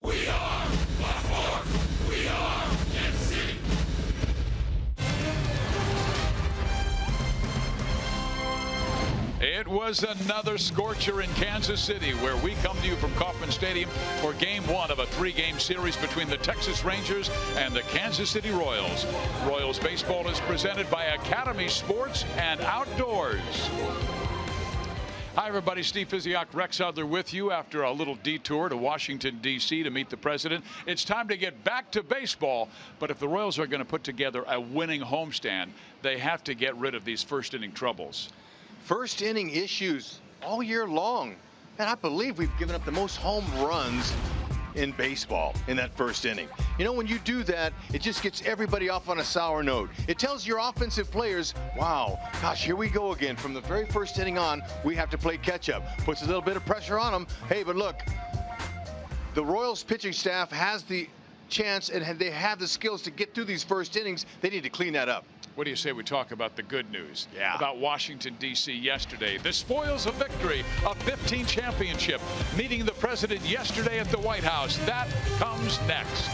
We are Baltimore. We are MC. It was another scorcher in Kansas City, where we come to you from Kauffman Stadium for Game 1 of a 3-game series between the Texas Rangers and the Kansas City Royals. Royals baseball is presented by Academy Sports and Outdoors. Hi, everybody. Steve Physioc, Rex Adler with you after a little detour to Washington, D.C. to meet the president. It's time to get back to baseball, but if the Royals are going to put together a winning homestand, they have to get rid of these first-inning troubles. First inning issues all year long. And I believe we've given up the most home runs in baseball in that first inning. You know, when you do that, it just gets everybody off on a sour note. It tells your offensive players, wow, gosh, here we go again. From the very first inning on, we have to play catch up. Puts a little bit of pressure on them. Hey, but look, the Royals pitching staff has the chance and they have the skills to get through these first innings. They need to clean that up. What do you say we talk about the good news? Yeah. About Washington, D.C. yesterday. The spoils of victory, a 15 championship. Meeting the president yesterday at the White House. That comes next.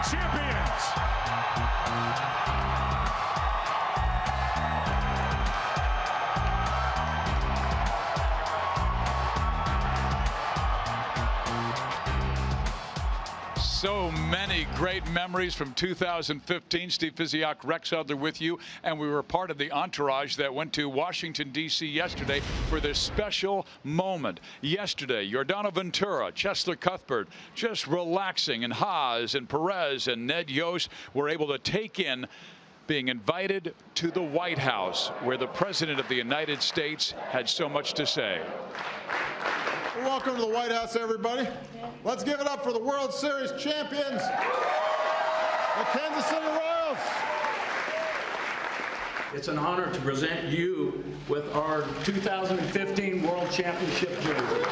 Champions. So many great memories from 2015. Steve Physioc, Rex Adler with you, and we were part of the entourage that went to Washington, D.C. yesterday for this special moment. Yesterday, Yordano Ventura, Cheslor Cuthbert, just relaxing, and Haas and Perez and Ned Yost were able to take in being invited to the White House, where the President of the United States had so much to say. Welcome to the White House, everybody. Let's give it up for the World Series champions, the Kansas City Royals. It's an honor to present you with our 2015 World Championship jersey.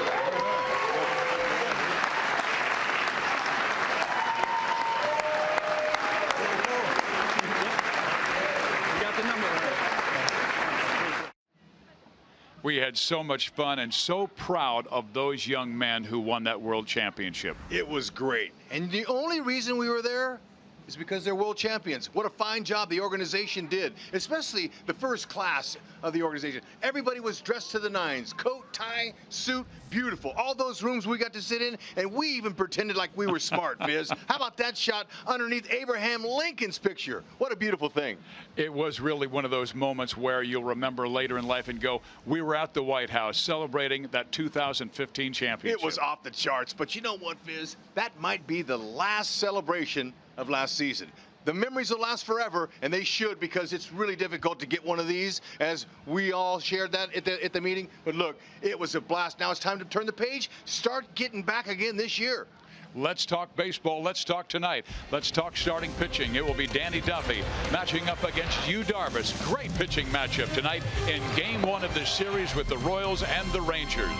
We had so much fun and so proud of those young men who won that world championship. It was great. And the only reason we were there is because they're world champions. What a fine job the organization did, especially the first class of the organization. Everybody was dressed to the nines, coat, tie, suit, beautiful. All those rooms we got to sit in, and we even pretended like we were smart, Biz. How about that shot underneath Abraham Lincoln's picture? What a beautiful thing. It was really one of those moments where you'll remember later in life and go, we were at the White House celebrating that 2015 championship. It was off the charts, but you know what, Biz? That might be the last celebration of last season. The memories will last forever, and they should, because it's really difficult to get one of these, as we all shared that at the meeting. But look, it was a blast. Now it's time to turn the page, start getting back again this year. Let's talk baseball. Let's talk tonight. Let's talk starting pitching. It will be Danny Duffy matching up against Yu Darvish. Great pitching matchup tonight in Game 1 of this series with the Royals and the Rangers.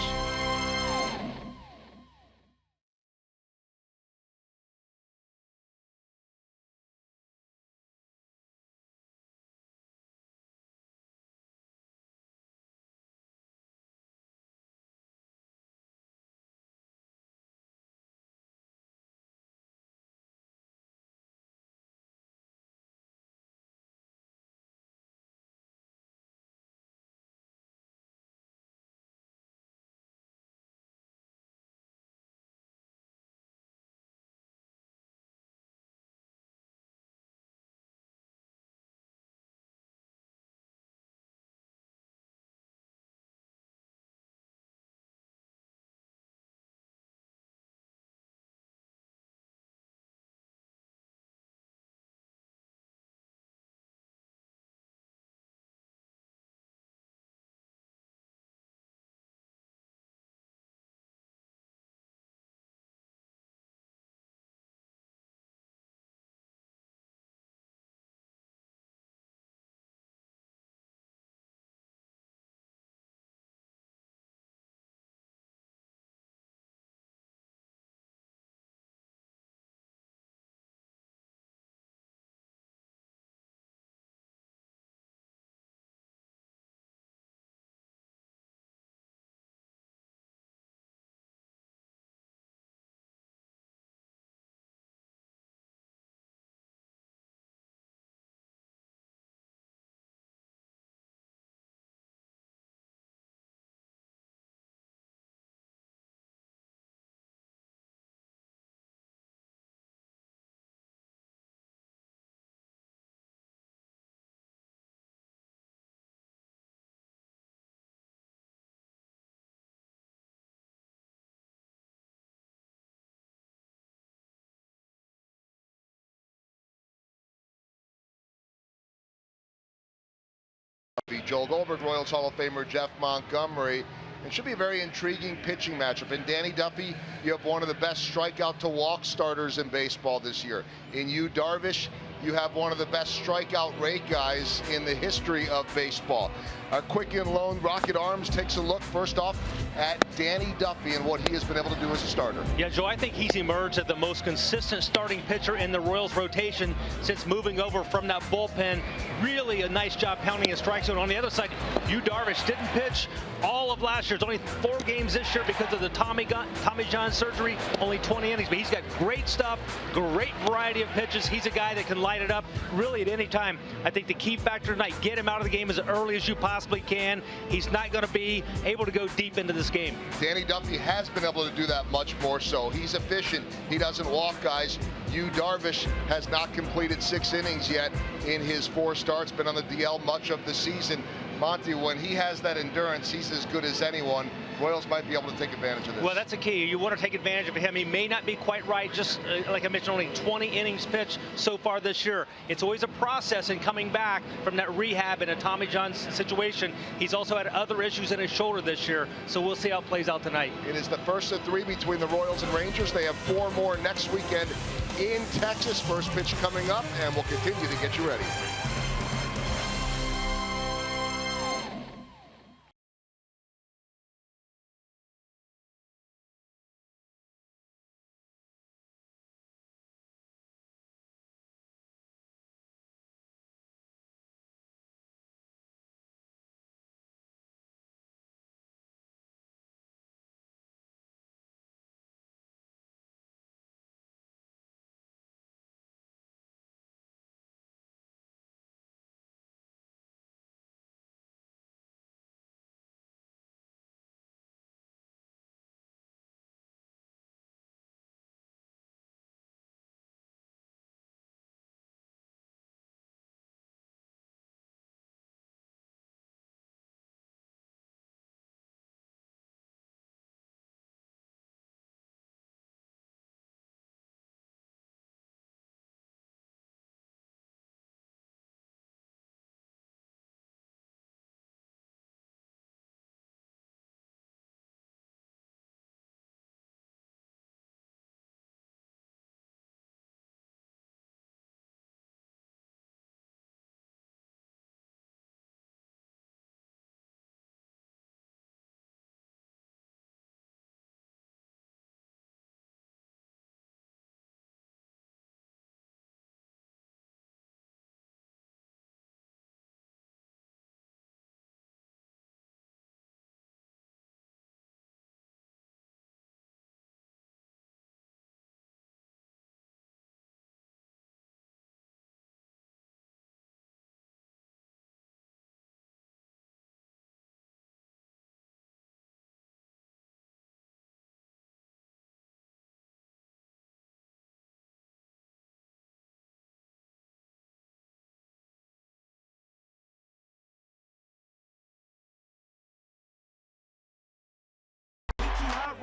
Joel Goldberg, Royals Hall of Famer Jeff Montgomery. It should be a very intriguing pitching matchup. In Danny Duffy, you have one of the best strikeout to walk starters in baseball this year. In Yu Darvish, you have one of the best strikeout rate guys in the history of baseball. Our Quicken Loan Rocket Arms takes a look first off at Danny Duffy and what he has been able to do as a starter. Yeah, Joe, I think he's emerged as the most consistent starting pitcher in the Royals rotation since moving over from that bullpen. Really a nice job pounding a strike zone. On the other side, Yu Darvish didn't pitch all of last year. It's only 4 games this year because of the Tommy John surgery, only 20 innings, but he's got great stuff, great variety of pitches. He's a guy that can light it up really at any time. I think the key factor tonight, get him out of the game as early as you possibly can. He's not going to be able to go deep into this game. Danny Duffy has been able to do that much more so. He's efficient. He doesn't walk guys. Yu Darvish has not completed 6 innings yet in his 4 starts, been on the DL much of the season. Monty, when he has that endurance, he's as good as anyone. Royals might be able to take advantage of this. Well, that's a key. You want to take advantage of him. He may not be quite right, just like I mentioned, only 20 innings pitched so far this year. It's always a process in coming back from that rehab in a Tommy John situation. He's also had other issues in his shoulder this year, so we'll see how it plays out tonight. It is the first of 3 between the Royals and Rangers. They have 4 more next weekend in Texas. First pitch coming up, and we'll continue to get you ready.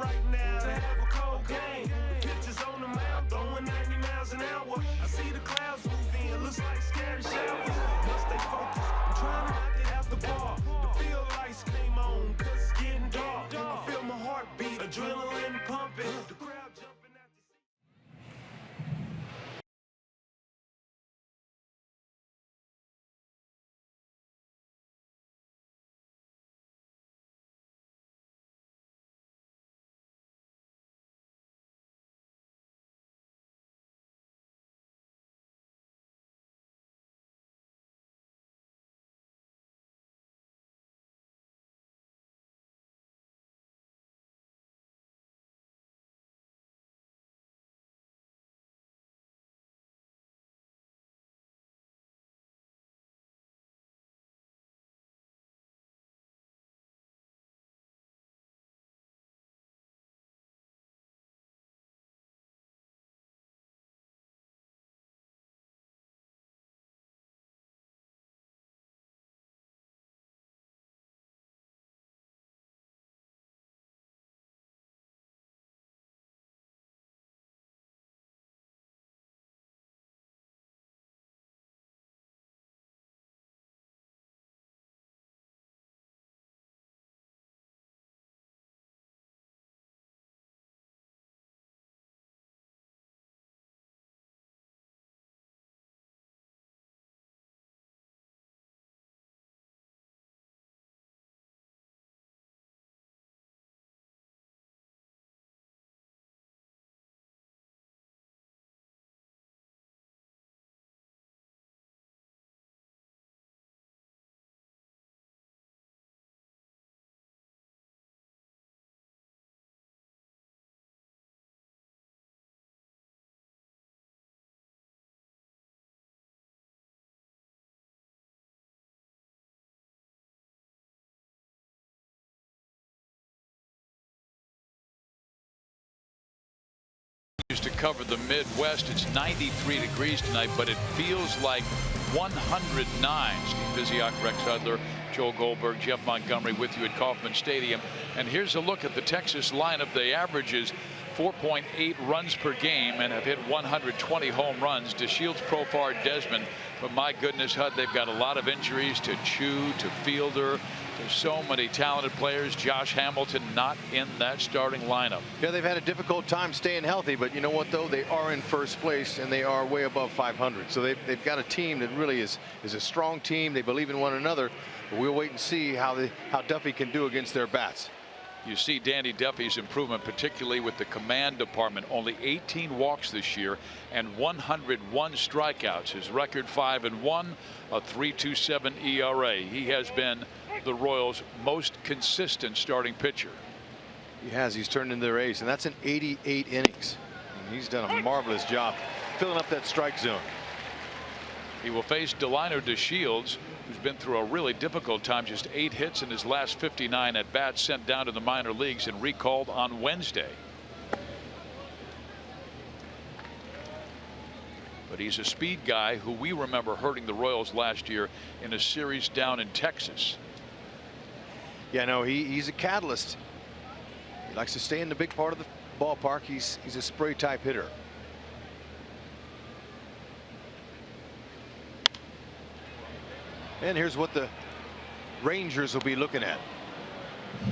right now to have a cold game. Pitches on the mound, throwing 90 miles an hour. I see the clouds move in, looks like scary showers. Must stay focused, I'm trying to knock it out the ball. The field lights came on, cause it's getting dark. I feel my heartbeat, adrenaline pumping. The crowd jumping out the seat. To cover the Midwest. It's 93 degrees tonight, but it feels like 109. Steve Biziak, Rex Hudler, Joel Goldberg, Jeff Montgomery with you at Kauffman Stadium. And here's a look at the Texas lineup. They averages 4.8 runs per game and have hit 120 home runs. DeShields, Profar, Desmond. But my goodness, Hud, they've got a lot of injuries to Chu, to Fielder. There's so many talented players. Josh Hamilton not in that starting lineup. Yeah, they've had a difficult time staying healthy, but you know what, though? They are in first place, and they are way above 500. So they've got a team that really is a strong team. They believe in one another. But we'll wait and see how Duffy can do against their bats. You see Danny Duffy's improvement, particularly with the command department. Only 18 walks this year and 101 strikeouts. His record 5-1, a 3.27 ERA. He has been the Royals' most consistent starting pitcher. He has. He's turned into their ace, and that's in 88 innings. And he's done a marvelous job filling up that strike zone. He will face DELINO DeShields, who's been through a really difficult time. Just 8 hits in his last 59 at bats, sent down to the minor leagues and recalled on Wednesday. But he's a speed guy who we remember hurting the Royals last year in a series down in Texas. Yeah, no, he's a catalyst. He likes to stay in the big part of the ballpark. He's a spray type hitter. And here's what the Rangers will be looking at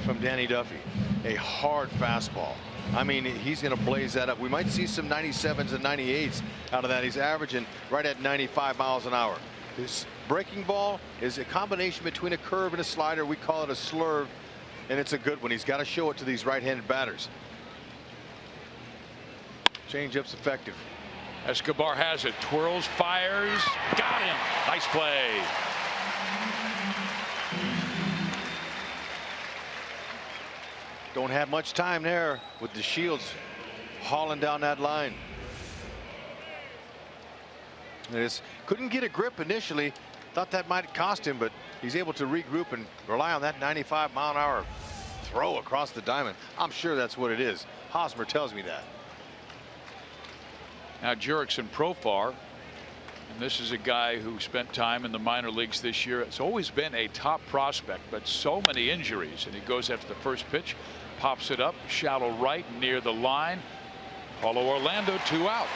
from Danny Duffy. A hard fastball. I mean, he's going to blaze that up. We might see some 97s and 98s out of that. He's averaging right at 95 miles an hour. His breaking ball is a combination between a curve and a slider. We call it a slurve, and it's a good one. He's got to show it to these right-handed batters. Changeup's effective. Escobar has it. Twirls, fires. Got him. Nice play. Don't have much time there with DeShields hauling down that line. Couldn't get a grip initially. Thought that might cost him, but he's able to regroup and rely on that 95-mile-an-hour throw across the diamond. I'm sure that's what it is. Hosmer tells me that. Now Jurickson Profar And this is a guy who spent time in the minor leagues this year. It's always been a top prospect, but so many injuries. And he goes after the first pitch, pops it up, shallow right, near the line. Paulo Orlando, 2 out.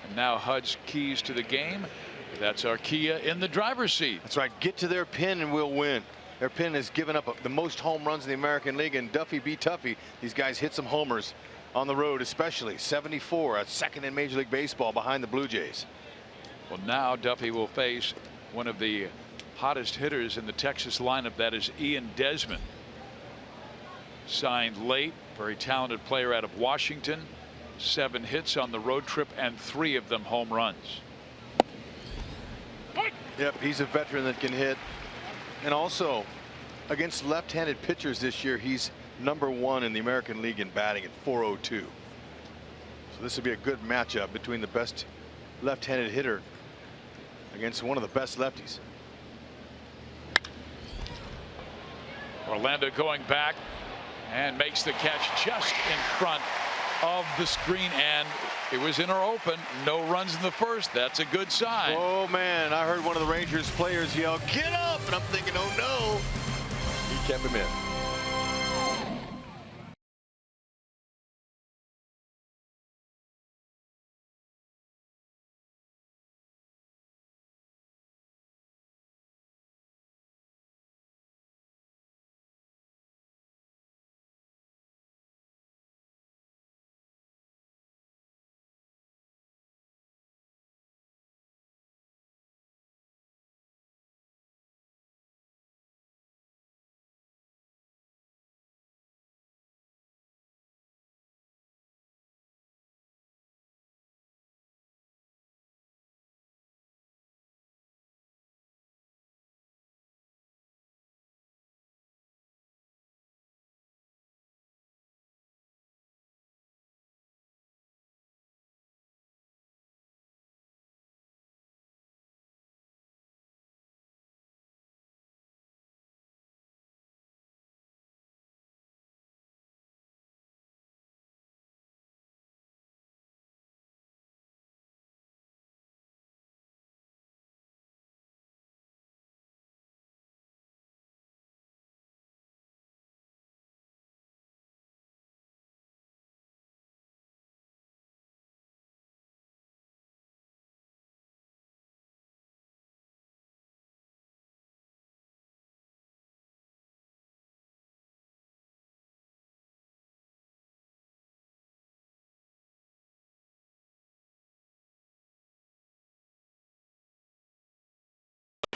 And now HUD's keys to the game. That's Arcia in the driver's seat. That's right. Get to their pin and we'll win. Their pin has given up the most home runs in the American League, and Duffy be Tuffy. These guys hit some homers on the road, especially 74, at second in Major League Baseball behind the Blue Jays. Well, now Duffy will face one of the hottest hitters in the Texas lineup. That is Ian Desmond. Signed late, very talented player out of Washington. 7 hits on the road trip and 3 of them home runs. Yep, he's a veteran that can hit. And also, against left-handed pitchers this year, he's #1 in the American League in batting at .402. So this would be a good matchup between the best left-handed hitter against one of the best lefties. Orlando going back and makes the catch just in front of the screen, and it was in or open. No runs in the first. That's a good sign. Oh man, I heard one of the Rangers players yell, "Get up!" and I'm thinking, oh no. He kept him in.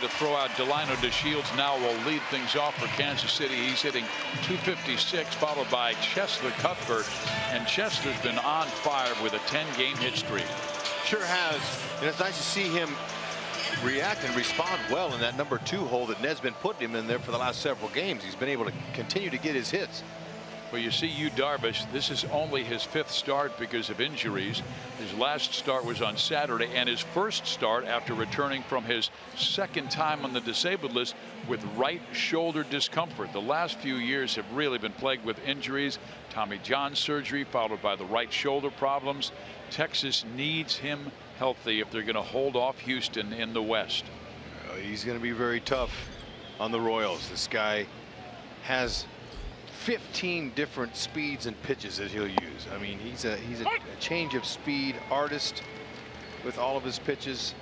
To throw out DELINO. DESHIELDS now will lead things off for Kansas City. He's hitting .256, followed by Cheslor Cuthbert, and Cheslor's been on fire with a 10-game hit streak. Sure has, and it's nice to see him react and respond well in that #2 hole that Ned's been putting him in there for the last several games. He's been able to continue to get his hits. Well, you see, DARVISH, this is only his 5th start because of injuries. His last start was on Saturday, and his first start after returning from his 2nd time on the disabled list with right shoulder discomfort. The last few years have really been plagued with injuries. Tommy John surgery followed by the right shoulder problems. Texas needs him healthy if they're going to hold off Houston in the West. He's going to be very tough on the Royals. This guy has 15 different speeds and pitches that he'll use. I mean, he's a change of speed artist with all of his pitches.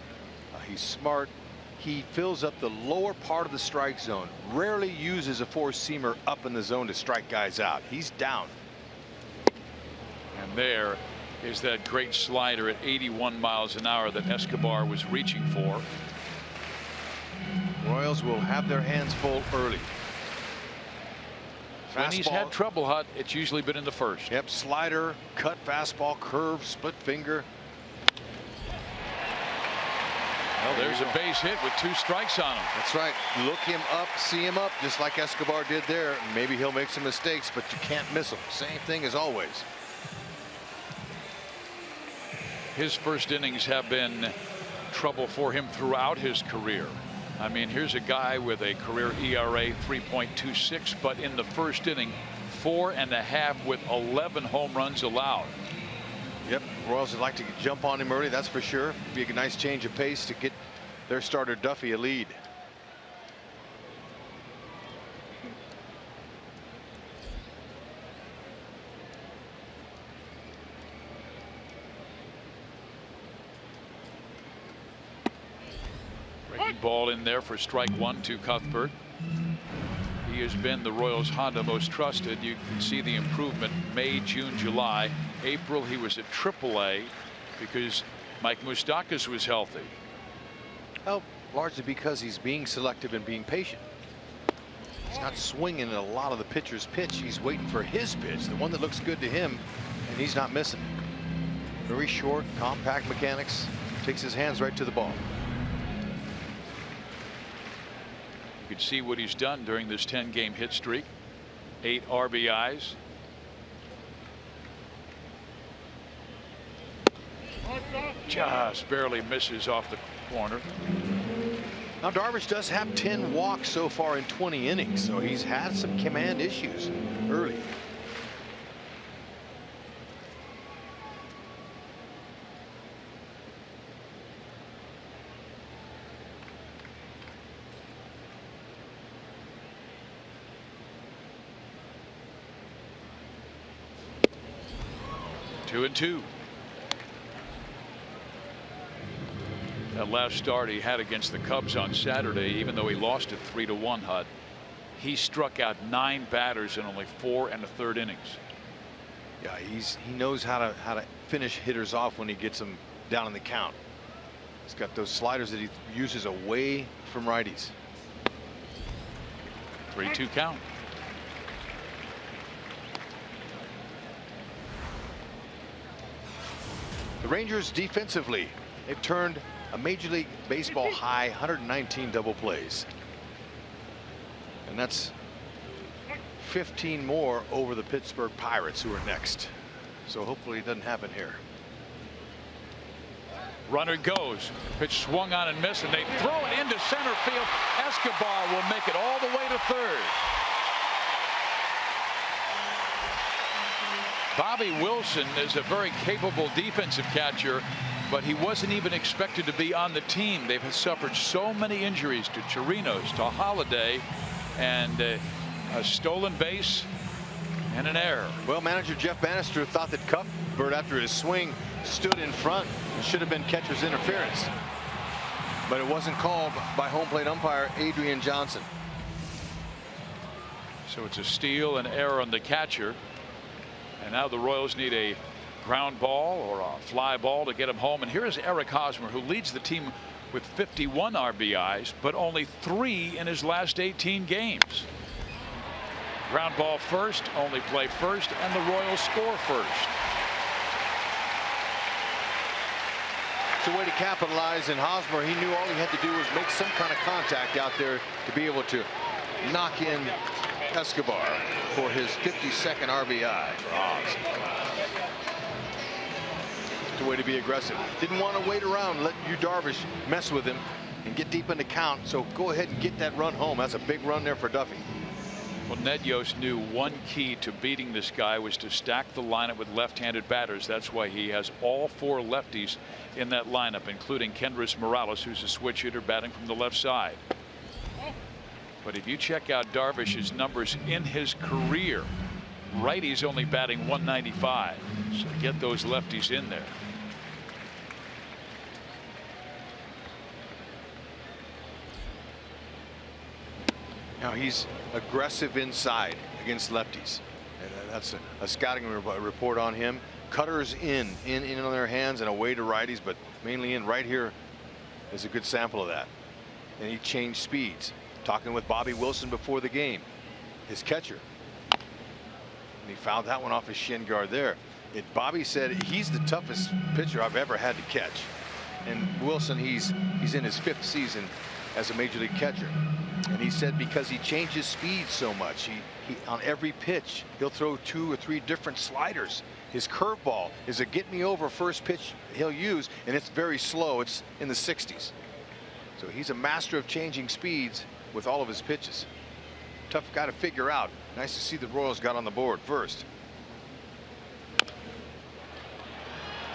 He's smart. He fills up the lower part of the strike zone. Rarely uses a four-seamer up in the zone to strike guys out. He's down. And there is that great slider at 81 miles an hour that Escobar was reaching for. Royals will have their hands full early. When he's had trouble, Hut, it's usually been in the first. Yep, slider, cut, fastball, curve, split finger. Well, there's a base hit with 2 strikes on him. That's right. Look him up, see him up, just like Escobar did there. Maybe he'll make some mistakes, but you can't miss him. Same thing as always. His first innings have been trouble for him throughout his career. I mean, here's a guy with a career ERA 3.26, but in the first inning 4.5 with 11 home runs allowed. Yep, Royals would like to jump on him early, that's for sure. Be a nice change of pace to get their starter Duffy a lead. Breaking ball in there for strike one to Cuthbert. He has been the Royals' Honda most trusted. You can see the improvement May, June, July. April he was at AAA because Mike Moustakas was healthy. Well, largely because he's being selective and being patient. He's not swinging at a lot of the pitcher's pitch. He's waiting for his pitch, the one that looks good to him, and he's not missing it. Very short, compact mechanics. Takes his hands right to the ball. You can see what he's done during this 10-game hit streak. 8 RBIs. Just barely misses off the corner. Now Darvish does have 10 walks so far in 20 innings, so he's had some command issues early. Two and two. That last start he had against the Cubs on Saturday, even though he lost it 3-1, Hud, he struck out 9 batters in only 4 1/3 innings. Yeah, he knows how to finish hitters off when he gets them down in the count. He's got those sliders that he uses away from righties. 3-2 count. The Rangers defensively, they've turned a Major League Baseball high 119 double plays. And that's 15 more over the Pittsburgh Pirates, who are next. So hopefully it doesn't happen here. Runner goes. Pitch swung on and missed, and they throw it into center field. Escobar will make it all the way to third. Bobby Wilson is a very capable defensive catcher, but he wasn't even expected to be on the team. They've suffered so many injuries to Chirinos, to Holiday, and a stolen base and an error. Well, manager Jeff Bannister thought that Cuthbert, after his swing, stood in front. It should have been catcher's interference, but it wasn't called by home plate umpire Adrian Johnson. So it's a steal and error on the catcher. And now the Royals need a ground ball or a fly ball to get him home. And here's Eric Hosmer, who leads the team with 51 RBIs, but only 3 in his last 18 games. Ground ball first, only play first, and the Royals score first. It's a way to capitalize, and Hosmer, he knew all he had to do was make some kind of contact out there to be able to knock in Escobar for his 52nd RBI for Oz. It's a way to be aggressive. Didn't want to wait around, let DARVISH mess with him and get deep in the count. So go ahead and get that run home. That's a big run there for Duffy. Well, Ned Yost knew one key to beating this guy was to stack the lineup with left-handed batters. That's why he has all 4 lefties in that lineup, including Kendrys Morales, who's a switch hitter batting from the left side. But if you check out Darvish's numbers in his career, righty's only batting 195. So get those lefties in there. Now he's aggressive inside against lefties. And that's a scouting report on him. Cutters in on their hands and away to righties, but mainly in. Right here is a good sample of that. And he changed speeds. Talking with Bobby Wilson before the game, his catcher. And he fouled that one off his shin guard there. Bobby said he's the toughest pitcher I've ever had to catch. And Wilson, he's in his 5th season as a major league catcher. And he said because he changes speed so much, he on every pitch he'll throw 2 or 3 different sliders. His curveball is a get me over first pitch he'll use, and it's very slow. It's in the 60s. So he's a master of changing speeds with all of his pitches. tough guy to figure out. Nice to see the Royals got on the board first.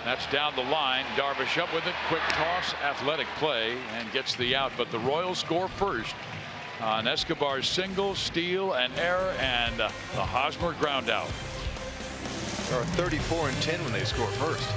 That's down the line. Darvish up with it. Quick toss, athletic play, and gets the out. But the Royals score first on Escobar's single, steal, and error, and the Hosmer ground out. They are 34-10 when they score first.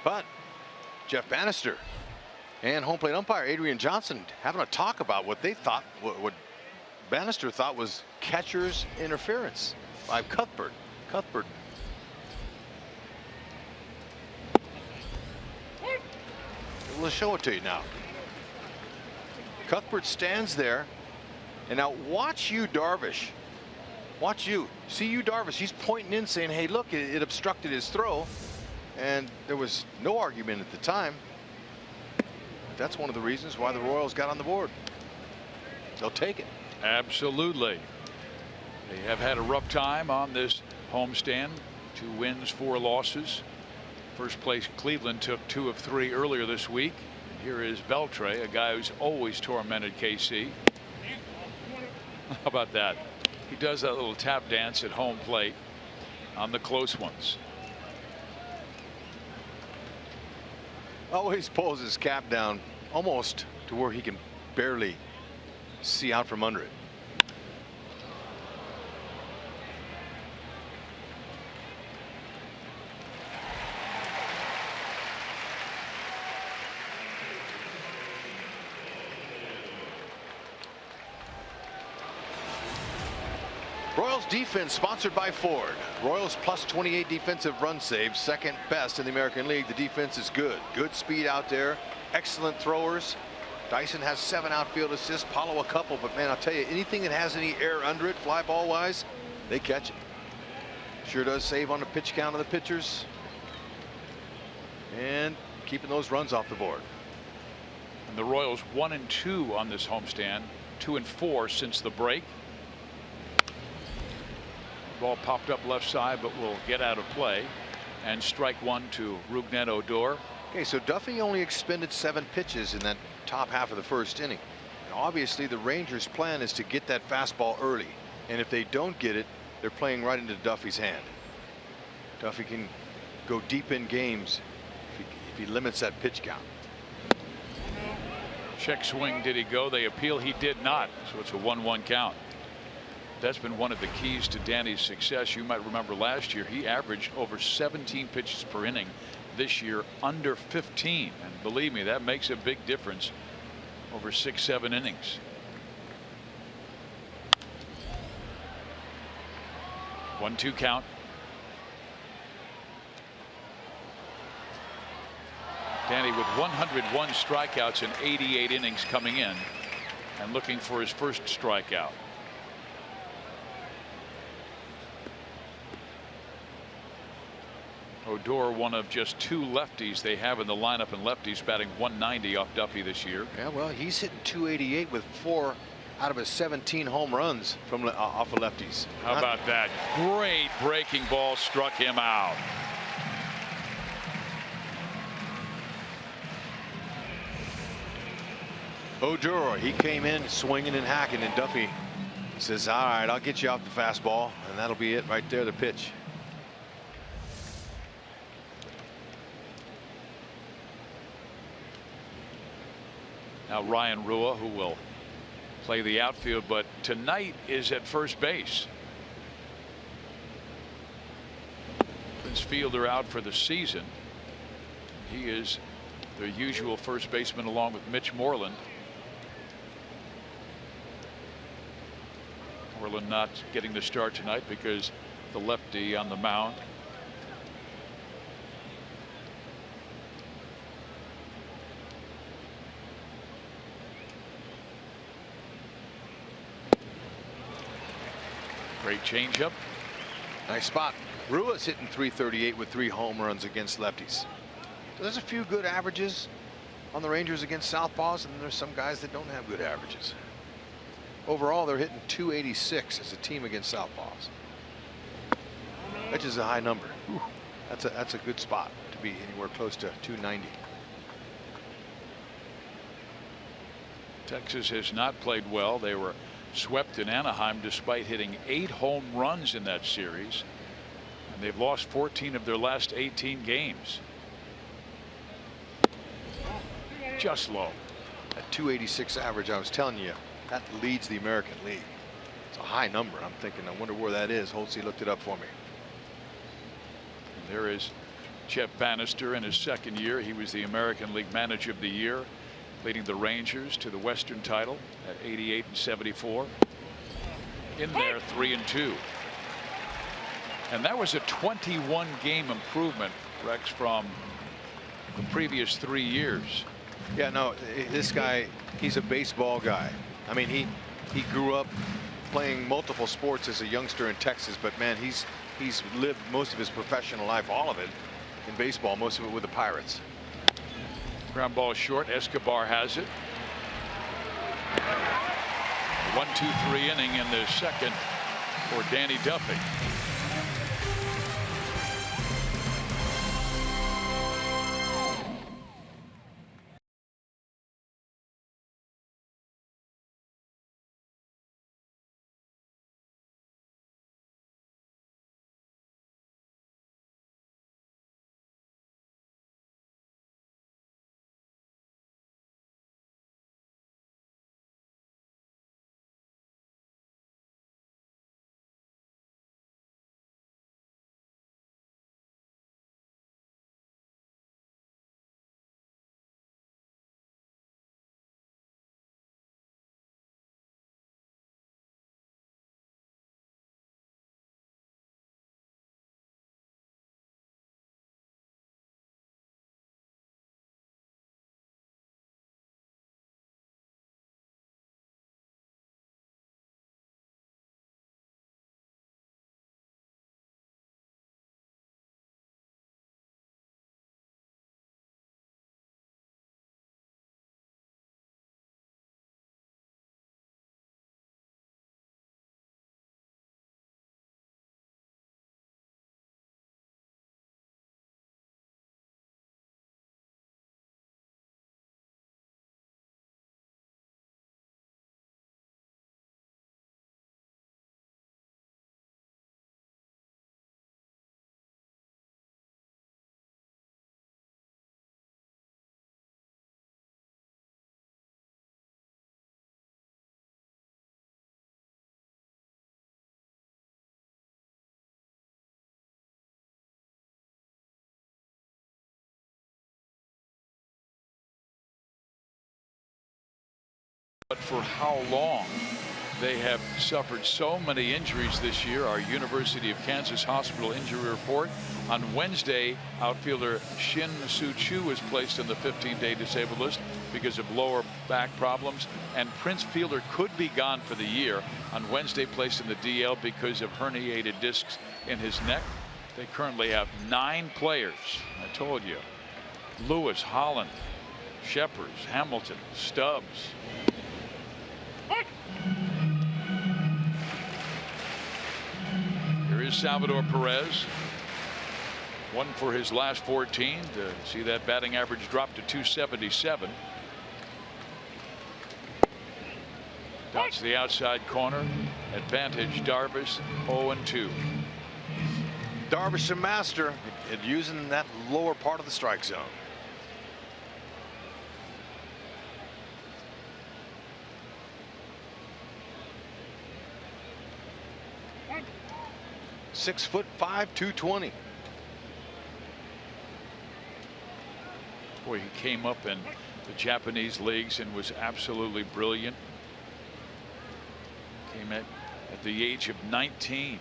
But Jeff Bannister and home plate umpire Adrian Johnson having a talk about what they thought, what Bannister thought was catcher's interference by Cuthbert. We'll show it to you now. Cuthbert stands there, and now watch you, Darvish. Watch you. See you, Darvish. He's pointing in saying, hey, look, it obstructed his throw. And there was no argument at the time. That's one of the reasons why the Royals got on the board. They'll take it. Absolutely. They have had a rough time on this homestand. 2 wins, 4 losses. First place Cleveland took 2 of 3 earlier this week. And here is Beltre, a guy who's always tormented KC. How about that? He does that little tap dance at home plate on the close ones. Always pulls his cap down almost to where he can barely see out from under it. Royals defense sponsored by Ford. Royals plus 28 defensive run saves, second best in the American League. The defense is good. Good speed out there. Excellent throwers. Dyson has 7 outfield assists. Paulo a couple, but man, I'll tell you, anything that has any air under it, fly ball wise, they catch it. Sure does save on the pitch count of the pitchers. And keeping those runs off the board. And the Royals 1-2 on this homestand, 2-4 since the break. Ball popped up left side, but will get out of play. And strike 1 to ROUGNED ODOR. Okay, so Duffy only expended 7 pitches in that top half of the first inning. And obviously the Rangers' plan is to get that fastball early, and if they don't get it, they're playing right into Duffy's hand. Duffy can go deep in games if he limits that pitch count. Check swing, did he go? They appeal, he did not, so it's a 1-1 count. That's been one of the keys to Danny's success. You might remember last year he averaged over 17 pitches per inning. This year under 15, and believe me, that makes a big difference over 6-7 innings. 1-2 count. Danny with 101 strikeouts in 88 innings coming in, and looking for his first strikeout. Odor, one of just 2 lefties they have in the lineup, and lefties batting 190 off Duffy this year. Yeah, well, he's hitting 288 with 4 out of his 17 home runs from off of lefties. How about that? Great breaking ball struck him out. Odor, he came in swinging and hacking, and Duffy says, all right, I'll get you off the fastball, and that'll be it right there, the pitch. Now Ryan Rua, who will play the outfield, but tonight is at first base. This fielder out for the season. He is their usual first baseman along with Mitch Moreland. Moreland not getting the start tonight because the lefty on the mound. Great changeup. Nice spot. Rua's hitting 338 with 3 home runs against lefties. So there's a few good averages on the Rangers against southpaws, and there's some guys that don't have good averages. Overall, they're hitting 286 as a team against southpaws, which is a high number. That's a good spot to be anywhere close to 290. Texas has not played well. They were swept in Anaheim despite hitting 8 home runs in that series, and they've lost 14 of their last 18 games. Just low. That 286 average, I was telling you, that leads the American League. It's a high number. I'm thinking, I wonder where that is. Holtzy looked it up for me. And there is Jeff Bannister in his 2nd year. He was the American League Manager of the Year, leading the Rangers to the Western title at 88 and 74. In there, 3-2. And that was a 21 game improvement, Rex, from the previous 3 years. Yeah, no, this guy, he's a baseball guy. I mean, he grew up playing multiple sports as a youngster in Texas, but man, he's lived most of his professional life, all of it, in baseball, most of it with the Pirates. Ground ball short. Escobar has it. 1-2-3 inning in the 2nd for Danny Duffy. But for how long? They have suffered so many injuries this year. Our University of Kansas Hospital injury report. On Wednesday, outfielder Shin Soo Choo was placed on the 15-day disabled list because of lower back problems, and Prince Fielder could be gone for the year. On Wednesday, placed in the DL because of herniated discs in his neck. They currently have 9 players. I told you. Lewis, Holland, Sheppers, Hamilton, Stubbs. Here is Salvador Perez. 1 for his last 14 to see that batting average drop to 277. Dots the outside corner. Advantage Darvish 0-2. Darvish a master at using that lower part of the strike zone. .6'5", 220. Boy, he came up in the Japanese leagues and was absolutely brilliant. Came at the age of 19.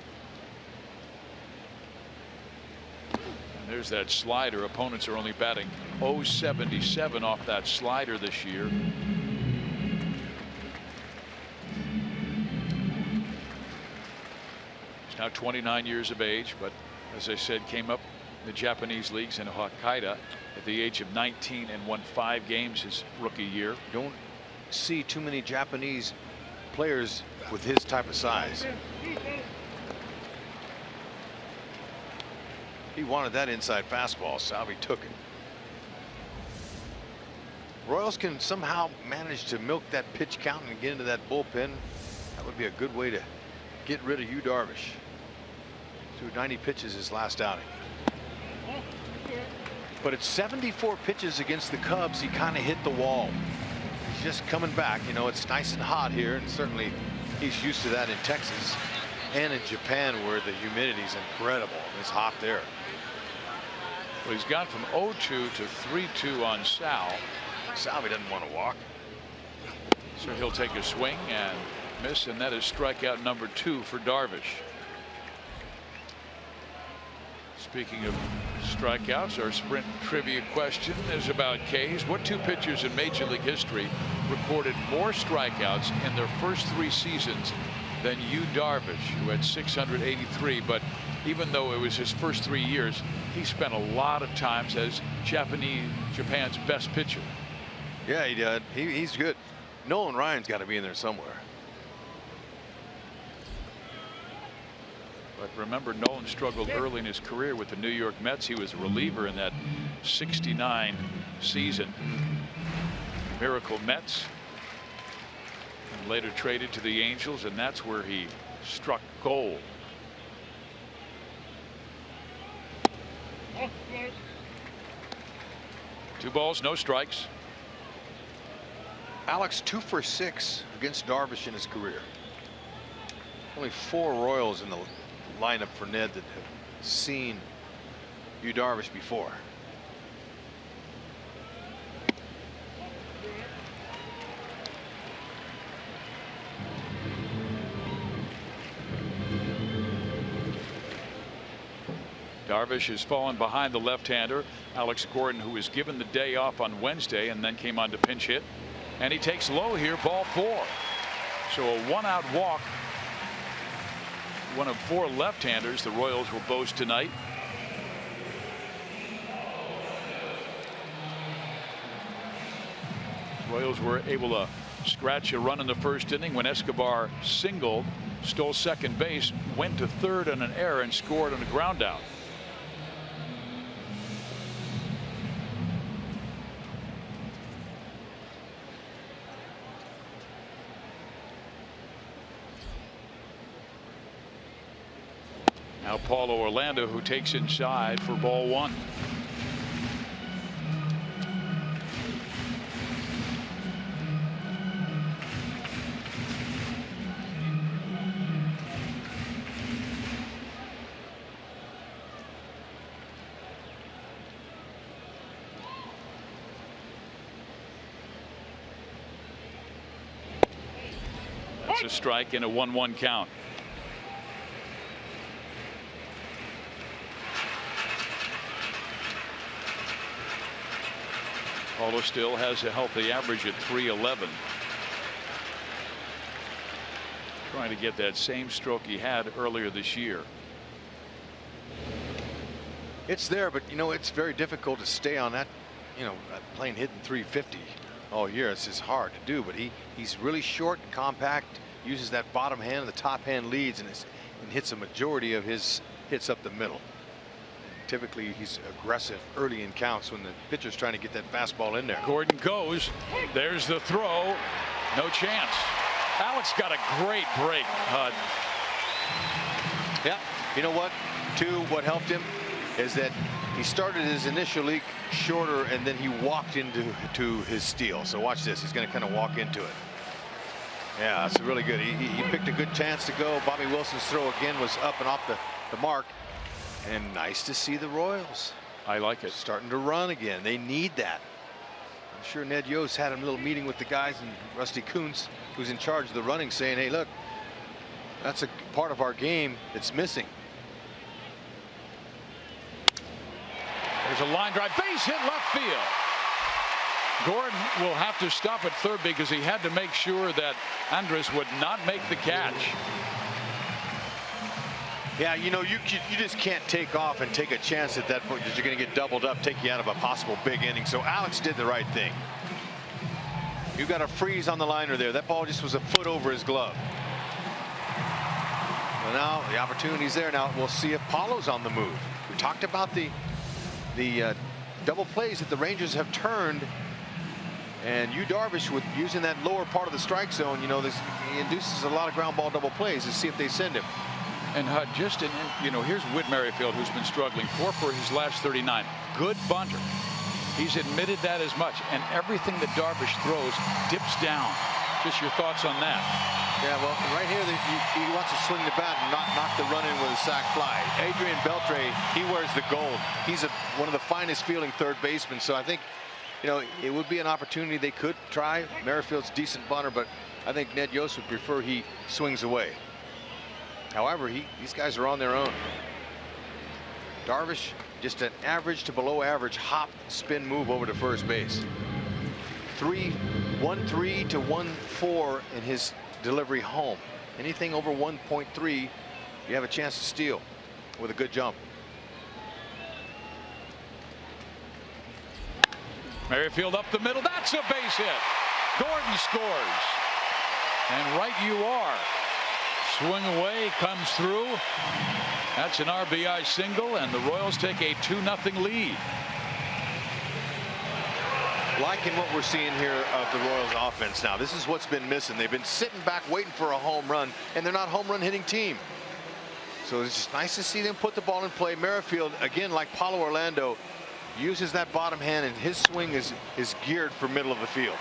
And there's that slider. Opponents are only batting .077 off that slider this year. He's now 29 years of age, but as I said, came up in the Japanese leagues in Hokkaido at the age of 19 and won 5 games his rookie year. Don't see too many Japanese players with his type of size. He wanted that inside fastball. Salvi took it. Royals can somehow manage to milk that pitch count and get into that bullpen. That would be a good way to get rid of Yu Darvish. Threw 90 pitches his last outing. But at 74 pitches against the Cubs, he kind of hit the wall. He's just coming back. You know, it's nice and hot here, and certainly he's used to that in Texas and in Japan, where the humidity is incredible. It's hot there. Well, he's gone from 0-2 to 3-2 on Sal. Salvi doesn't want to walk. So he'll take a swing and miss, and that is strikeout number 2 for Darvish. Speaking of strikeouts, our sprint trivia question is about K's. What 2 pitchers in Major League history recorded more strikeouts in their first 3 seasons than Yu Darvish, who had 683? But even though it was his first 3 years, he spent a lot of times as Japan's best pitcher. Yeah, he did. He's good. Nolan Ryan's got to be in there somewhere. But remember, Nolan struggled early in his career with the New York Mets. He was a reliever in that '69 season. Miracle Mets. And later traded to the Angels, and that's where he struck gold. Two balls, no strikes. Alex 2 for 6 against Darvish in his career. Only 4 Royals in the lineup for Ned that have seen Yu Darvish before. Darvish has fallen behind the left-hander Alex Gordon, who was given the day off on Wednesday and then came on to pinch hit, and he takes low here, ball 4. So a 1-out walk. One of 4 left-handers the Royals will boast tonight. Royals were able to scratch a run in the first inning when Escobar singled, stole second base, went to third on an error, and scored on a ground out. Now Paulo Orlando, who takes inside for ball 1. That's a strike in a 1-1 count. Paulo still has a healthy average at .311. Trying to get that same stroke he had earlier this year. It's there, but you know, it's very difficult to stay on that, you know, plane hitting 350 all year. It's just hard to do, but he's really short and compact, uses that bottom hand and the top hand leads, and hits a majority of his hits up the middle. Typically he's aggressive early in counts when the pitcher's trying to get that fastball in there. Gordon goes. There's the throw. No chance. Alex got a great break, Hud. Yeah, you know what, too, what helped him is that he started his initial leak shorter and then he walked into his steal. So watch this. He's going to kind of walk into it. Yeah, that's really good. He picked a good chance to go. Bobby Wilson's throw again was up and off the mark. And nice to see the Royals. I like it. Starting to run again. They need that. I'm sure Ned Yost had a little meeting with the guys, and Rusty Kuntz, who's in charge of the running, saying, hey, look, that's a part of our game that's missing. There's a line drive, base hit left field. Gordon will have to stop at third because he had to make sure that Andrus would not make the catch. Yeah, you know, you just can't take off and take a chance at that point because you're going to get doubled up, take you out of a possible big inning. So Alex did the right thing. You got a freeze on the liner there. That ball just was a foot over his glove. Well, now the opportunity's there. Now we'll see if Paulo's on the move. We talked about the double plays that the Rangers have turned, and DARVISH with using that lower part of the strike zone. You know, he induces a lot of ground ball double plays. To see if they send him. And Hud, just in, you know, here's Whit Merrifield, who's been struggling. 4 for his last 39. Good bunter. He's admitted that as much. And everything that DARVISH throws dips down. Just your thoughts on that. Yeah, well, right here, he wants to swing the bat and not knock the run in with a sac fly. Adrian Beltre, he wears the gold. He's one of the finest fielding third basemen. So I think, you know, it would be an opportunity they could try. Merrifield's decent bunter, but I think Ned Yost would prefer he swings away. However, these guys are on their own. DARVISH, just an average to below average hop spin move over to first base. 1.3 to 1.4 in his delivery home. Anything over 1.3, you have a chance to steal with a good jump. Merrifield up the middle. That's a base hit. Gordon scores. And right you are. Swing away, comes through. That's an RBI single, and the Royals take a 2-0 lead. Liking what we're seeing here of the Royals offense now. This is what's been missing. They've been sitting back waiting for a home run, and they're not a home run hitting team. So it's just nice to see them put the ball in play. Merrifield, again, like Paulo Orlando, uses that bottom hand, and his swing is geared for middle of the field.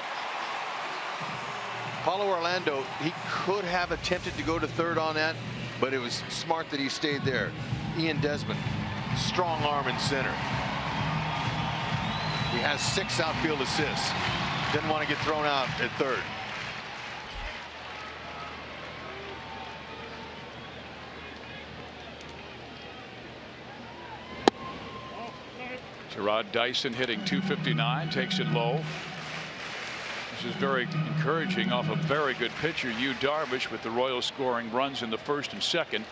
Paulo Orlando, he could have attempted to go to third on that, but it was smart that he stayed there. Ian Desmond, strong arm in center. He has 6 outfield assists. Didn't want to get thrown out at third. Gerard Dyson hitting .259, takes it low. This is very encouraging off a very good pitcher, DARVISH, with the Royals scoring runs in the first and second.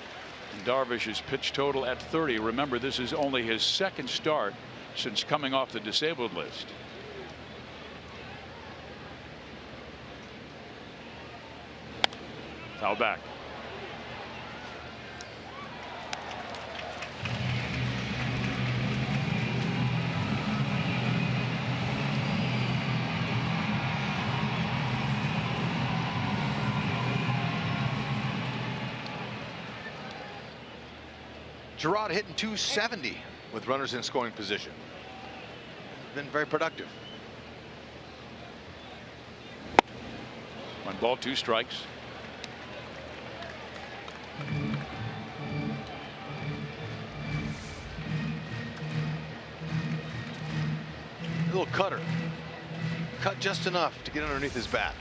And DARVISH's pitch total at 30. Remember, this is only his second start since coming off the disabled list. Foul back. Gerard hitting .270 with runners in scoring position. Been very productive. 1 ball, 2 strikes. A little cutter. Cut just enough to get underneath his bat.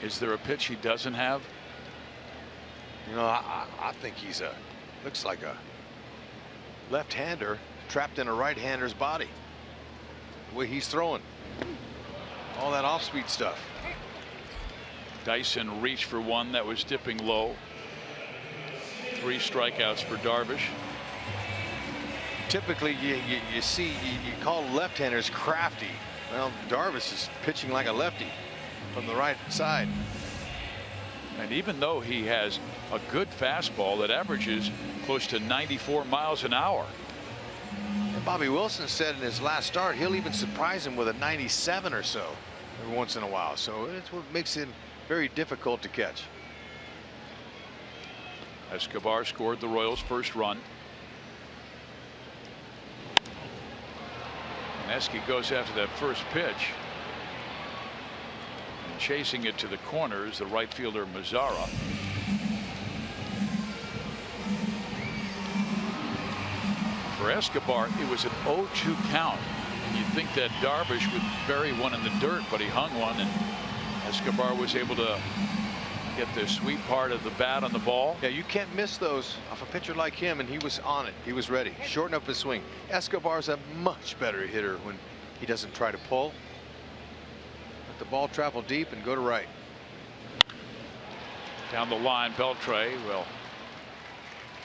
Is there a pitch he doesn't have? You know, I think he's looks like a left-hander trapped in a right-hander's body. The way he's throwing. All that off-speed stuff. Dyson reached for one that was dipping low. 3 strikeouts for Darvish. Typically, you see, you call left-handers crafty. Well, Darvish is pitching like a lefty from the right side. And even though he has a good fastball that averages close to 94 miles an hour. And Bobby Wilson said in his last start he'll even surprise him with a 97 or so every once in a while. So it's what makes him very difficult to catch. Escobar scored the Royals' first run. And Esky goes after that first pitch. And chasing it to the corners, the right fielder Mazara. For Escobar, it was an 0-2 count. You'd think that Darvish would bury one in the dirt, but he hung one, and Escobar was able to get the sweet part of the bat on the ball. Yeah, you can't miss those off a pitcher like him, and he was on it. He was ready. Shorten up his swing. Escobar's a much better hitter when he doesn't try to pull. Let the ball travel deep and go to right. Down the line, Beltre will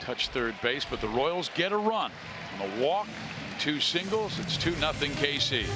touch third base, but the Royals get a run on a walk, 2 singles. It's 2-0 KC.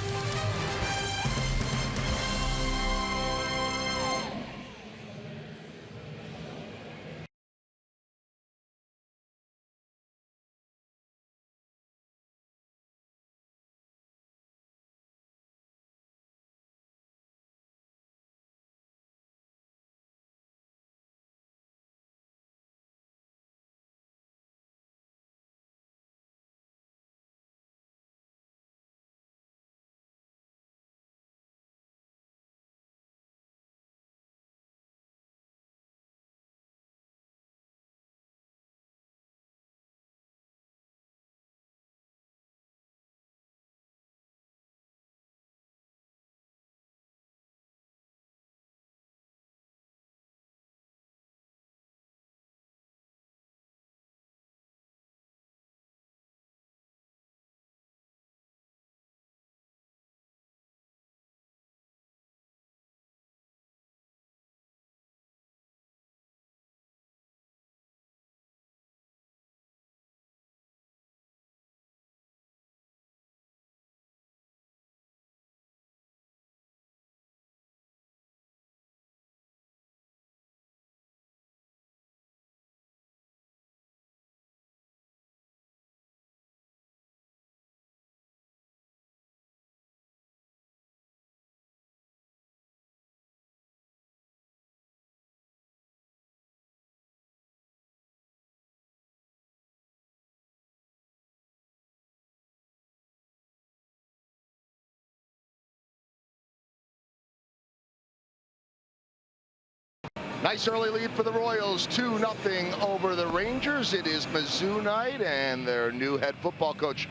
Nice early lead for the Royals, 2-0 over the Rangers. It is Mizzou night, and their new head football coach,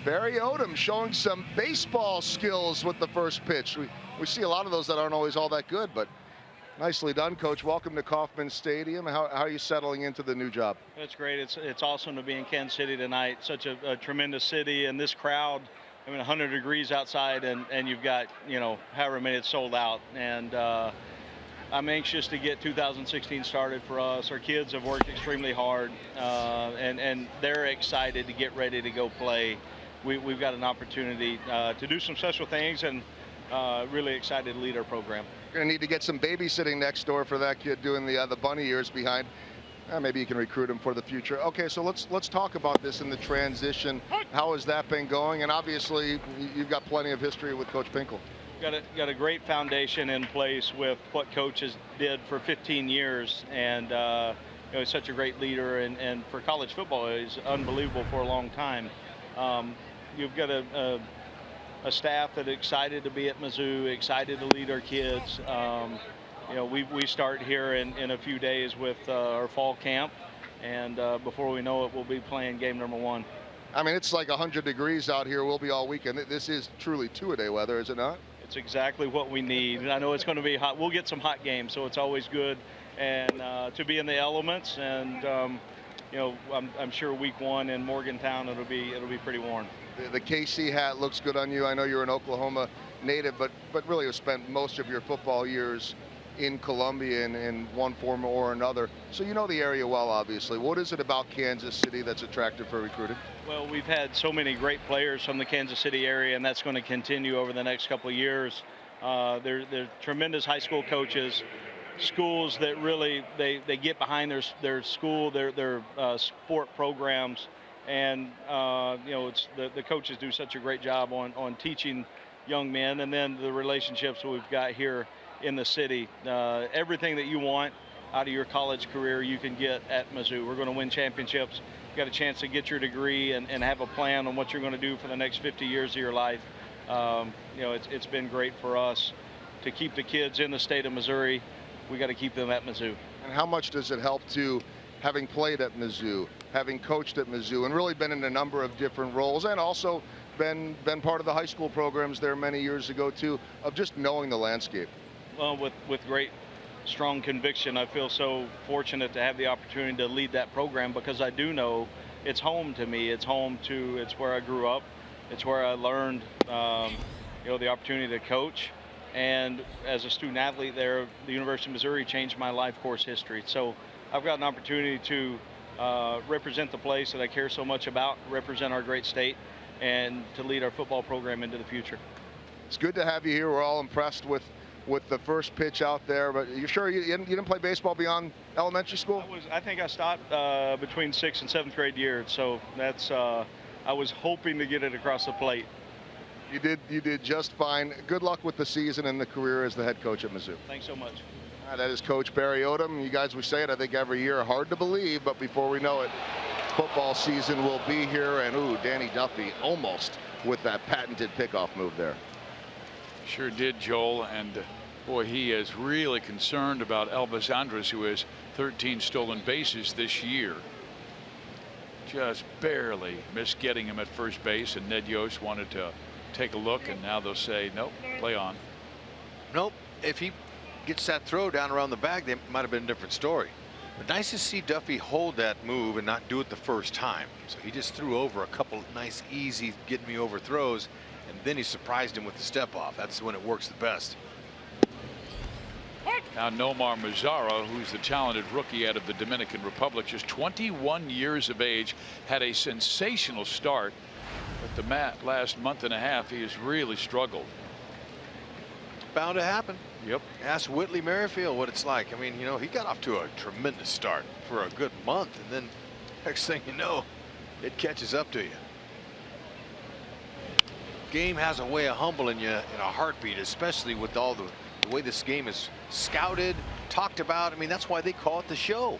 Barry Odom, showing some baseball skills with the first pitch. We see a lot of those that aren't always all that good, but nicely done, Coach. Welcome to Kauffman Stadium. How are you settling into the new job? It's great. It's awesome to be in Kansas City tonight. Such a tremendous city, and this crowd. I mean, 100 degrees outside, and you've got, you know, however many it's sold out. And I'm anxious to get 2016 started for us. Our kids have worked extremely hard, and they're excited to get ready to go play. We've got an opportunity to do some special things, and really excited to lead our program. You're gonna need to get some babysitting next door for that kid doing the bunny ears behind. Maybe you can recruit him for the future. Okay, so let's talk about this in the transition. How has that been going? And obviously, you've got plenty of history with Coach Pinkel. Got a great foundation in place with what coaches did for 15 years, and you know, he's such a great leader, and for college football, he's unbelievable for a long time. You've got a staff that is excited to be at Mizzou, excited to lead our kids. You know, we start here in a few days with our fall camp, and before we know it, we'll be playing game number 1. I mean, it's like 100 degrees out here. We'll be all weekend. This is truly two-a-day weather, is it not? It's exactly what we need. And I know it's going to be hot. We'll get some hot games, so it's always good. and to be in the elements. And you know, I'm sure week 1 in Morgantown it'll be pretty warm. The KC hat looks good on you. I know you're an Oklahoma native, but really have spent most of your football years in Columbia in one form or another. So you know the area well, obviously. What is it about Kansas City that's attractive for recruiting? Well, we've had so many great players from the Kansas City area, and that's going to continue over the next couple of years. They're tremendous high school coaches, schools that really they get behind their school, their sport programs, and you know, it's the coaches do such a great job on teaching young men, and then the relationships that we've got here in the city. Everything that you want out of your college career you can get at Mizzou. We're going to win championships. You got a chance to get your degree and have a plan on what you're going to do for the next 50 years of your life. You know, it's been great for us to keep the kids in the state of Missouri. We got to keep them at Mizzou. And how much does it help to, having played at Mizzou, having coached at Mizzou, and really been in a number of different roles, and also been part of the high school programs there many years ago too, of just knowing the landscape? Well, with great, strong conviction, I feel so fortunate to have the opportunity to lead that program, because I do know it's home to me. It's where I grew up. It's where I learned, you know, the opportunity to coach. And as a student athlete there, the University of Missouri changed my life course history. So I've got an opportunity to represent the place that I care so much about, represent our great state, and to lead our football program into the future. It's good to have you here. We're all impressed with the first pitch out there, but you sure you didn't play baseball beyond elementary school? I think I stopped between 6th and 7th grade year, so that's I was hoping to get it across the plate. You did just fine. Good luck with the season and the career as the head coach at Mizzou. Thanks so much. That is Coach Barry Odom. You guys, we say it, I think, every year. Hard to believe, but before we know it, football season will be here. And ooh, Danny Duffy almost with that patented pickoff move there. Sure did, Joel. And boy, he is really concerned about Elvis Andrus, who has 13 stolen bases this year. Just barely missed getting him at first base, and Ned Yost wanted to take a look, and now they'll say nope, play on. Nope. If he gets that throw down around the bag, they might have been a different story. But nice to see Duffy hold that move and not do it the first time. So he just threw over a couple nice, easy, get me over throws, and then he surprised him with the step off. That's when it works the best. Now NOMAR MAZARA, who's the talented rookie out of the Dominican Republic, just 21 years of age, had a sensational start. But the last month and a half, he has really struggled. Bound to happen. Yep. Ask Whitley Merrifield what it's like. I mean, you know, he got off to a tremendous start for a good month, and then next thing you know, it catches up to you. Game has a way of humbling you in a heartbeat, especially with all the way this game is scouted, talked about. I mean, that's why they call it the show.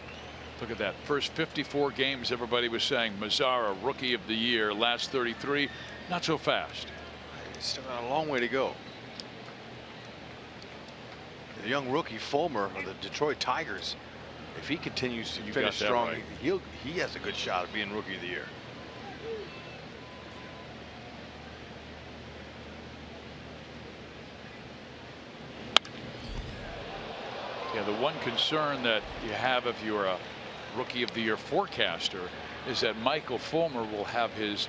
Look at that. First 54 games, everybody was saying MAZARA, rookie of the year. Last 33, not so fast. He's still got a long way to go. The young rookie Fulmer of the Detroit Tigers, if he continues to finish strong, right. he has a good shot of being rookie of the year. Yeah, the one concern that you have if you're a rookie of the year forecaster is that Michael Fulmer will have his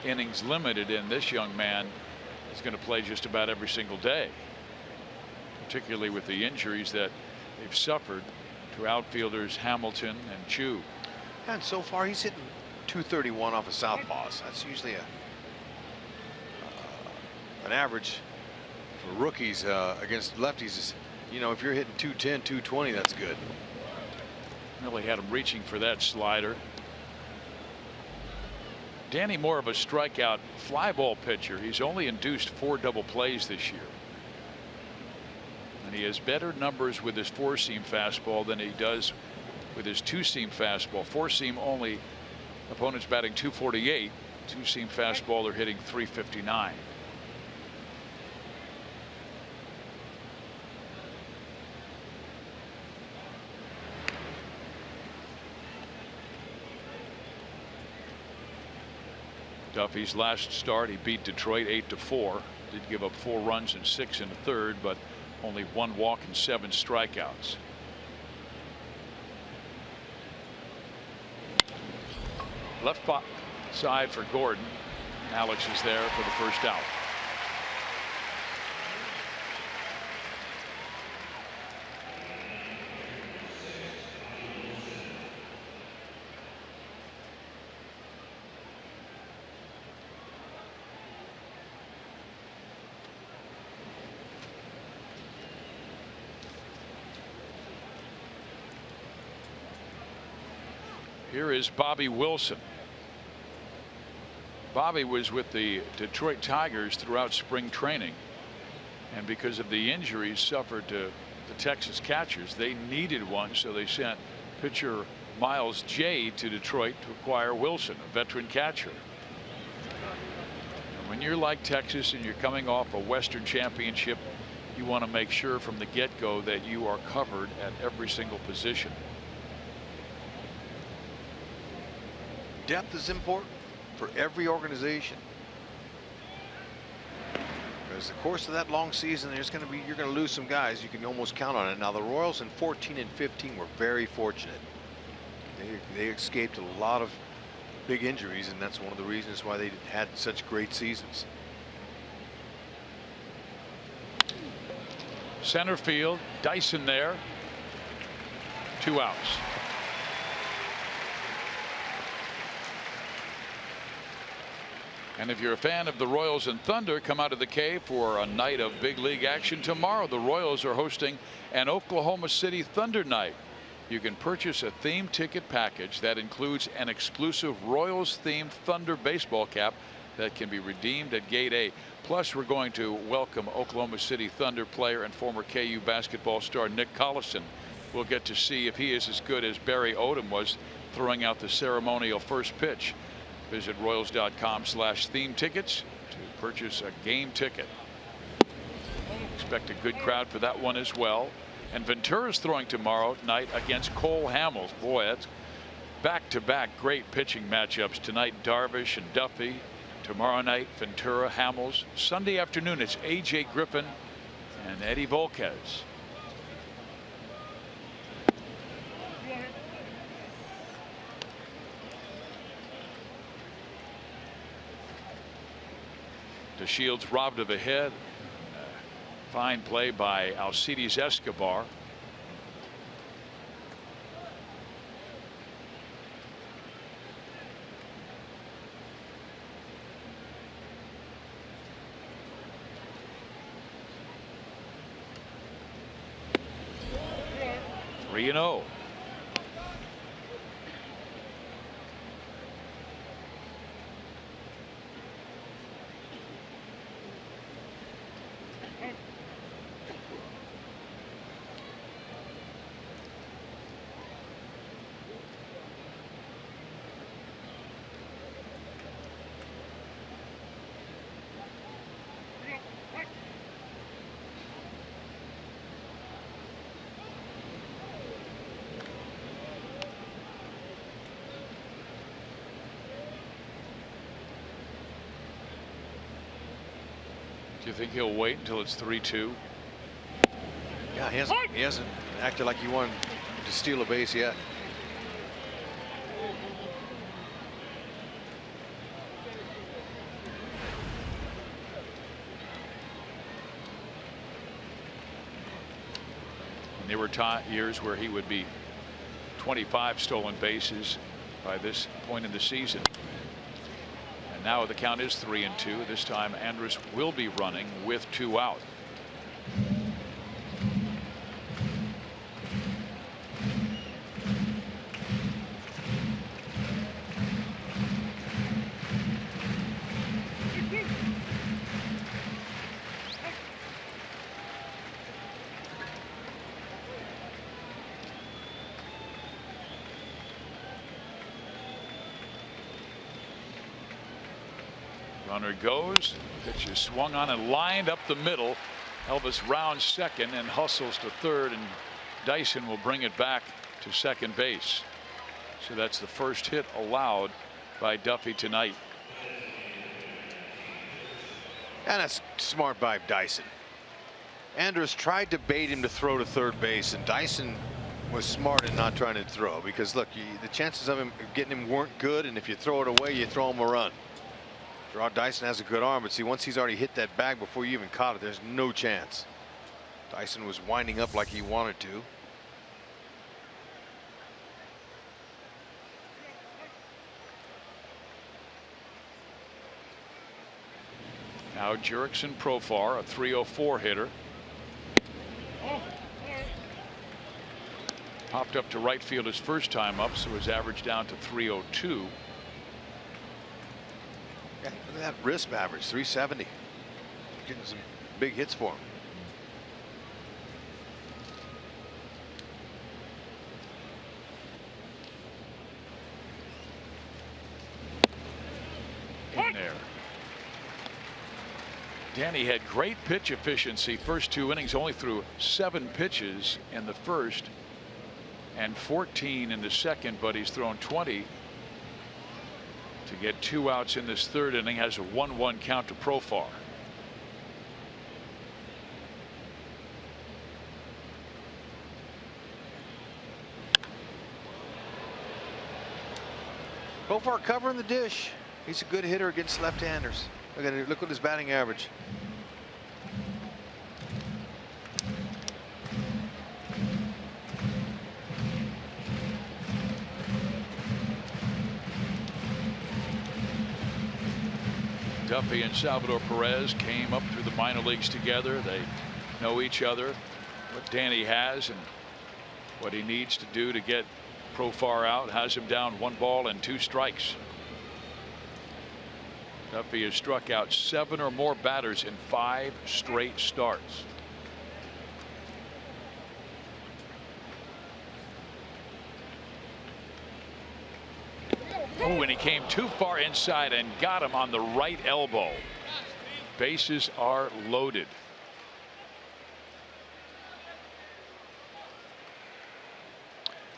innings limited, and this young man is going to play just about every single day, particularly with the injuries that they've suffered to outfielders Hamilton and Chu. And so far he's hitting 231 off of southpaws. That's usually an average for rookies against lefties. Is, you know, if you're hitting 210, 220, that's good. Really had him reaching for that slider. Danny, more of a strikeout fly ball pitcher. He's only induced 4 double plays this year. And he has better numbers with his 4-seam fastball than he does with his 2-seam fastball. 4-seam only opponents batting 248. 2-seam fastball they're hitting 359. Duffy's last start, he beat Detroit 8-4. Did give up 4 runs and 6 in the third, but only 1 walk and 7 strikeouts. left side for Gordon. Alex is there for the first out. Here is Bobby Wilson. Bobby was with the Detroit Tigers throughout spring training, and because of the injuries suffered to the Texas catchers, they needed one, so they sent pitcher Miles J to Detroit to acquire Wilson, a veteran catcher. And when you're like Texas and you're coming off a Western championship, you want to make sure from the get-go that you are covered at every single position. Depth is important for every organization. As the course of that long season, you're going to lose some guys. You can almost count on it. Now the Royals in 14 and 15 were very fortunate. They escaped a lot of big injuries, and that's one of the reasons why they had such great seasons. Center field, Dyson there. 2 outs. And if you're a fan of the Royals and Thunder, come out of the Cave for a night of big league action tomorrow. The Royals are hosting an Oklahoma City Thunder night. You can purchase a theme ticket package that includes an exclusive Royals themed Thunder baseball cap that can be redeemed at Gate A. Plus, we're going to welcome Oklahoma City Thunder player and former KU basketball star Nick Collison. We'll get to see if he is as good as Barry Odom was throwing out the ceremonial first pitch. Visit Royals.com/theme tickets to purchase a game ticket. Expect a good crowd for that one as well. And Ventura's throwing tomorrow night against Cole Hamels. Boy, that's back-to-back great pitching matchups tonight. Darvish and Duffy. Tomorrow night, Ventura, Hamels. Sunday afternoon, it's A.J. Griffin and Eddie Volquez. DeShields robbed of a hit. Fine play by Alcides Escobar. Three and 0. Do you think he'll wait until it's 3-2? Yeah, he hasn't acted like he wanted to steal a base yet. And there were years where he would be 25 stolen bases by this point in the season. And now the count is 3-2. This time Andrus will be running with 2 out. Runner goes. Pitch is swung on and lined up the middle. Elvis rounds second and hustles to third, and Dyson will bring it back to second base. So that's the first hit allowed by Duffy tonight. And that's smart by Dyson. Andrus tried to bait him to throw to third base, and Dyson was smart in not trying to throw, because look, the chances of him getting him weren't good, and if you throw it away, you throw him a run. Dyson has a good arm, but see, once he's already hit that bag before you even caught it, there's no chance. Dyson was winding up like he wanted to. Now Jurickson Profar, a .304 hitter. Popped up to right field his first time up, so his average down to .302. Yeah, look at that wrist average, 370. Getting some big hits for him. In there. Danny had great pitch efficiency first 2 innings, only threw 7 pitches in the first and 14 in the second, but he's thrown 20 to get 2 outs in this third inning. Has a 1-1 count to Profar. Profar covering the dish. He's a good hitter against left-handers. Look at his batting average. Duffy and Salvador Perez came up through the minor leagues together. They know each other, what Danny has and what he needs to do to get Profar out. Has him down 1 ball and 2 strikes. Duffy has struck out 7 or more batters in 5 straight starts. Oh, and he came too far inside and got him on the right elbow. Bases are loaded.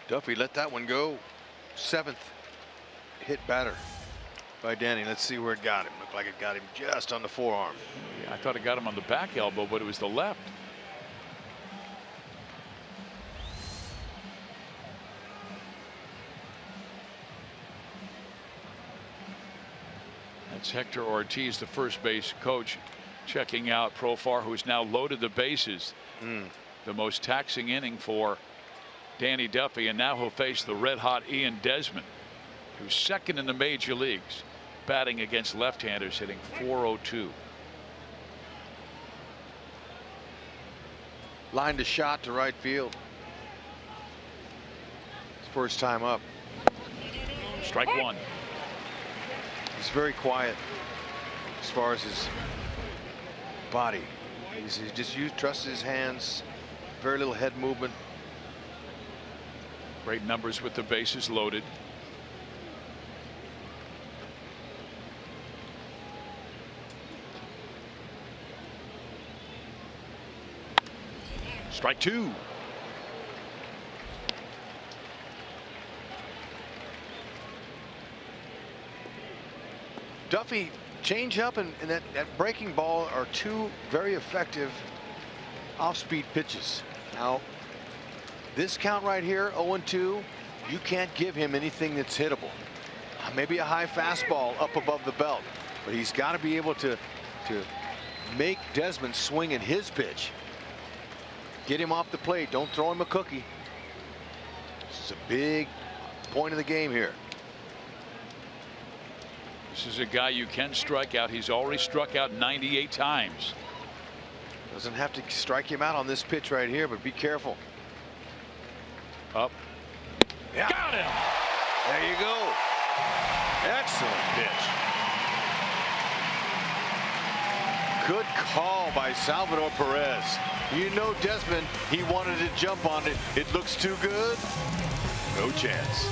Duffy let that one go. 7th hit batter by Danny. Let's see where it got him. Looked like it got him just on the forearm. Yeah, I thought it got him on the back elbow, but it was the left. That's Hector Ortiz, the first base coach, checking out Profar, who's now loaded the bases. The most taxing inning for Danny Duffy, and now he'll face the red-hot Ian Desmond, who's 2nd in the major leagues, batting against left-handers, hitting .402. Lined a shot to right field. His first time up. Strike 1. He's very quiet as far as his body. He just trusts his hands. Very little head movement. Great numbers with the bases loaded. Strike 2. Duffy, change up and that breaking ball are 2 very effective off-speed pitches. Now, this count right here, 0-2, you can't give him anything that's hittable. Maybe a high fastball up above the belt, but he's got to be able to make Desmond swing in his pitch. Get him off the plate. Don't throw him a cookie. This is a big point of the game here. This is a guy you can strike out. He's already struck out 98 times. Doesn't have to strike him out on this pitch right here, but be careful. Up. Yeah. Got him. There you go. Excellent pitch. Good call by Salvador Perez. You know Desmond, he wanted to jump on it. It looks too good. No chance.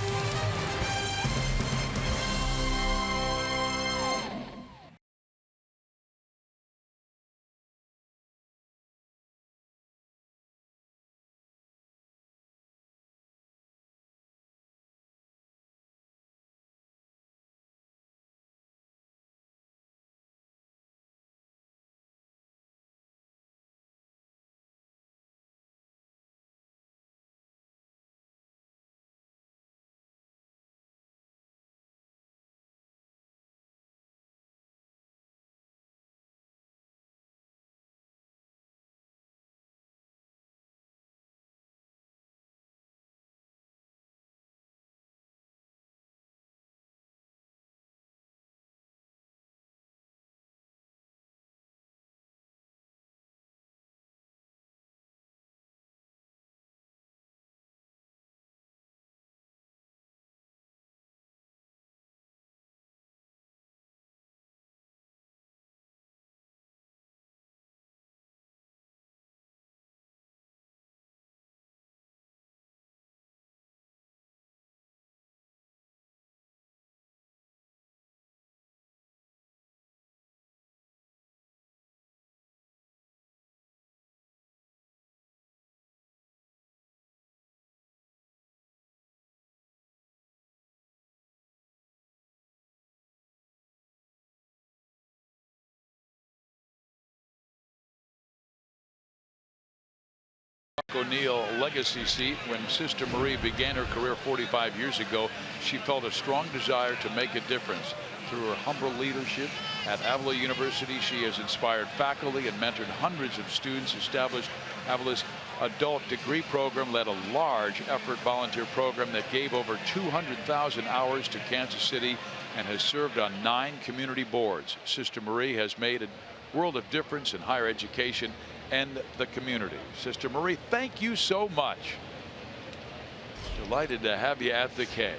O'Neill legacy seat. When Sister Marie began her career 45 years ago, she felt a strong desire to make a difference. Through her humble leadership at Avila University, she has inspired faculty and mentored hundreds of students, established Avila's adult degree program, led a large effort volunteer program that gave over 200,000 hours to Kansas City, and has served on 9 community boards. Sister Marie has made a world of difference in higher education and the community. Sister Marie, thank you so much. Delighted to have you at the K.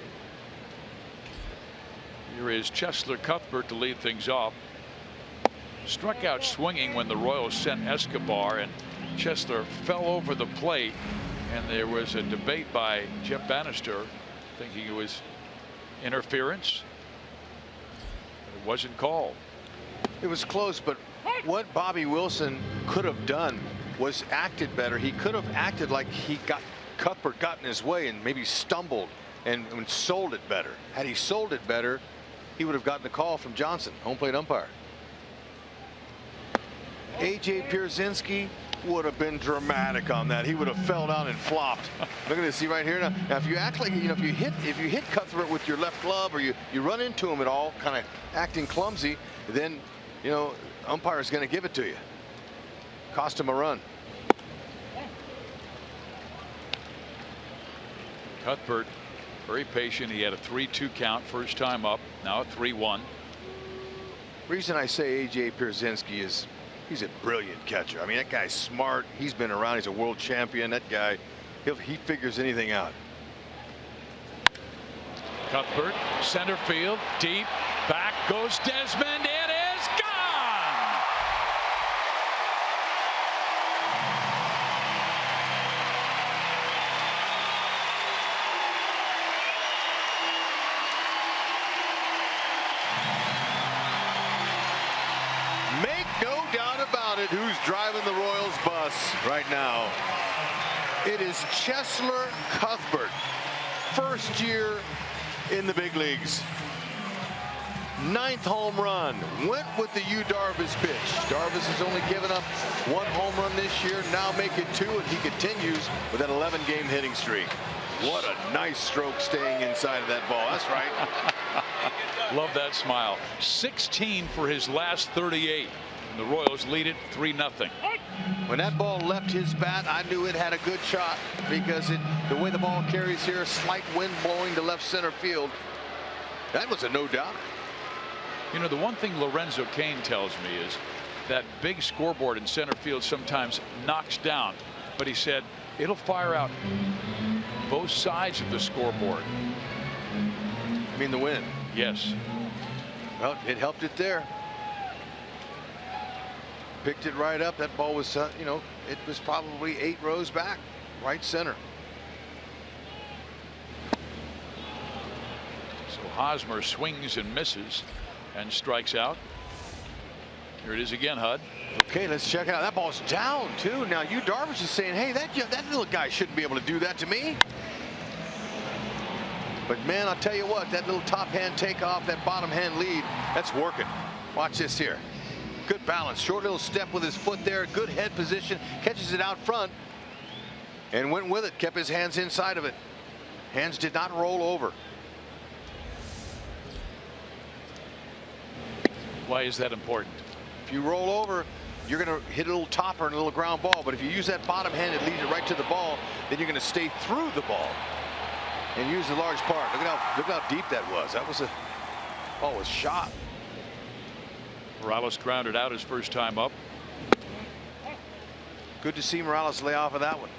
Here is Chesler Cuthbert to lead things off. Struck out swinging when the Royals sent Escobar, and Chesler fell over the plate, and there was a debate by Jeff Bannister thinking it was interference. It wasn't called. It was close, but what Bobby Wilson could have done was acted better. He could have acted like Cuthbert got in his way and maybe stumbled and sold it better. Had he sold it better, he would have gotten a call from Johnson, home plate umpire. A.J. Pierzynski would have been dramatic on that. He would have fell down and flopped. Look at this, see right here. Now if you act like, if you hit Cuthbert with your left glove, or you run into him at all, kind of acting clumsy, then umpire's going to give it to you. Cost him a run. Cuthbert very patient. He had a 3-2 count first time up, now a 3-1. Reason I say A.J. Pierzynski is he's a brilliant catcher. I mean, that guy's smart. He's been around. He's a world champion. That guy, he figures anything out. Cuthbert, center field, deep, back goes Desmond. It is gone. Make no doubt about it, who's driving the Royals bus right now. It is Chesler Cuthbert. First year in the big leagues. 9th home run. Went with the DARVISH pitch. Darvish has only given up 1 home run this year. Now make it 2, and he continues with that 11-game hitting streak. What a nice stroke staying inside of that ball. That's right. Love that smile. 16 for his last 38. And the Royals lead it 3-0. When that ball left his bat, I knew it had a good shot, because the way the ball carries here, slight wind blowing to left center field. That was a no doubt. You know, the one thing Lorenzo Cain tells me is that big scoreboard in center field sometimes knocks down, but he said it'll fire out both sides of the scoreboard. I mean the wind. Yes. Well, it helped it there. Picked it right up. That ball was, it was probably 8 rows back, right center. So Hosmer swings and misses and strikes out. Here it is again, Hud. Okay, let's check it out. That ball's down too. Now DARVISH is saying, hey, that little guy shouldn't be able to do that to me. But man, I'll tell you what, that little top hand takeoff, that bottom hand lead, that's working. Watch this here. Good balance, short little step with his foot there, good head position, catches it out front and went with it, kept his hands inside of it. Hands did not roll over. Why is that important? If you roll over, you're going to hit a little topper and a little ground ball, but if you use that bottom hand and lead it right to the ball, then you're going to stay through the ball and use the large part. Look how deep that was. That was ball was shot. Morales grounded out his first time up. Good to see Morales lay off of that one.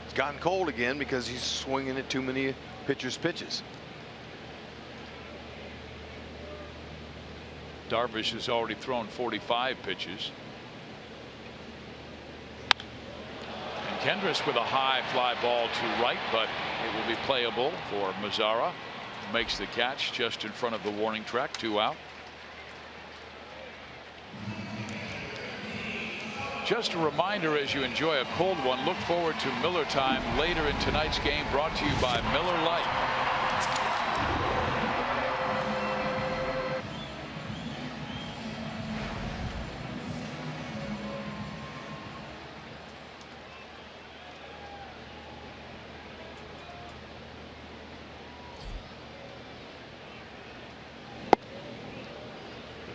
It's gotten cold again because he's swinging at too many pitchers' pitches. DARVISH has already thrown 45 pitches. And Kendrick with a high fly ball to right, but it will be playable for MAZARA. Makes the catch just in front of the warning track. 2 out. Just a reminder, as you enjoy a cold one, look forward to Miller Time later in tonight's game, brought to you by Miller Lite.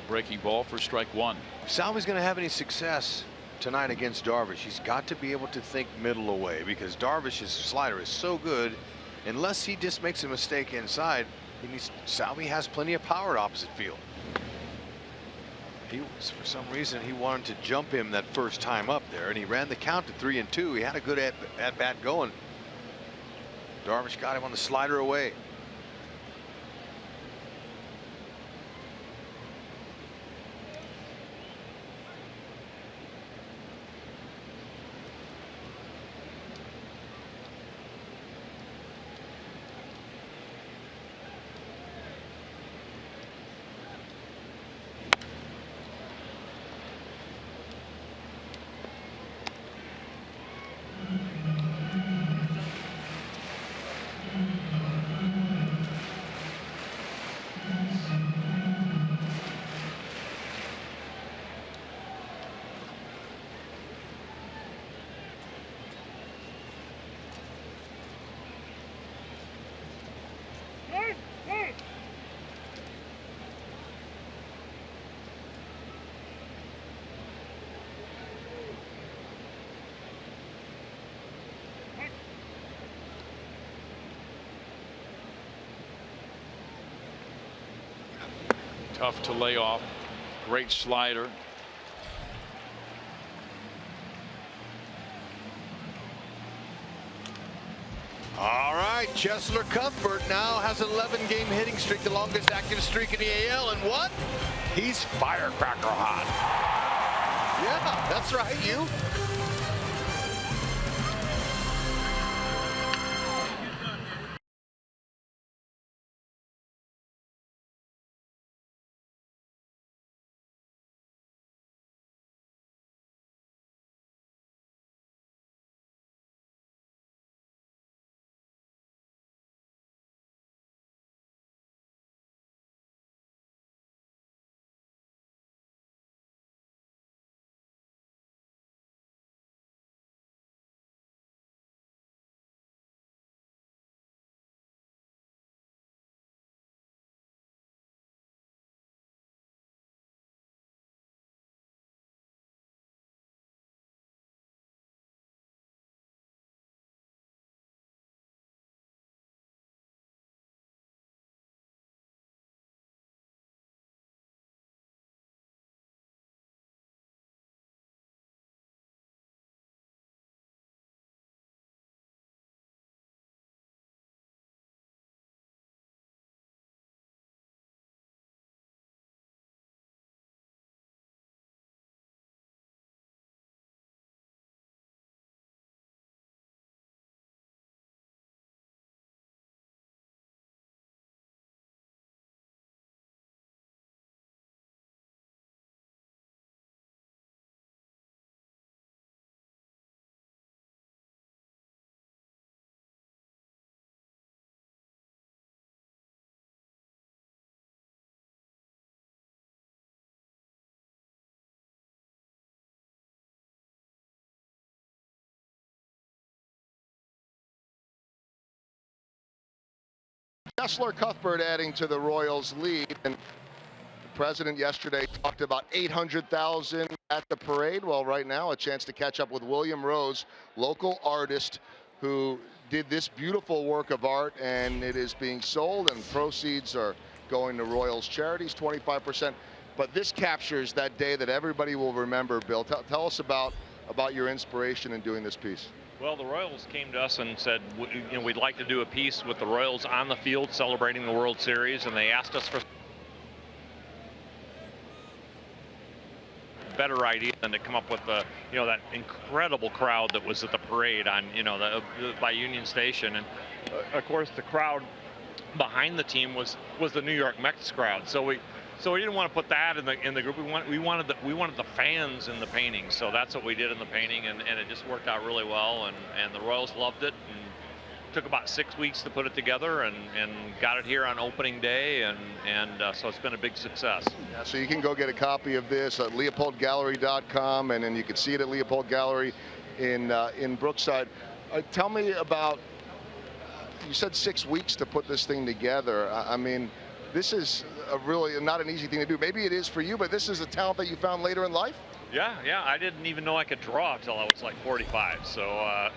Breaking ball for strike one. If Salvi's going to have any success tonight against Darvish, he's got to be able to think middle away, because Darvish's slider is so good. Unless he just makes a mistake inside, Salvi has plenty of power at opposite field. For some reason, he wanted to jump him that first time up there, and he ran the count to 3-2. He had a good at bat going. Darvish got him on the slider away. Tough to lay off. Great slider. All right, Chesler Cuthbert now has an 11-game hitting streak, the longest active streak in the AL, and what? He's firecracker hot. Yeah, that's right, you. Chesler Cuthbert adding to the Royals lead, and the president yesterday talked about 800,000 at the parade. Well, right now a chance to catch up with William Rose, local artist who did this beautiful work of art, and it is being sold, and proceeds are going to Royals charities, 25%. But this captures that day that everybody will remember. Bill, tell us about your inspiration in doing this piece. Well, the Royals came to us and said, you know, we'd like to do a piece with the Royals on the field celebrating the World Series, and they asked us for a better idea than to come up with the, you know, that incredible crowd that was at the parade on, you know, by Union Station, and of course the crowd behind the team was the New York Mets crowd. So we didn't want to put that in the group. We wanted the fans in the painting. So that's what we did in the painting, and it just worked out really well. And the Royals loved it. And took about 6 weeks to put it together, and got it here on opening day, and so it's been a big success. Yeah, so you can go get a copy of this at LeopoldGallery.com, and then you can see it at Leopold Gallery in Brookside. Tell me about. You said 6 weeks to put this thing together. I mean, this is a really not an easy thing to do. Maybe it is for you, but this is a talent that you found later in life. Yeah, I didn't even know I could draw until I was like 45. So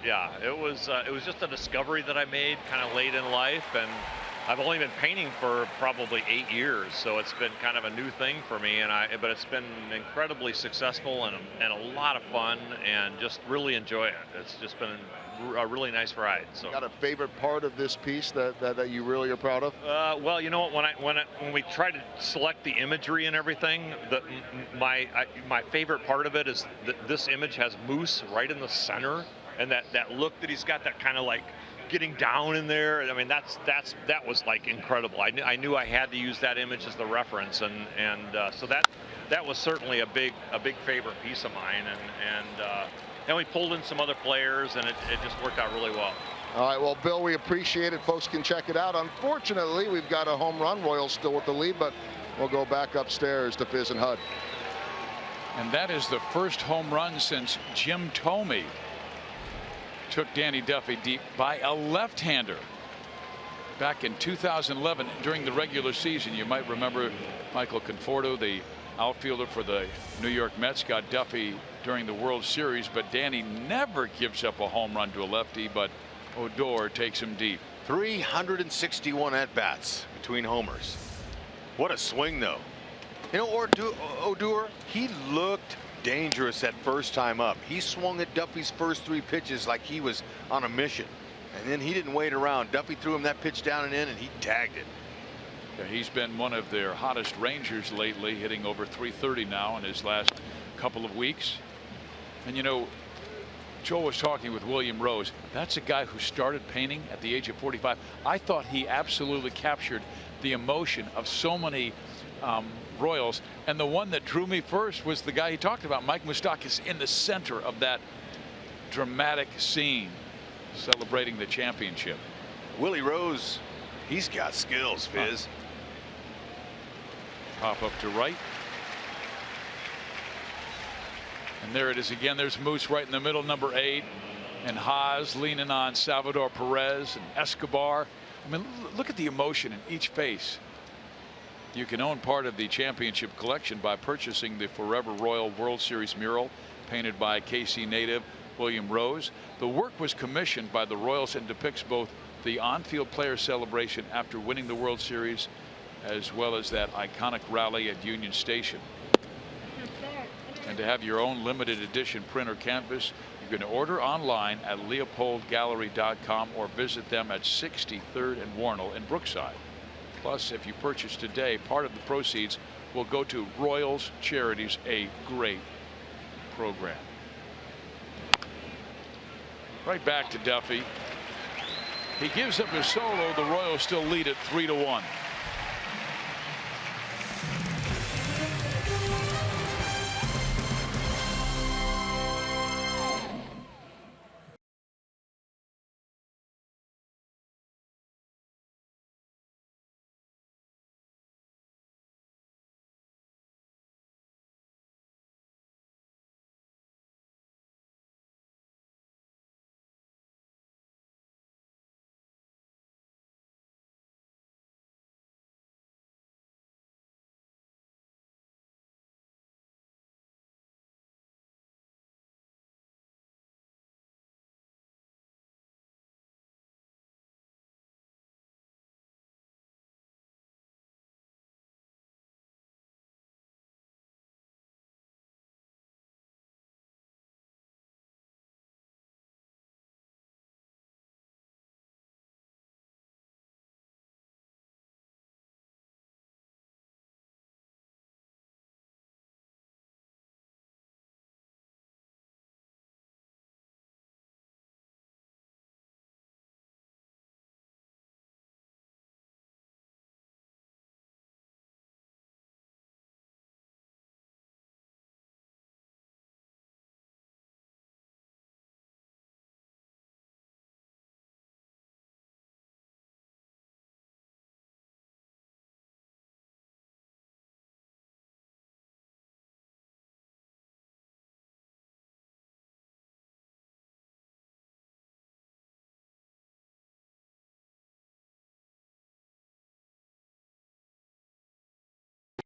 yeah, it was just a discovery that I made kind of late in life, and I've only been painting for probably 8 years, so it's been kind of a new thing for me. But it's been incredibly successful and a lot of fun, and just really enjoy it. It's just been a really nice ride. So, got a favorite part of this piece that you really are proud of? Well, you know what, when we try to select the imagery and everything, my favorite part of it is that this image has Moose right in the center, and that look that he's got, that kind of like getting down in there. I mean, that was like incredible. I knew I had to use that image as the reference, and so that was certainly a big favorite piece of mine, and then we pulled in some other players, and it just worked out really well. All right, well, Bill, we appreciate it. Folks can check it out. Unfortunately, we've got a home run. Royals still with the lead, but we'll go back upstairs to Fizz and Hud. And that is the first home run since Jim Thome took Danny Duffy deep by a left-hander back in 2011 during the regular season. You might remember Michael Conforto, the outfielder for the New York Mets, got Duffy during the World Series, but Danny never gives up a home run to a lefty, but Odor takes him deep. 361 at-bats between homers. What a swing, though. You know, Odor, he looked dangerous that first time up. He swung at Duffy's first 3 pitches like he was on a mission, and then he didn't wait around. Duffy threw him that pitch down and in, and he tagged it. Yeah, he's been one of their hottest Rangers lately, hitting over 330 now in his last couple of weeks. And you know, Joel was talking with William Rose. That's a guy who started painting at the age of 45. I thought he absolutely captured the emotion of so many Royals, and the one that drew me first was the guy he talked about, Mike Moustakas, in the center of that dramatic scene celebrating the championship. Willie Rose, he's got skills, Fizz. Pop up to right, and there it is again. There's Moose right in the middle, number 8, and Haas leaning on Salvador Perez and Escobar. I mean, look at the emotion in each face. You can own part of the championship collection by purchasing the Forever Royal World Series mural painted by KC native William Rose. The work was commissioned by the Royals and depicts both the on-field player celebration after winning the World Series as well as that iconic rally at Union Station. And to have your own limited edition print or canvas, you can order online at leopoldgallery.com or visit them at 63rd and Warnell in Brookside. Plus, if you purchase today, part of the proceeds will go to Royals Charities, a great program. Right back to Duffy. He gives up his solo. The Royals still lead it 3-1.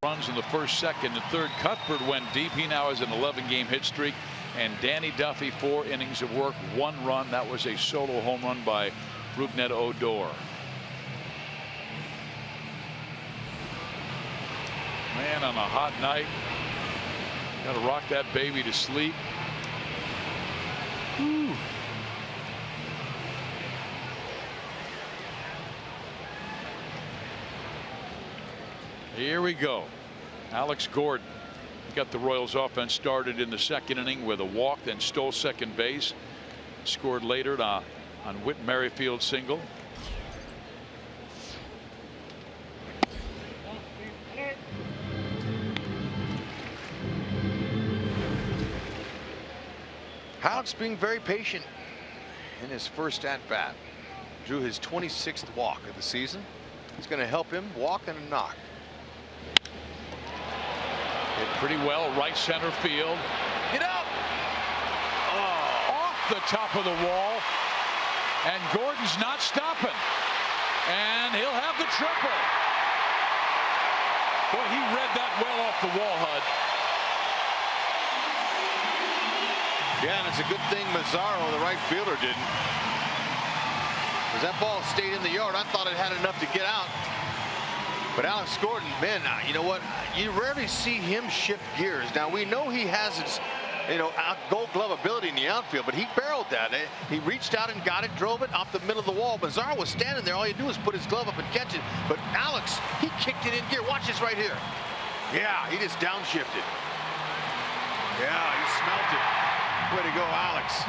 runs in the first, second, and third. Cuthbert went deep. He now has an 11-game hit streak. And Danny Duffy, 4 innings of work, 1 run. That was a solo home run by ROUGNED ODOR. Man, on a hot night, got to rock that baby to sleep. Whew. Here we go. Alex Gordon got the Royals offense started in the second inning with a walk, then stole second base. Scored later on WHIT Merrifield single. Alex being very patient in his first at bat. Drew his 26th walk of the season. It's going to help him walk and a knock. Hit pretty well, right center field. Get up! Oh, off the top of the wall. And Gordon's not stopping. And he'll have the triple. Boy, he read that well off the wall, Hud. Yeah, and it's a good thing MAZARA, the right fielder, didn't. Because that ball stayed in the yard. I thought it had enough to get out. But Alex Gordon, man, you know what? You rarely see him shift gears. Now, we know he has his, gold glove ability in the outfield, but he barreled that. He reached out and got it, drove it off the middle of the wall. MAZARA was standing there. All you do is put his glove up and catch it. But Alex, he kicked it in gear. Watch this right here. Yeah, he just downshifted. Yeah, he smelt it. Way to go, Alex.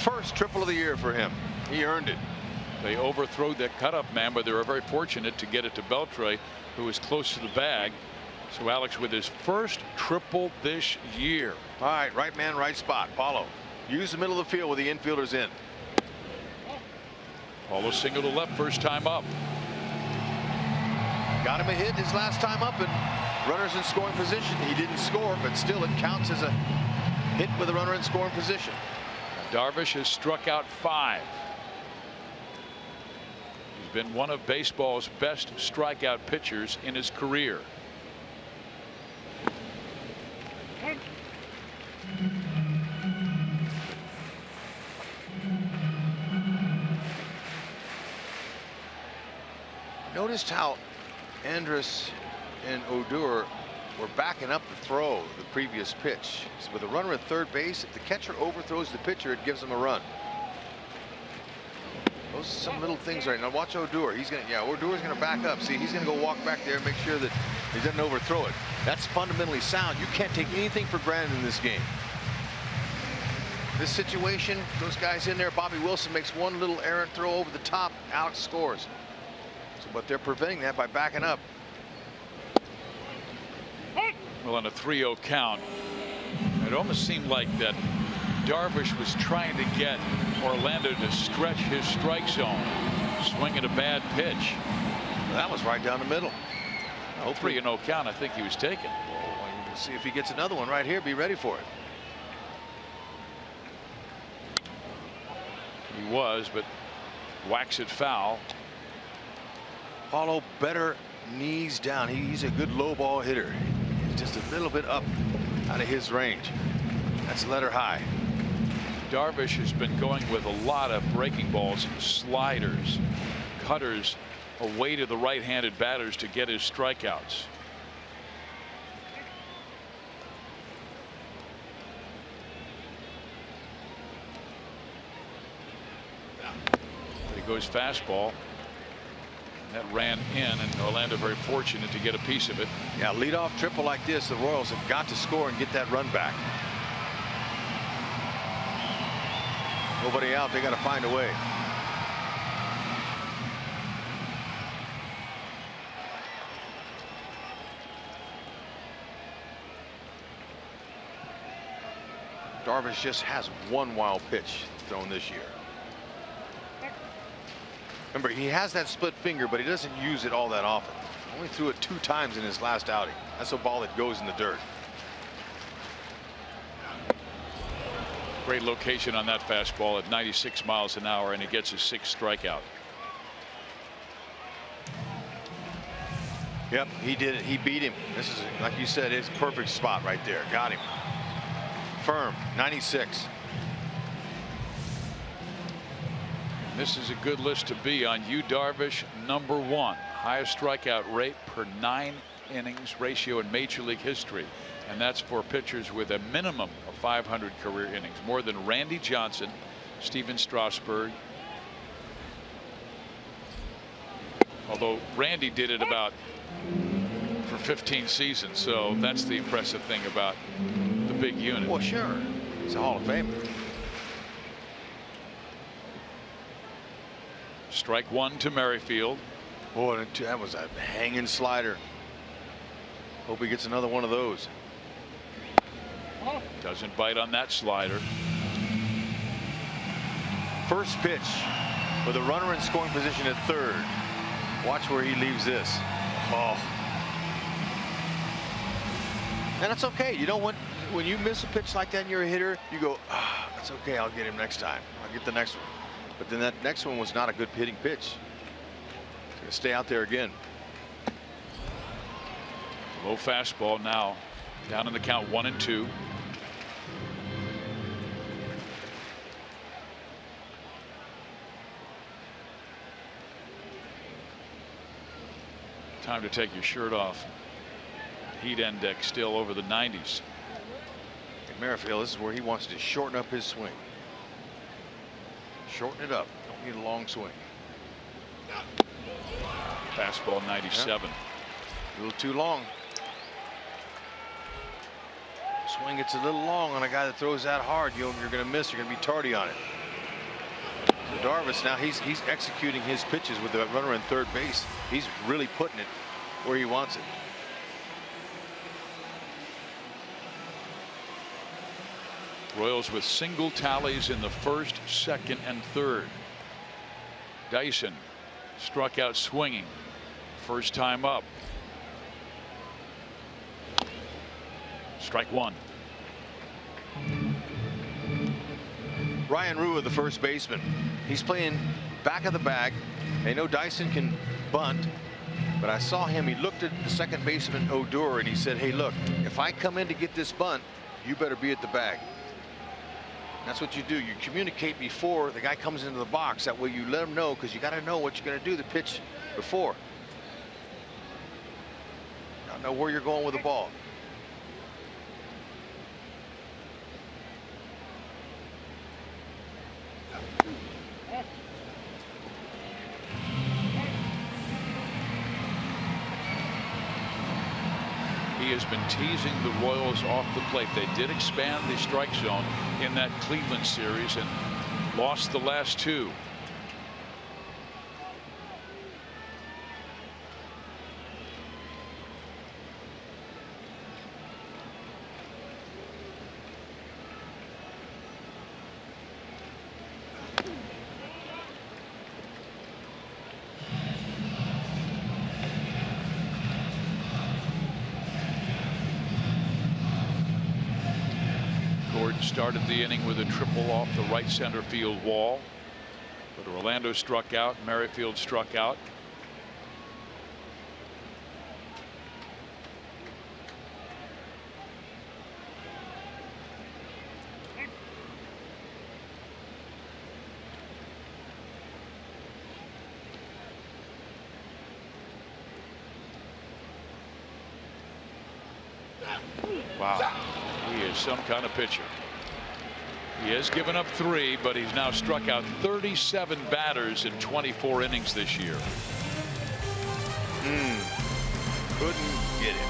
First triple of the year for him. He earned it. They overthrew that cut-up man, but they were very fortunate to get it to BELTRE, who was close to the bag. So Alex with his first triple this year. All right, right man, right spot. Paulo. Use the middle of the field with the infielders in. Paulo single to left first time up. Got him a hit his last time up, and runners in scoring position. He didn't score, but still it counts as a hit with a runner in scoring position. DARVISH has struck out 5. He's been one of baseball's best strikeout pitchers in his career. Noticed how Andrus and ODOR were backing up the throw the previous pitch. So with a runner at third base, if the catcher overthrows the pitcher, it gives him a run. Those are some little things right now. Watch ODOR. He's gonna, ODOR's gonna back up. See, he's gonna go walk back there and make sure that he doesn't overthrow it. That's fundamentally sound. You can't take anything for granted in this game. This situation, those guys in there, Bobby Wilson makes one little errant throw over the top. Alex scores. So, but they're preventing that by backing up. Well, on a 3-0 count, it almost seemed like that DARVISH was trying to get Orlando to stretch his strike zone, swinging a bad pitch. Well, that was right down the middle. A 3-0 count, I think he was taking. We'll see if he gets another one right here. Be ready for it. He was, but whacks it foul. Paulo better knees down. He's a good low ball hitter. He's just a little bit up out of his range. That's letter high. DARVISH has been going with a lot of breaking balls, sliders, cutters away to the right-handed batters to get his strikeouts. There he goes fastball. That ran in, and Orlando very fortunate to get a piece of it. Yeah, leadoff triple like this, the Royals have got to score and get that run back. Nobody out, they got to find a way. DARVISH just has one wild pitch thrown this year. Remember, he has that split finger, but he doesn't use it all that often. Only threw it 2 times in his last outing. That's a ball that goes in the dirt. Great location on that fastball at 96 miles an hour, and he gets his 6th strikeout. Yep, he did it. He beat him. This is, like you said, his perfect spot right there. Got him. Firm, 96. This is a good list to be on. Darvish, #1. Highest strikeout rate per 9 innings ratio in Major League history. And that's for pitchers with a minimum of 500 career innings. More than Randy Johnson, Steven Strasburg. Although Randy did it about for 15 seasons. So that's the impressive thing about the big unit. Well, sure. He's a Hall of Famer. Strike 1 to Merrifield. Boy, that was a hanging slider. Hope he gets another one of those. Doesn't bite on that slider. First pitch with a runner in scoring position at third. Watch where he leaves this. Oh. And it's okay. You know, when you miss a pitch like that and you're a hitter, you go, ah, it's okay. I'll get him next time. I'll get the next one. But then that next one was not a good hitting pitch. It's going to stay out there again. Low fastball now. Down in the count, 1-2. Time to take your shirt off. Heat index still over the 90s. And Merrifield, this is where he wants to shorten up his swing. Shorten it up. Don't need a long swing. Fastball 97. Yep. A little too long. Swing gets a little long on a guy that throws that hard. You're going to miss. You're going to be tardy on it. So Darvish now he's executing his pitches with the runner in third base. He's really putting it where he wants it. Royals with single tallies in the first, second, and third. Dyson struck out swinging. First time up. Strike 1. Ryan Rua, the first baseman. He's playing back of the bag. I know Dyson can bunt, but I saw him. He looked at the second baseman, ODOR, and he said, hey, look, if I come in to get this bunt, you better be at the bag. That's what you do. You communicate before the guy comes into the box. That way you let him know, because you got to know what you're going to do the pitch before. Got to know where you're going with the ball. He has been teasing the Royals off the plate. They did expand the strike zone in that Cleveland series and lost the last 2. Started the inning with a triple off the right center field wall, but Orlando struck out. Merrifield struck out. Wow, he is some kind of pitcher. He has given up 3, but he's now struck out 37 batters in 24 innings this year. Couldn't get him.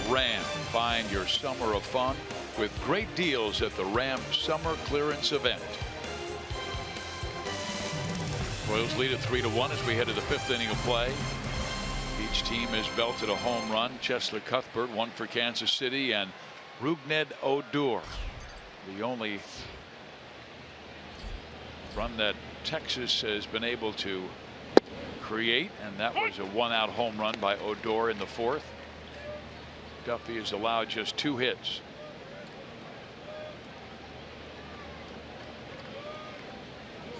Ram. Find your summer of fun with great deals at the Ram Summer Clearance Event. Royals lead at 3-1 as we head to the 5th inning of play. Each team has belted a home run. Cheslor Cuthbert, one for Kansas City, and ROUGNED ODOR, the only run that Texas has been able to create, and that was a one-out home run by ODOR in the 4th. Duffy has allowed just 2 hits.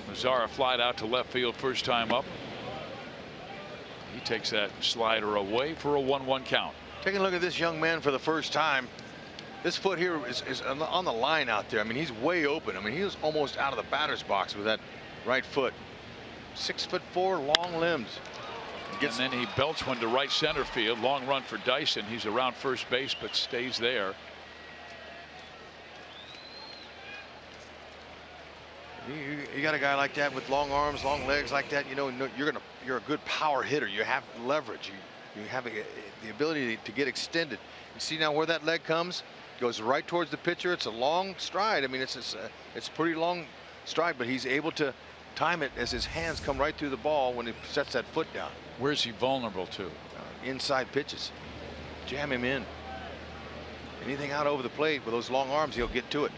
MAZARA flied out to left field first time up. He takes that slider away for a 1-1 count. Taking a look at this young man for the first time. This foot here is on the line out there. I mean, he's way open. I mean, he was almost out of the batter's box with that right foot. 6'4", long limbs. And then he belts one to right center field. Long run for Dyson. He's around first base but stays there. You got a guy like that with long arms, long legs like that. You know, you're a good power hitter. You have leverage. You have the ability to get extended. You see now where that leg comes, goes right towards the pitcher. It's a long stride. I mean, it's a pretty long stride, but he's able to time it as his hands come right through the ball when he sets that foot down. Where's he vulnerable to? Inside pitches. Jam him in. Anything out over the plate with those long arms, he'll get to it.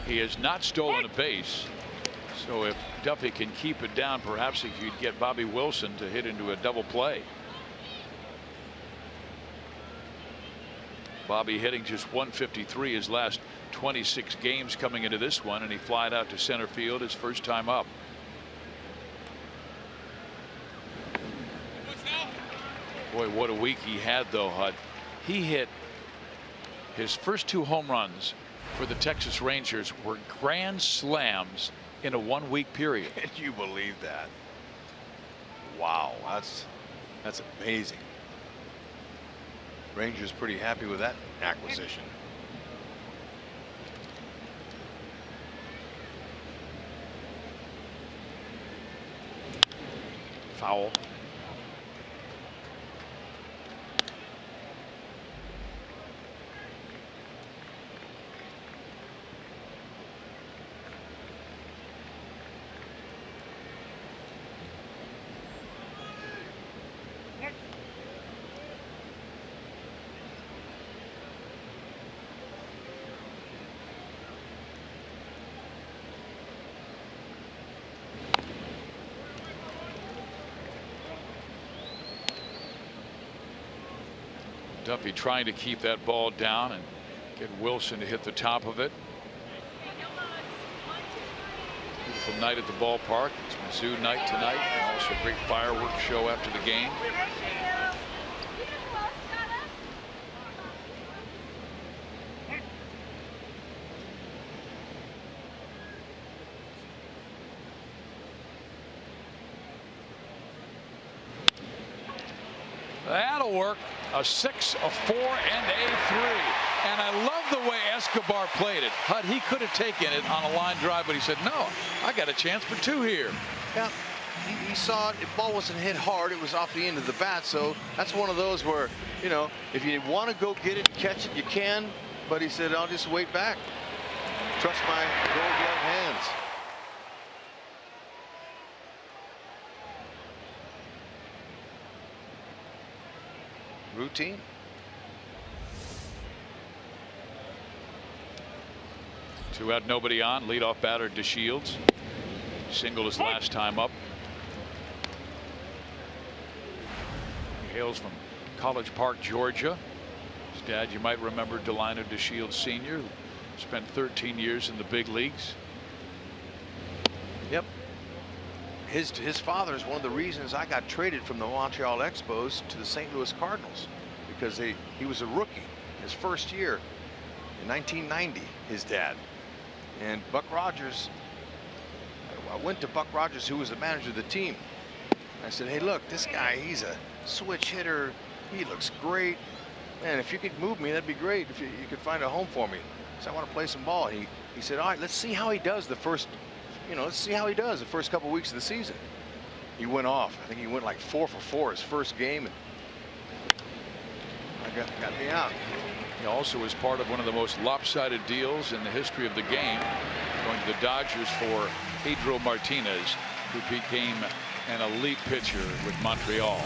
He has not stolen a base, so if Duffy can keep it down, perhaps he could get Bobby Wilson to hit into a double play. Bobby hitting just 153 his last 26 games coming into this one, and he flied out to center field his first time up. Boy, what a week he had, though, Hud. He hit his first 2 home runs for the Texas Rangers were grand slams in a 1-week period. Can you believe that? Wow, that's amazing. Rangers pretty happy with that acquisition. Foul. Duffy trying to keep that ball down and get Wilson to hit the top of it. Beautiful night at the ballpark. It's Mizzou night tonight, and also a great fireworks show after the game. That'll work. A 6, a 4, and a 3. And I love the way Escobar played it. Hud, he could have taken it on a line drive, but he said, no, I got a chance for 2 here. Yeah, he saw it. The ball wasn't hit hard. It was off the end of the bat. So that's one of those where, you know, if you want to go get it and catch it, you can. But he said, I'll just wait back. Trust my gold glove hands. Routine. Two out, nobody on. Leadoff batter DeShields. Singled his last time up. He hails from College Park, Georgia. His dad, you might remember, DELINO DeShields Sr., who spent 13 years in the big leagues. Yep. His father is one of the reasons I got traded from the Montreal Expos to the St. Louis Cardinals, because he was a rookie his first year in 1990, his dad. And Buck Rogers, I went to Buck Rogers, who was the manager of the team. I said, hey, look, this guy, he's a switch hitter. He looks great. Man, if you could move me, that'd be great. If you could find a home for me. So I want to play some ball. He said, all right, let's see how he does the first, let's see how he does the first couple weeks of the season. He went off. I think he went like 4 for 4 his first game. And got me out. He also was part of one of the most lopsided deals in the history of the game, going to the Dodgers for Pedro Martinez, who became an elite pitcher with Montreal.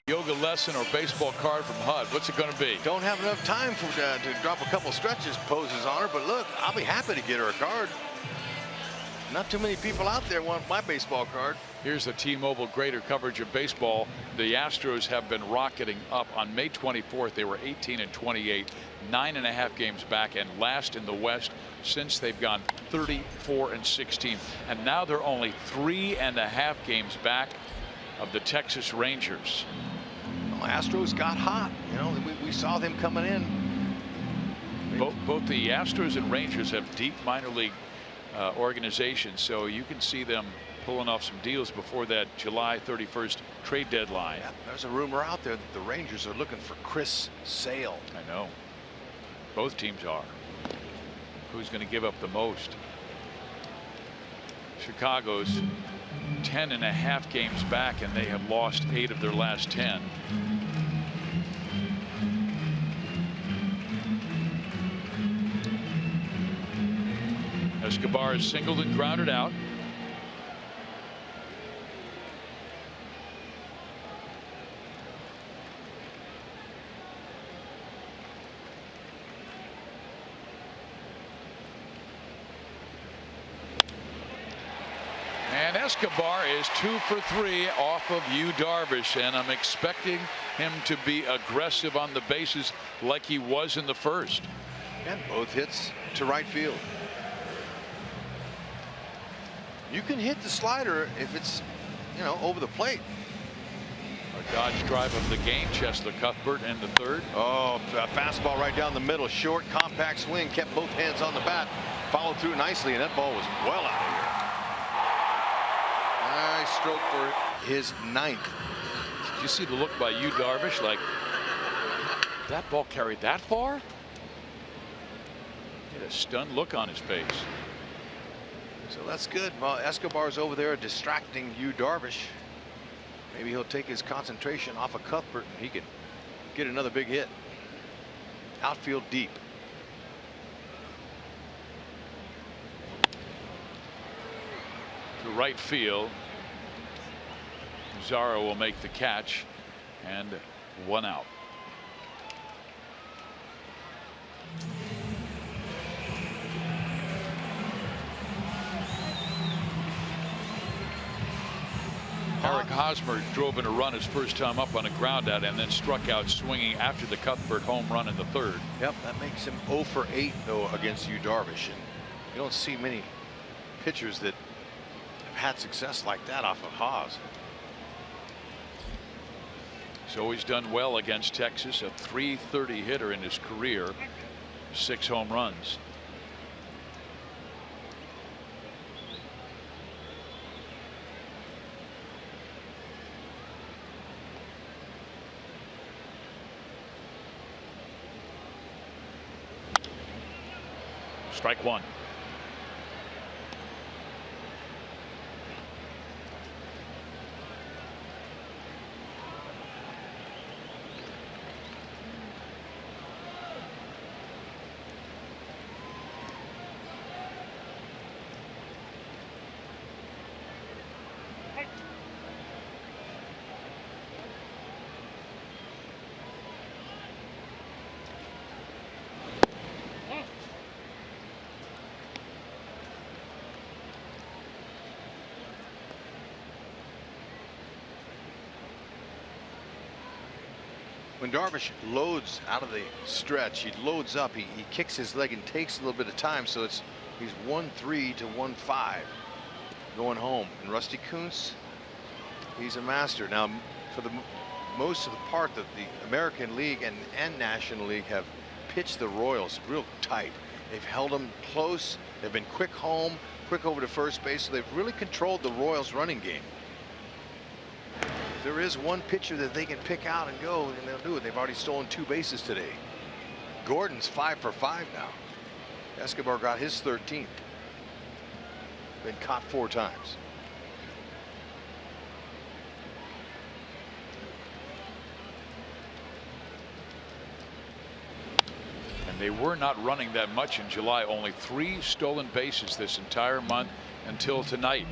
Yoga lesson or baseball card from HUD. What's it going to be? Don't have enough time for to drop a couple stretches poses on her, but look, I'll be happy to get her a card. Not too many people out there want my baseball card. Here's the T-Mobile greater coverage of baseball. The Astros have been rocketing up. On May 24th, they were 18-28, 9.5 games back, and last in the West since they've gone 34-16. And now they're only 3.5 games back of the Texas Rangers. Well, Astros got hot. You know, we saw them coming in. Both the Astros and Rangers have deep minor league organizations, so you can see them pulling off some deals before that July 31st trade deadline. Yeah, there's a rumor out there that the Rangers are looking for Chris Sale. I know. Both teams are. Who's going to give up the most? Chicago's 10.5 games back, and they have lost 8 of their last 10. Escobar is singled and grounded out. And Escobar is 2 for 3 off of DARVISH, and I'm expecting him to be aggressive on the bases like he was in the first. And both hits to right field. You can hit the slider if it's, you know, over the plate. A Dodge drive of the game. Cheslor Cuthbert in the third. Oh, a fastball right down the middle. Short, compact swing. Kept both hands on the bat. Followed through nicely, and that ball was well out of here. Nice stroke for his 9th. Did you see the look by DARVISH? Like, that ball carried that far? He had a stunned look on his face. So that's good. Well, Escobar's over there distracting DARVISH. Maybe he'll take his concentration off of Cuthbert and he can get another big hit. Outfield deep. To right field. MAZARA will make the catch, and 1 out. Eric Hosmer drove in a run his first time up on a ground out, and then struck out swinging after the Cuthbert home run in the third. Yep, that makes him 0 for 8 though against DARVISH, and you don't see many pitchers that have had success like that off of Haas. He's always done well against Texas, a .330 hitter in his career, 6 home runs. Strike one. When Darvish loads out of the stretch, he loads up, he kicks his leg and takes a little bit of time, so he's 1-3 to 1-5 going home. And Rusty Kuntz, he's a master. Now, for the most of the part that the American League and National League have pitched the Royals real tight. They've held them close. They've been quick home, quick over to first base, so they've really controlled the Royals running game. If there is one pitcher that they can pick out and go, and they'll do it. They've already stolen 2 bases today. Gordon's 5 for 5 now. Escobar got his 13th. Been caught 4 times. And they were not running that much in July. Only 3 stolen bases this entire month until tonight.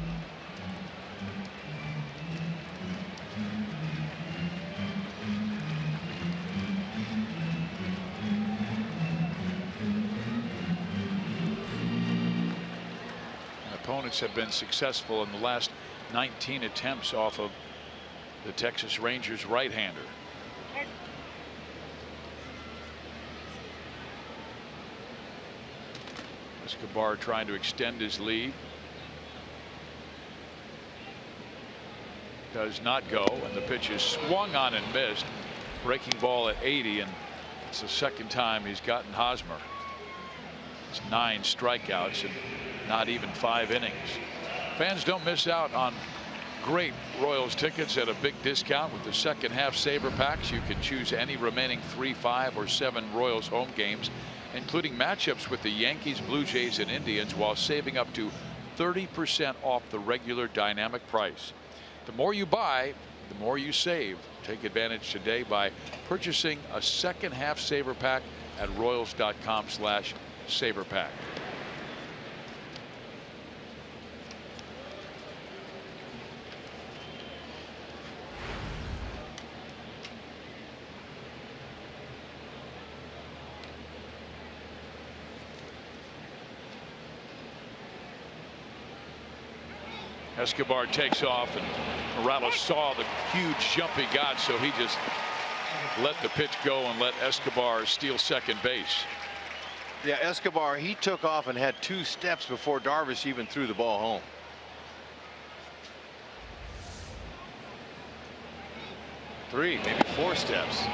Opponents have been successful in the last 19 attempts off of the Texas Rangers right-hander. Escobar trying to extend his lead. Does not go, and the pitch is swung on and missed. Breaking ball at 80, and it's the second time he's gotten Hosmer. It's 9 strikeouts and not even 5 innings. Fans, don't miss out on great Royals tickets at a big discount with the second half saber packs. You can choose any remaining 3, 5, or 7 Royals home games, including matchups with the Yankees, Blue Jays, and Indians, while saving up to 30% off the regular dynamic price. The more you buy, the more you save. Take advantage today by purchasing a second half saber pack at royals.com/saberpack. Escobar takes off, and Morales saw the huge jump he got, so he just let the pitch go and let Escobar steal second base. Yeah, Escobar, he took off and had 2 steps before Darvish even threw the ball home. Three, maybe 4 steps.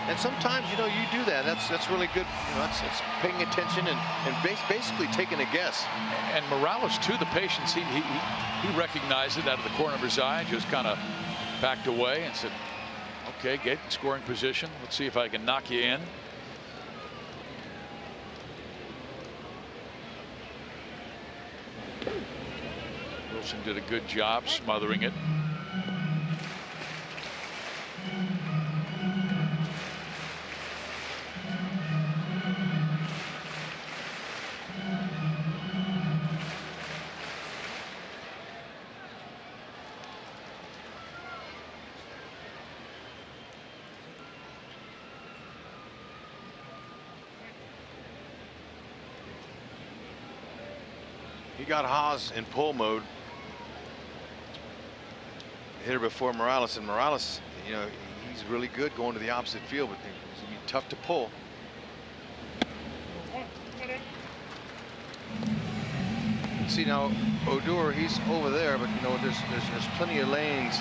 And sometimes, you know, you do that. That's really good. You know, it's paying attention and basically taking a guess. And Morales, too, the patience, he recognized it out of the corner of his eye and just kind of backed away and said, okay, get in scoring position. Let's see if I can knock you in. Wilson did a good job smothering it. He got Haas in pull mode. Hit her before Morales, and Morales, you know, he's really good going to the opposite field, but it's gonna be tough to pull. See now, Odor, he's over there, but you know there's plenty of lanes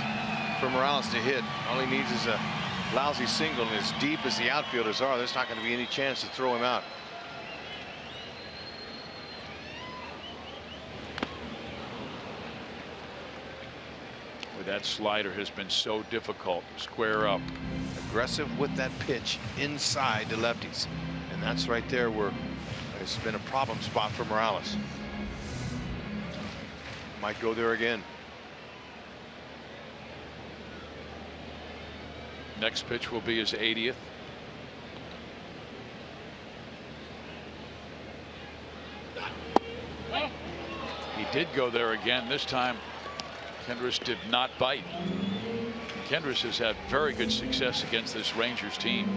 for Morales to hit. All he needs is a lousy single, and as deep as the outfielders are, there's not going to be any chance to throw him out. That slider has been so difficult. Square up. Aggressive with that pitch inside the lefties, and that's right there where it's been a problem spot for Morales. Might go there again. Next pitch will be his 80th. He did go there again. This time Kendris did not bite. Kendris has had very good success against this Rangers team.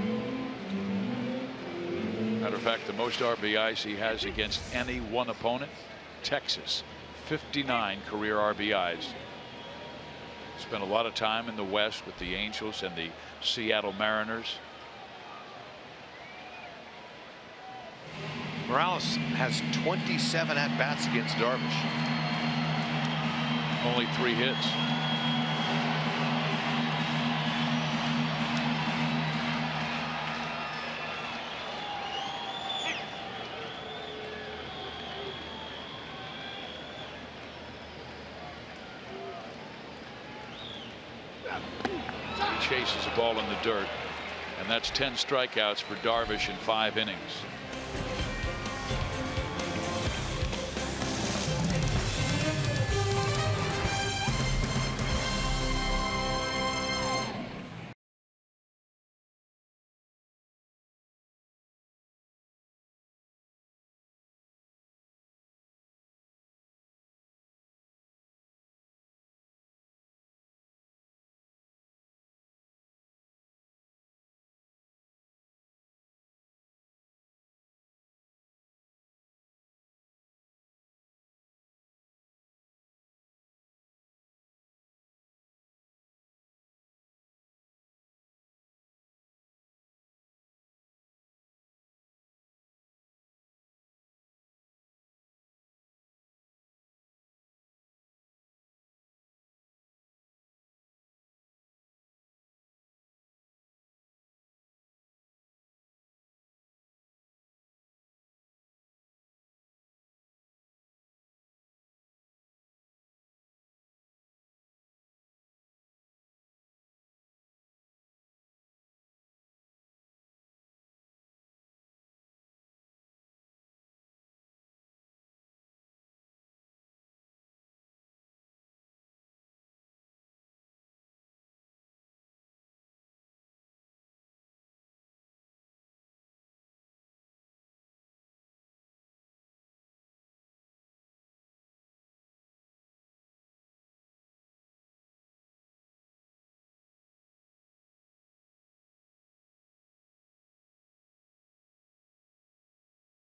Matter of fact, the most RBIs he has against any one opponent, Texas, 59 career RBIs. Spent a lot of time in the West with the Angels and the Seattle Mariners. Morales has 27 at-bats against Darvish. Only 3 hits. He chases a ball in the dirt, and that's 10 strikeouts for Darvish in 5 innings.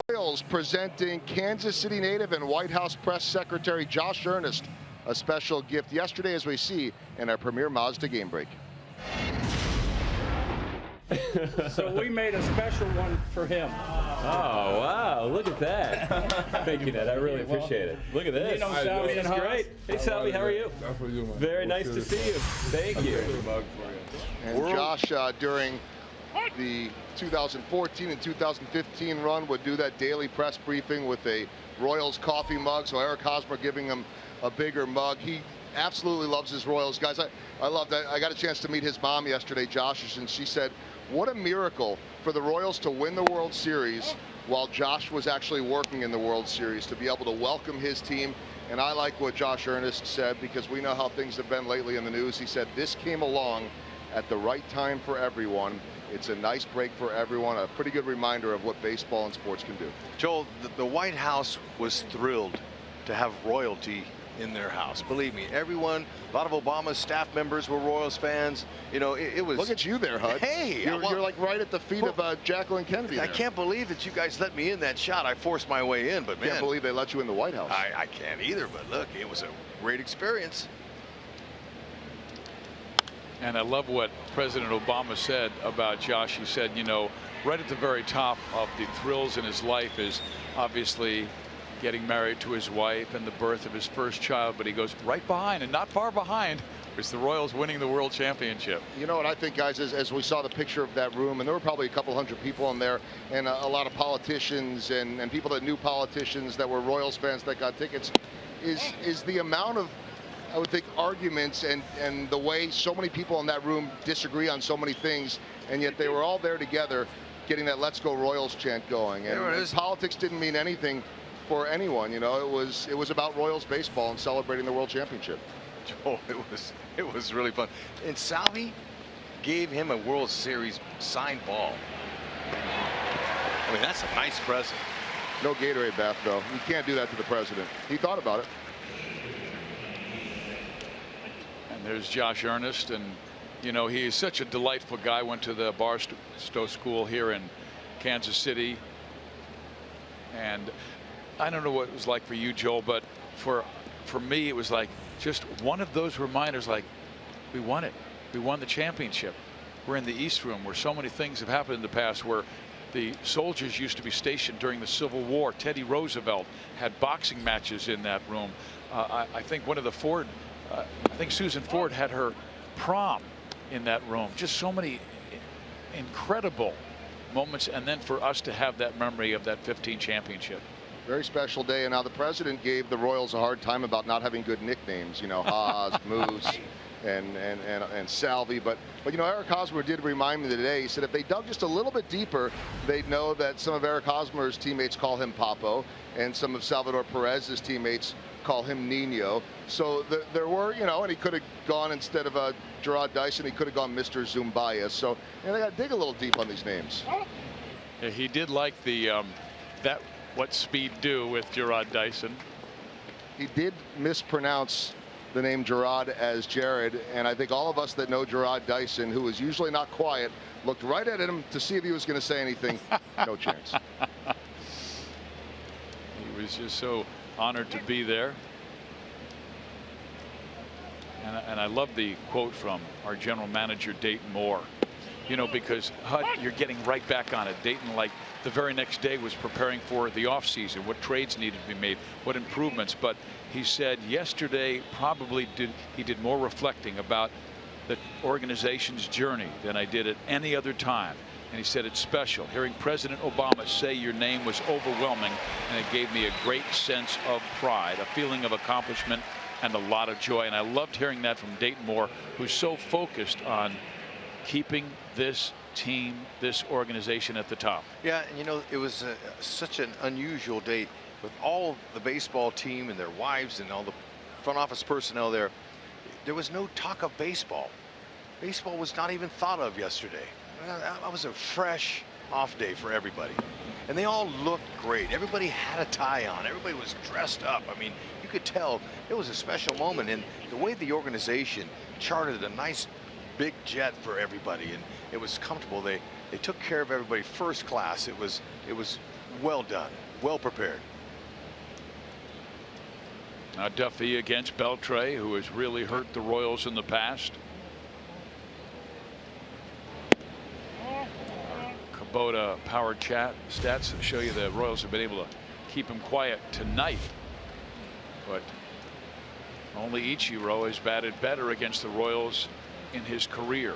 Orioles presenting Kansas City native and White House Press Secretary Josh Earnest a special gift yesterday, as we see in our premier Mazda game break. So we made a special one for him. Oh, wow. Look at that. Thank you, Ned. I really appreciate it. Look at this. You know Salvi This and is great. Hey, Salvi, how are you? Very nice to see you. Thank you. And Josh, during the 2014 and 2015 run, would do that daily press briefing with a Royals coffee mug. So Eric Hosmer giving him a bigger mug. He absolutely loves his Royals. Guys, I love that. I got a chance to meet his mom yesterday, Josh, and she said, what a miracle for the Royals to win the World Series while Josh was actually working in the World Series, to be able to welcome his team. And I like what Josh Earnest said, because we know how things have been lately in the news. He said this came along at the right time for everyone. It's a nice break for everyone, a pretty good reminder of what baseball and sports can do. Joel, the White House was thrilled to have royalty in their house. Believe me, everyone, a lot of Obama's staff members were Royals fans. You know, it was. Look at you there, Hud. Hey, you're like right at the feet of Jacqueline Kennedy. I can't believe that you guys let me in that shot. I forced my way in, but man, can't believe they let you in the White House. I can't either, but look, it was a great experience. And I love what President Obama said about Josh. He said, you know, right at the very top of the thrills in his life is obviously getting married to his wife and the birth of his first child, but he goes right behind, and not far behind, is the Royals winning the World Championship. You know what I think, guys, as we saw the picture of that room, and there were probably a couple hundred people in there, and a lot of politicians and people that knew politicians that were Royals fans that got tickets, is the amount of, I would think, arguments and the way so many people in that room disagree on so many things, and yet they were all there together getting that "Let's Go Royals" chant going. And politics didn't mean anything for anyone. You know, it was about Royals baseball and celebrating the World Championship. Oh, it was really fun. And Salvi gave him a World Series signed ball. I mean, that's a nice present. No Gatorade bath, though. You can't do that to the president. He thought about it. And there's Josh Ernest, and you know, he is such a delightful guy. Went to the Barstow School here in Kansas City, and I don't know what it was like for you, Joel, but for me, it was like just one of those reminders, like, we won it. We won the championship. We're in the East Room, where so many things have happened in the past, where the soldiers used to be stationed during the Civil War. Teddy Roosevelt had boxing matches in that room. I think one of the Ford, I think Susan Ford had her prom in that room. Just so many incredible moments, and then for us to have that memory of that 15 championship. Very special day. And now the president gave the Royals a hard time about not having good nicknames, you know, Haas, Moose, and Salvi, but you know, Eric Hosmer did remind me today. He said if they dug just a little bit deeper, they'd know that some of Eric Hosmer's teammates call him Papo, and some of Salvador Perez's teammates call him Nino. So there were, you know, and he could have gone, instead of Gerard Dyson, he could have gone Mr. Zumbaya. So, you know, they got to dig a little deep on these names. Yeah, he did like the that what speed do with Gerard Dyson. He did mispronounce the name Gerard as Jared, and I think all of us that know Gerard Dyson, who is usually not quiet, looked right at him to see if he was going to say anything. No chance. He was just so honored to be there. And I love the quote from our general manager, Dayton Moore. You know, because HUD, you're getting right back on it. Dayton, like the very next day, was preparing for the offseason, what trades needed to be made, what improvements. But he said yesterday probably he did more reflecting about the organization's journey than I did at any other time. And he said it's special. Hearing President Obama say your name was overwhelming, and it gave me a great sense of pride, a feeling of accomplishment, and a lot of joy. And I loved hearing that from Dayton Moore, who's so focused on keeping this team, this organization at the top. Yeah, and you know, it was such an unusual day with all the baseball team and their wives and all the front office personnel there. There was no talk of baseball. Baseball was not even thought of yesterday. That was a fresh off day for everybody. And they all looked great. Everybody had a tie on. Everybody was dressed up. I mean, you could tell it was a special moment. And the way the organization chartered a nice big jet for everybody, and it was comfortable. They took care of everybody first class. It was well done, well prepared. Now Duffy against Beltre, who has really hurt the Royals in the past. Kubota power chat stats show you the Royals have been able to keep him quiet tonight, but only Ichiro has batted better against the Royals in his career.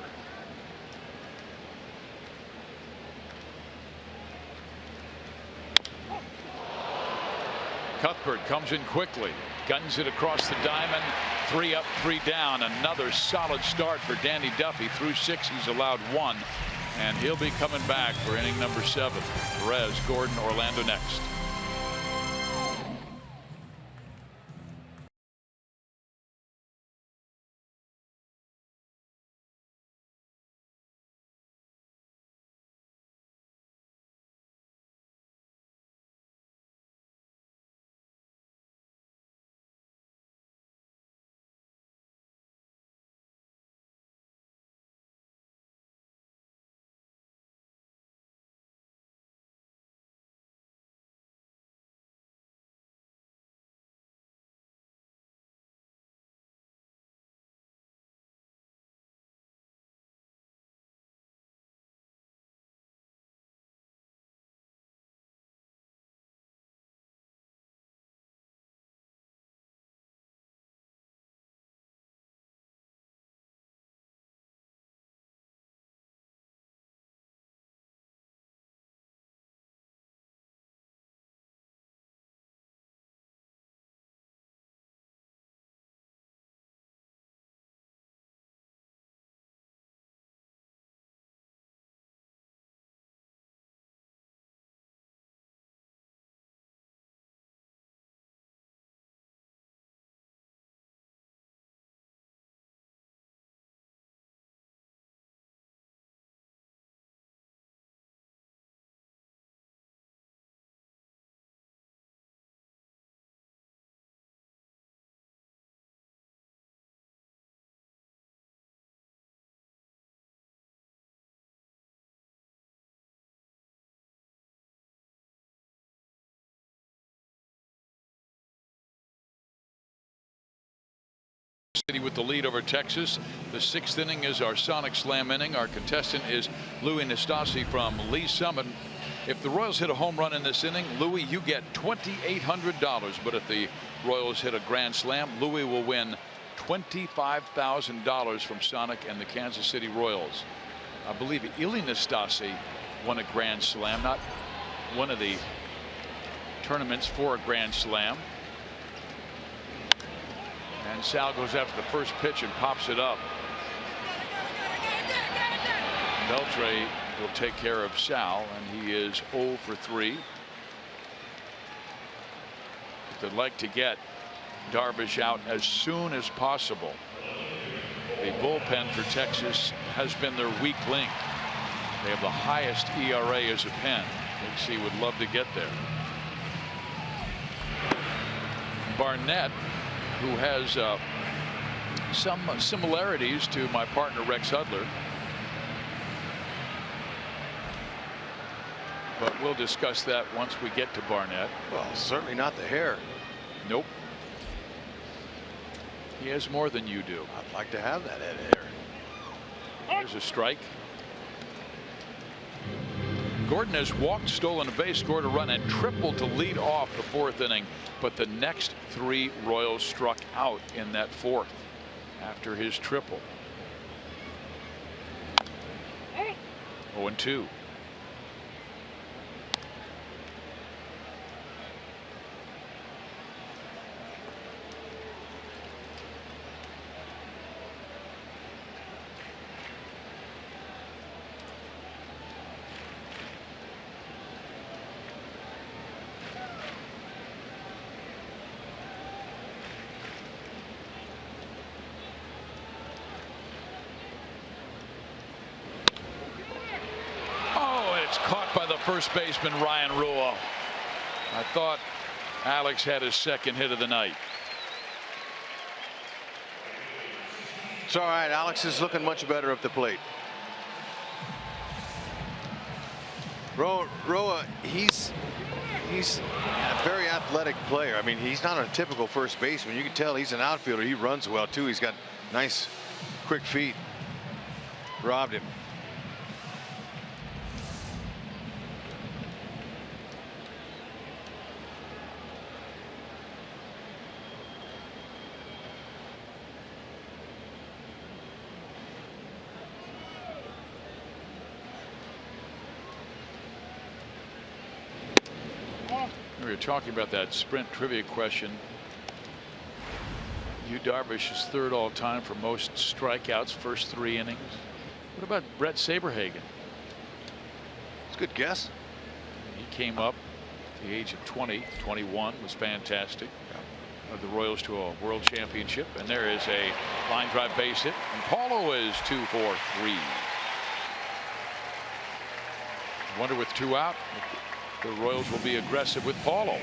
Cuthbert comes in quickly, guns it across the diamond. 3 up, 3 down. Another solid start for Danny Duffy. Through 6, he's allowed 1, and he'll be coming back for inning number 7. Perez, Gordon, Orlando next. with the lead over Texas. The 6th inning is our Sonic Slam inning. Our contestant is Louis Nastasi from Lee Summit. If the Royals hit a home run in this inning, Louis, you get $2,800. But if the Royals hit a grand slam, Louis will win $25,000 from Sonic and the Kansas City Royals. I believe Louis Nastasi won a grand slam, not one of the tournaments for a grand slam. And Sal goes after the first pitch and pops it up. Beltre will take care of Sal, and he is 0 for 3. They'd like to get Darvish out as soon as possible. The bullpen for Texas has been their weak link. They have the highest ERA as a pen. KC would love to get there. Barnett, who has some similarities to my partner Rex Hudler, but we'll discuss that once we get to Barnett. Well, certainly not the hair. Nope. He has more than you do. I'd like to have that head of hair. There's a strike. Gordon has walked, stolen a base, scored a run, and tripled to lead off the 4th inning. But the next 3 Royals struck out in that 4th after his triple. 0-2. First baseman Ryan Rua. I thought Alex had his 2nd hit of the night. It's all right. Alex is looking much better up the plate. Rua, he's a very athletic player. I mean, he's not a typical first baseman. You can tell he's an outfielder. He runs well too. He's got nice quick feet. Robbed him. We were talking about that Sprint trivia question. Darvish is 3rd all time for most strikeouts, first 3 innings. What about Brett Saberhagen? It's a good guess. He came up at the age of 21, was fantastic. Of the Royals to a world championship. And there is a line drive base hit. And Paulo is 2 for 3. I wonder with 2 out, the Royals will be aggressive with Paulo.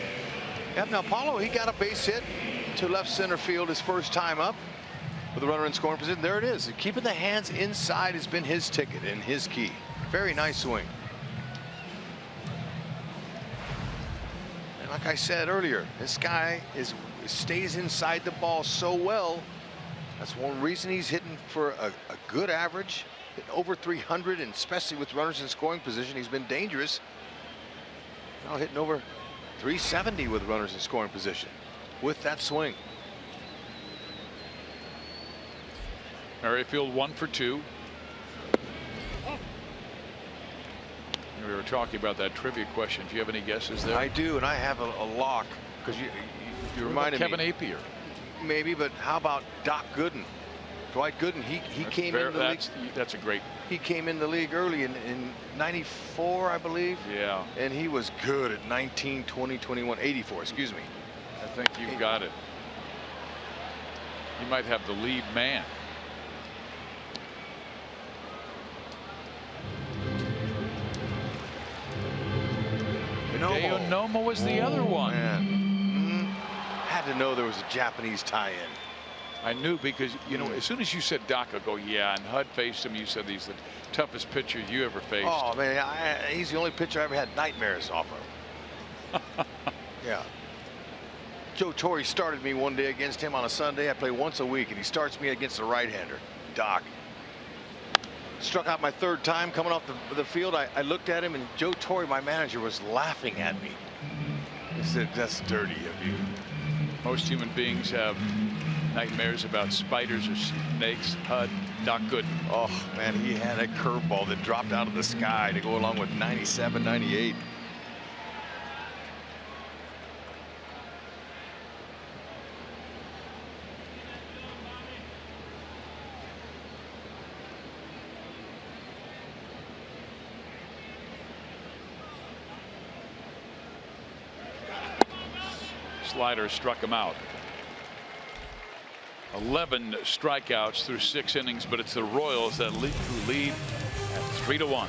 Yep, now Paulo, he got a base hit to left center field his first time up with a runner in scoring position. There it is. Keeping the hands inside has been his ticket and his key. Very nice swing. And like I said earlier, this guy stays inside the ball so well. That's one reason he's hitting for a good average, hitting over 300, and especially with runners in scoring position, he's been dangerous. Now hitting over 370 with runners in scoring position with that swing. Merrifield 1 for 2. We were talking about that trivia question. Do you have any guesses there? I do, and I have a lock because you reminded me. Kevin Apier. Maybe, but how about Doc Gooden? Dwight Gooden, he came in the league. That's a great. He came in the league early in '94, I believe. Yeah. And he was good at 19, 20, 21, 84. Excuse me. I think you've got it. You might have the lead man. Noma was the other one. Man. Had to know there was a Japanese tie-in. I knew because, you know, as soon as you said Doc, I go, yeah, and Hud faced him. You said he's the toughest pitcher you ever faced. Oh, man, he's the only pitcher I ever had nightmares off of. Yeah. Joe Torre started me one day against him on a Sunday. I play once a week, and he starts me against a right-hander, Doc. Struck out my third time coming off the field. I looked at him, and Joe Torre, my manager, was laughing at me. He said, "That's dirty of you." Most human beings have nightmares about spiders or snakes. Doc Gooden. Oh, man, he had a curveball that dropped out of the sky to go along with 97, 98. Slider struck him out. 11 strikeouts through 6 innings, but it's the Royals that lead at 3-1.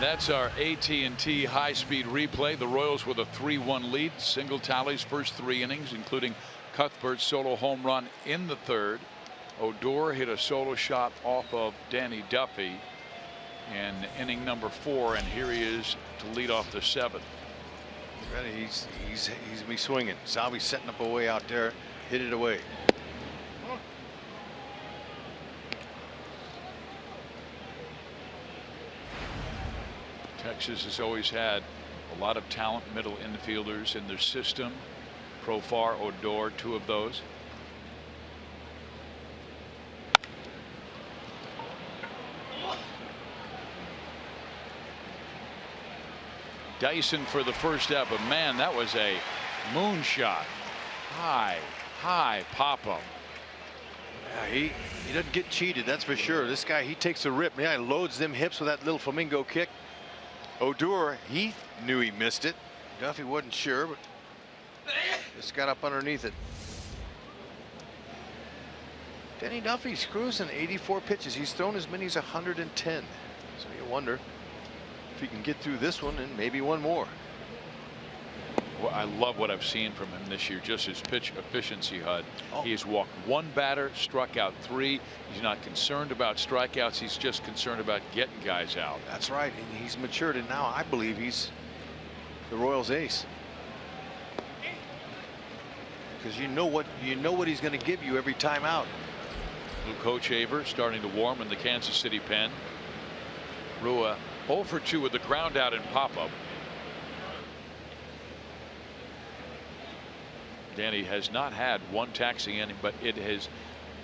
That's our AT&T high-speed replay. The Royals with a 3-1 lead. Single tallies first 3 innings, including Cuthbert's solo home run in the 3rd. Odor hit a solo shot off of Danny Duffy in inning number 4, and here he is to lead off the 7th. Ready, he's gonna be swinging. Salvi setting up a way out there, hit it away. Texas has always had a lot of talent middle infielders in their system. Profar, Odor, 2 of those. Dyson for the first out, but man, that was a moonshot. High pop-up. Yeah, he doesn't get cheated, that's for sure. This guy, he takes a rip. Man, he loads them hips with that little flamingo kick. Odor, he knew he missed it. Duffy wasn't sure, but just got up underneath it. Danny Duffy's cruising 84 pitches. He's thrown as many as 110. So you wonder if he can get through this one and maybe one more. Well, I love what I've seen from him this year, just his pitch efficiency, Hud. He has walked 1 batter, struck out 3. He's not concerned about strikeouts. He's just concerned about getting guys out. That's right. And he's matured, and now I believe he's the Royals' ace. Because you know what he's going to give you every time out. Blue Coach Haver starting to warm in the Kansas City pen. Rua 0 for 2 with the ground out and pop-up. Danny has not had 1 taxing inning, but it is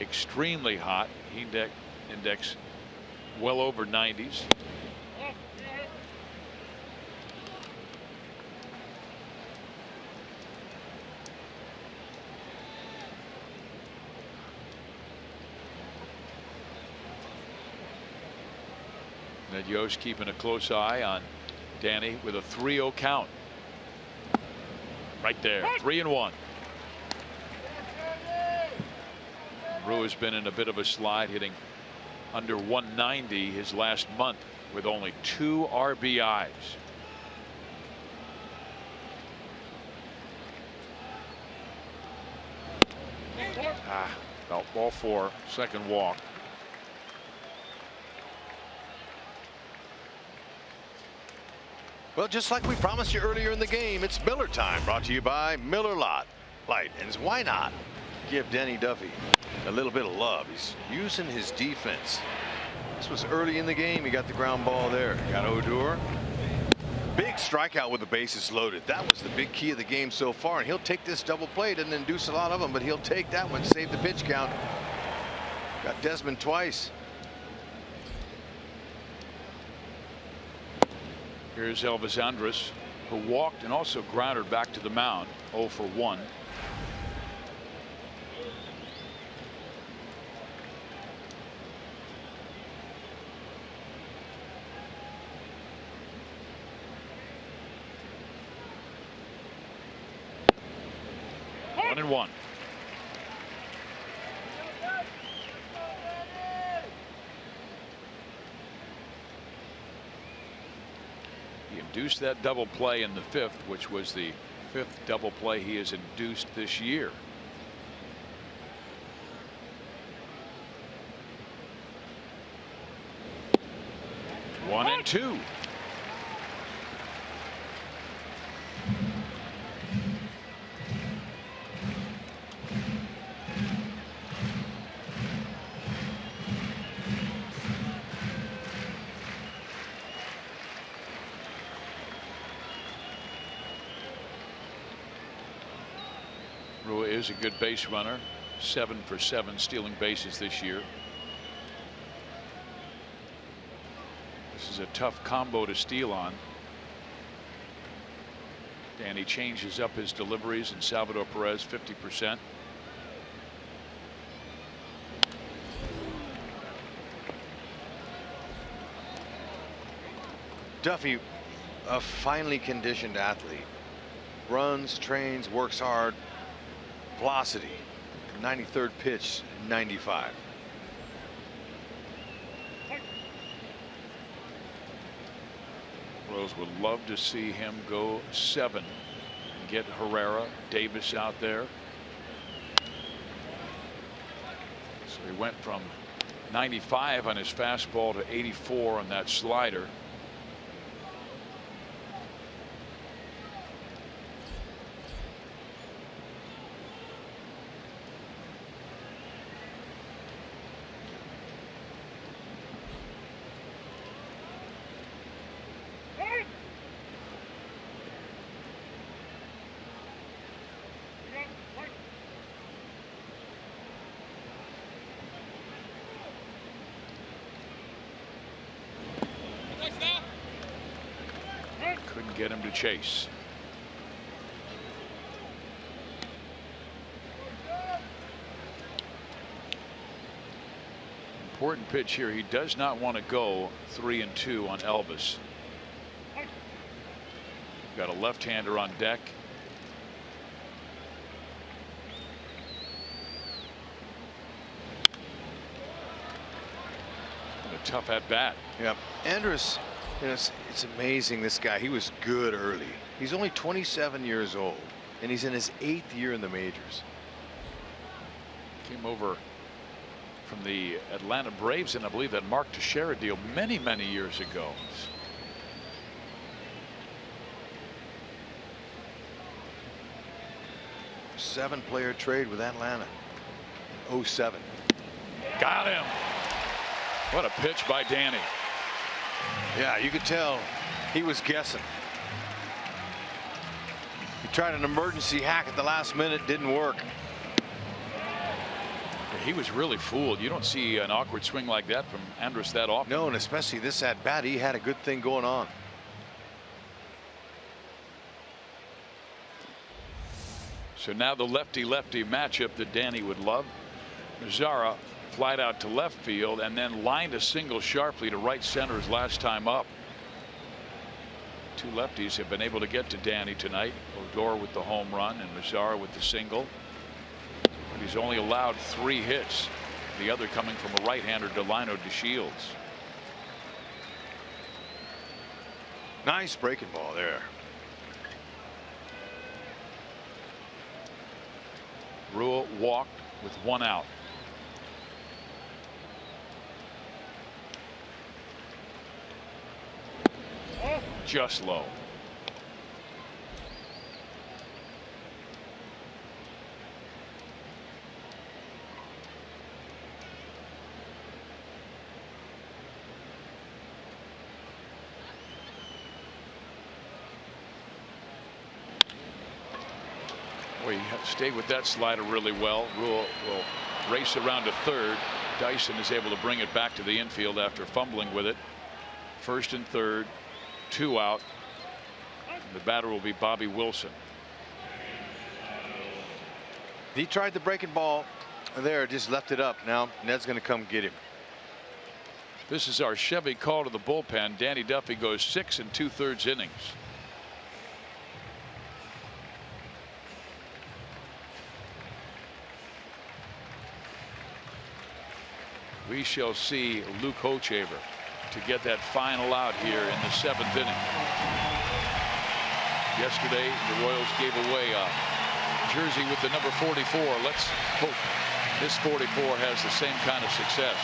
extremely hot. Index well over 90s. Ned Yost keeping a close eye on Danny with a 3-0 count. Right there, 3-1. Rue has been in a bit of a slide, hitting under 190 his last month with only 2 RBIs. About ball 4, second walk. Well, just like we promised you earlier in the game, it's Miller time, brought to you by Miller Lite. And why not give Danny Duffy a little bit of love? He's using his defense. This was early in the game. He got the ground ball there. Got ODOR. Big strikeout with the bases loaded. That was the big key of the game so far. And he'll take this double play. Doesn't induce a lot of them, but he'll take that one. Save the pitch count. Got Desmond twice. Here's Elvis Andrus, who walked and also grounded back to the mound. 0 for 1. One and 1. He induced that double play in the 5th, which was the 5th double play he has induced this year. One and 2. Is a good base runner, 7 for 7 stealing bases this year. This is a tough combo to steal on. Danny changes up his deliveries, and Salvador Perez 50%. Duffy, a finely conditioned athlete. Runs, trains, works hard. Velocity, 93rd pitch, 95. Royals would love to see him go 7 and get Herrera, Davis out there. So he went from 95 on his fastball to 84 on that slider. Couldn't get him to chase. Important pitch here. He does not want to go 3-2 on Elvis. Got a left-hander on deck. And a tough at bat. Yep. Andrus, you know, it's amazing, this guy. He was good early. He's only 27 years old, and he's in his 8th year in the majors. Came over from the Atlanta Braves, and I believe that Mark Teixeira deal many years ago. Seven-player trade with Atlanta. 07. Got him. What a pitch by Danny. Yeah, you could tell he was guessing. He tried an emergency hack at the last minute, didn't work. He was really fooled. You don't see an awkward swing like that from Andrus that often. No, and especially this at bat, he had a good thing going on. So now the lefty-lefty matchup that Danny would love. Mazara flied out to left field and then lined a single sharply to right center his last time up. Two lefties have been able to get to Danny tonight. Odor with the home run and MAZARA with the single. But he's only allowed 3 hits. The other coming from a right-hander, DELINO DESHIELDS. Nice breaking ball there. Rule walked with 1 out. Just low. Boy, you have to stay with that slider really well. Rule will race around to third. Dyson is able to bring it back to the infield after fumbling with it. First and third, 2 out. The batter will be Bobby Wilson. He tried the breaking ball there, just left it up. Now Ned's going to come get him. This is our Chevy call to the bullpen. Danny Duffy goes 6 2/3 innings. We shall see Luke Hochevar to get that final out here in the 7th inning. Yesterday, the Royals gave away a jersey with the number 44. Let's hope this 44 has the same kind of success.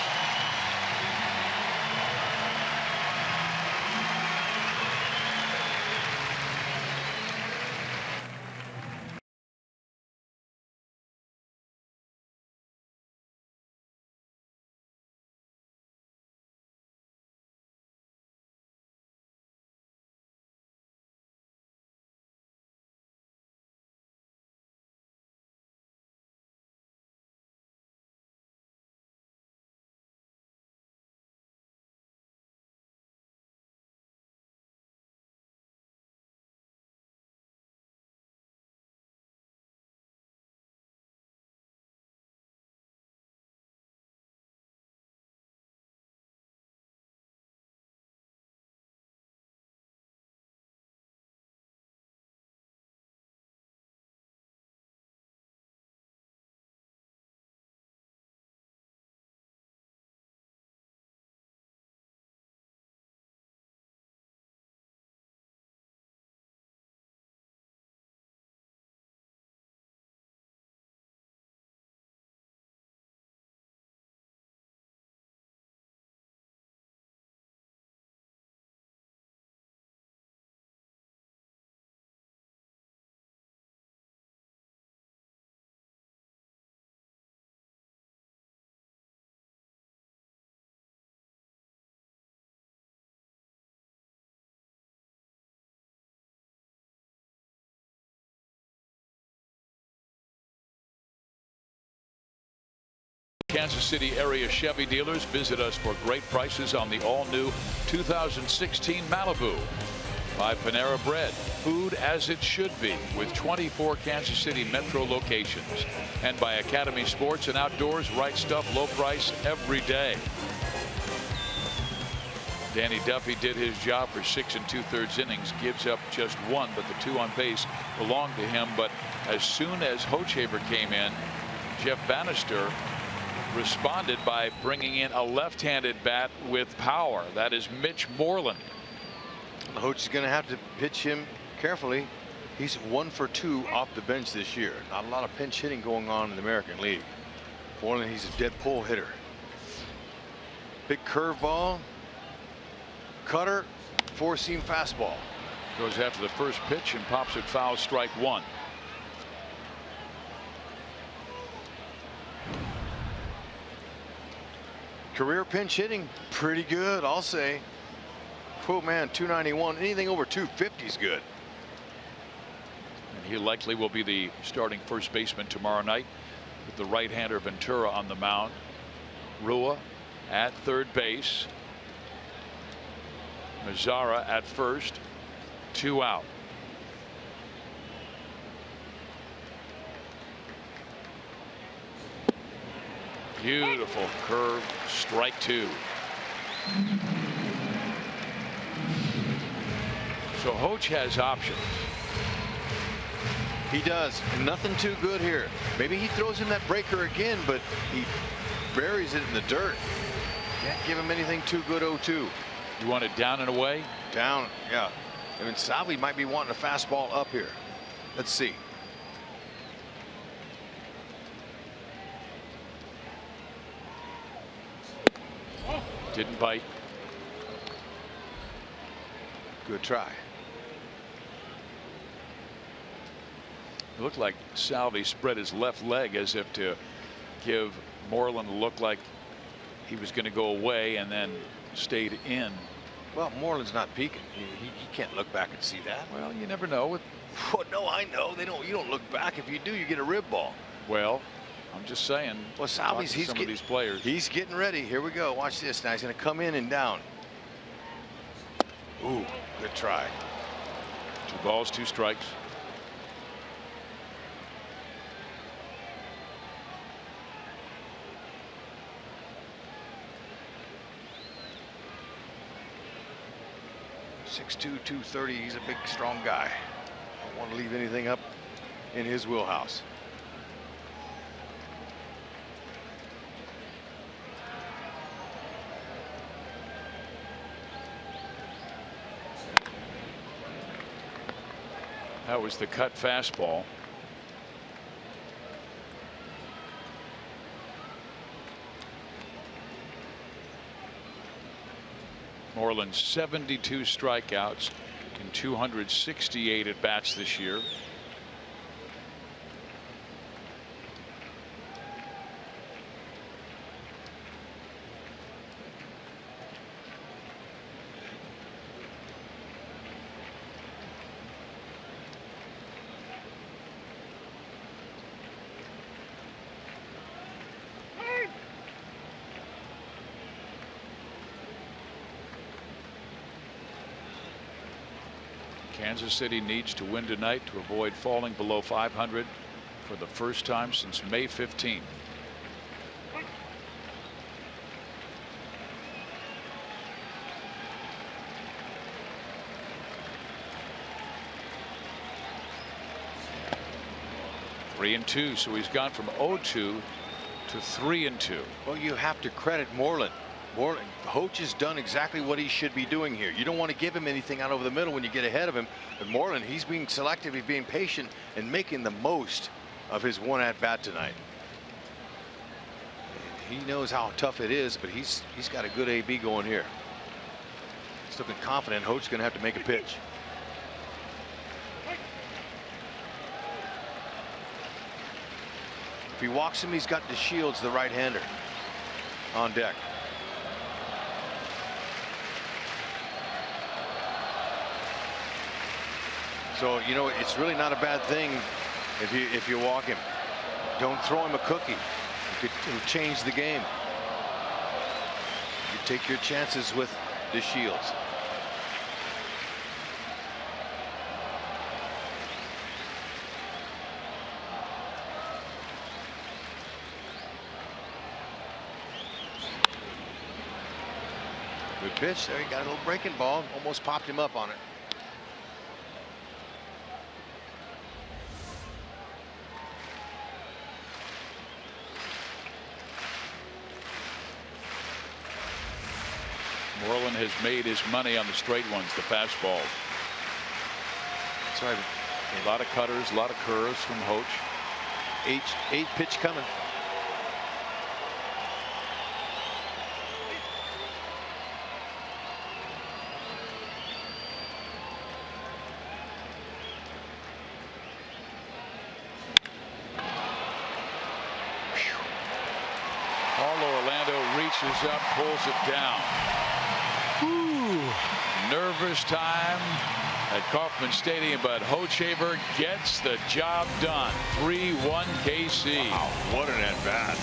Kansas City area Chevy dealers. Visit us for great prices on the all-new 2016 Malibu. By Panera Bread, food as it should be, with 24 Kansas City metro locations. And by Academy Sports and Outdoors, right stuff, low price every day. Danny Duffy did his job for 6 2/3 innings, gives up just 1, but the 2 on base belonged to him. But as soon as Hochevar came in, Jeff Bannister responded by bringing in a left-handed bat with power. That is Mitch Moreland. Hoch is going to have to pitch him carefully. He's 1 for 2 off the bench this year. Not a lot of pinch hitting going on in the American League. Moreland, he's a dead pull hitter. Big curveball, cutter, 4-seam fastball. Goes after the first pitch and pops it foul, strike 1. Career pinch hitting, pretty good, I'll say. Oh man, 291. Anything over 250 is good. And he likely will be the starting first baseman tomorrow night with the right-hander Ventura on the mound. Rua at third base. MAZARA at first. 2 out. Beautiful curve, strike 2. So Hoach has options. He does. Nothing too good here. Maybe he throws in that breaker again, but he buries it in the dirt. Can't give him anything too good. 0-2. You want it down and away? Down, yeah. I mean, Salvi might be wanting a fastball up here. Let's see. Didn't bite. Good try. It looked like Salvi spread his left leg as if to give Moreland a look like he was going to go away, and then stayed in. Well, Moreland's not peeking. He can't look back and see that. Well, you never know. Oh, no, I know. You don't look back. If you do, you get a rib ball. Well, I'm just saying. Well, Salvi's some of these players. He's getting ready. Here we go. Watch this. Now he's going to come in and down. Ooh, good try. 2 balls, 2 strikes. .62", 230. He's a big, strong guy. Don't want to leave anything up in his wheelhouse. That was the cut fastball. Moreland 72 strikeouts in 268 at bats this year. Kansas City needs to win tonight to avoid falling below 500 for the first time since May 15th. Three and 2, so he's gone from 0-2 to 3-2. Well, you have to credit Moreland. Hoach has done exactly what he should be doing here. You don't want to give him anything out over the middle when you get ahead of him. But Moreland, he's being selective, he's being patient, and making the most of his one at bat tonight. He knows how tough it is, but he's got a good AB going here. He's looking confident. Hoach's going to have to make a pitch. If he walks him, he's got DeShields, the right-hander, on deck. So, you know, it's really not a bad thing if you walk him. Don't throw him a cookie. It'll change the game. You take your chances with DeShields. Good pitch there. He got a little breaking ball. Almost popped him up on it. Moreland has made his money on the straight ones, the fastballs. That's right. A lot of cutters, a lot of curves from Hoach. Eight pitch coming. Reaches up, pulls it down. Whew. Nervous time at Kauffman Stadium, but Hochaver gets the job done. 3-1 KC. Wow, what an at bat.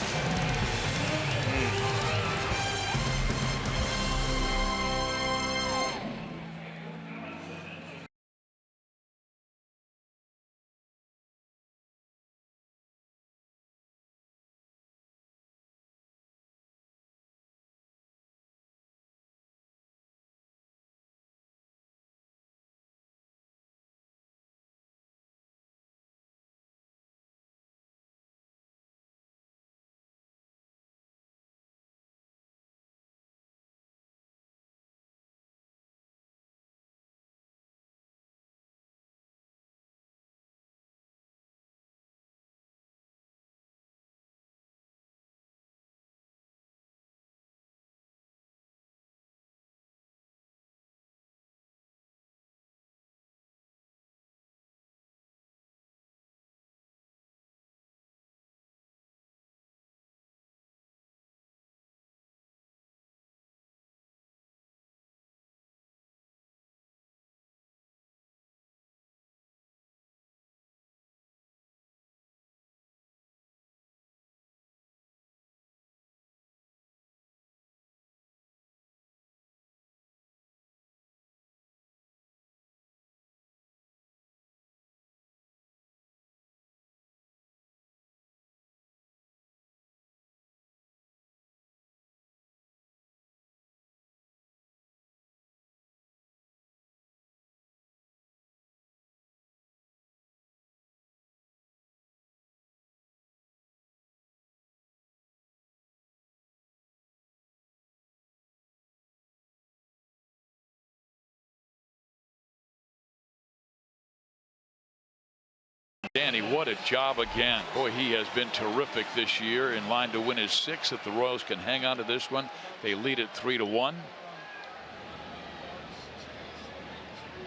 Danny, what a job again. Boy, he has been terrific this year, in line to win his 6th. If the Royals can hang on to this one, they lead it 3-1.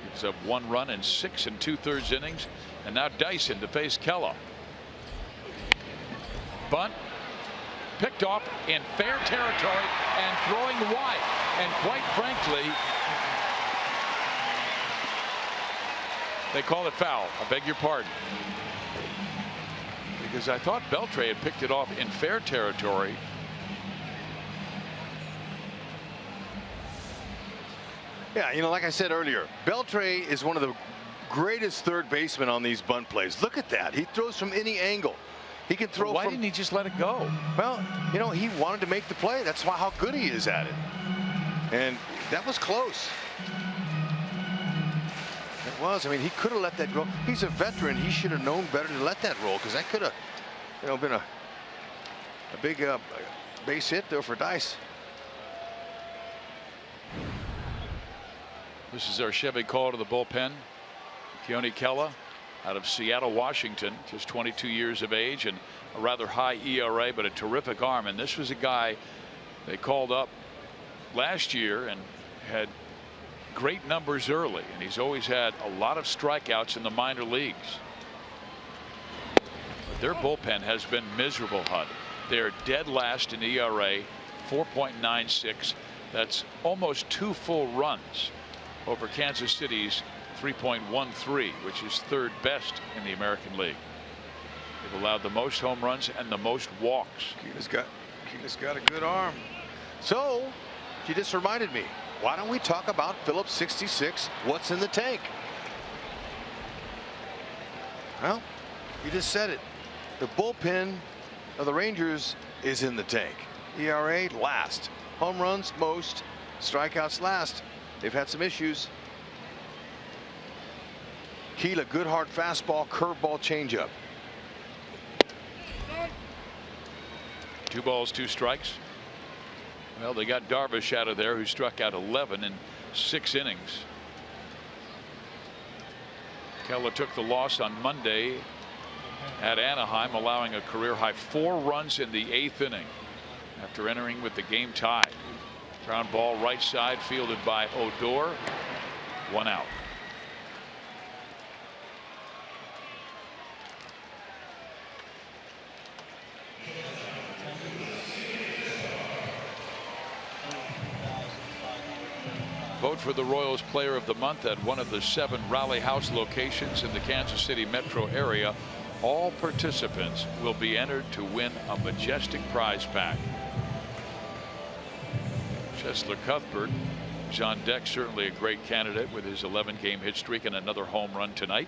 Gives up 1 run in 6 2/3 innings. And now Dyson to face Kella. Bunt picked off in fair territory and throwing wide. And quite frankly, they call it foul. I beg your pardon. Because I thought Beltre had picked it off in fair territory. Yeah, you know, like I said earlier, Beltre is one of the greatest third basemen on these bunt plays. Look at that. He throws from any angle. He can throw. Why didn't he just let it go? Well, you know, he wanted to make the play. That's why how good he is at it. And that was close. It was. I mean, he could have let that go. He's a veteran. He should have known better to let that roll, because that could have, you know, been a big base hit there for Dice. This is our Chevy call to the bullpen. Keone Kella out of Seattle, Washington, just 22 years of age and a rather high ERA, but a terrific arm. And this was a guy they called up last year and had great numbers early, and he's always had a lot of strikeouts in the minor leagues. But their bullpen has been miserable, Hud. They are dead last in ERA, 4.96. That's almost 2 full runs over Kansas City's 3.13, which is 3rd best in the American League. They've allowed the most home runs and the most walks. Keita's got a good arm. So you just reminded me, why don't we talk about Phillips 66? What's in the tank? Well, you just said it. The bullpen of the Rangers is in the tank. ERA last, home runs most, strikeouts last. They've had some issues. Keela, good hard fastball, curveball, changeup. 2 balls, 2 strikes. Well, they got Darvish out of there, who struck out 11 in 6 innings. Keller took the loss on Monday at Anaheim, allowing a career high 4 runs in the 8th inning after entering with the game tied. Ground ball right side, fielded by Odor. 1 out. Vote for the Royals Player of the Month at one of the 7 Rally House locations in the Kansas City metro area. All participants will be entered to win a majestic prize pack. Chesler Cuthbert is on deck, certainly a great candidate with his 11-game hit streak and another home run tonight.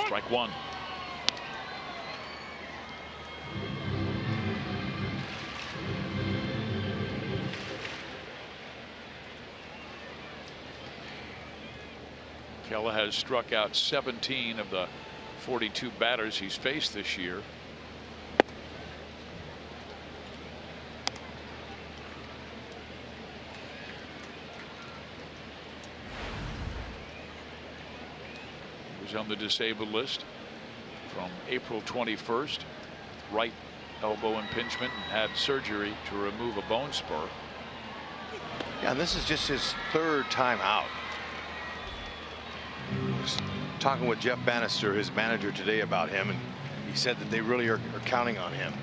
Strike 1. Kella has struck out 17 of the 42 batters he's faced this year. He was on the disabled list from April 21st. Right elbow impingement, and had surgery to remove a bone spur. Yeah, and this is just his 3rd time out. Talking with Jeff Bannister, his manager, today about him, and he said that they really are counting on him.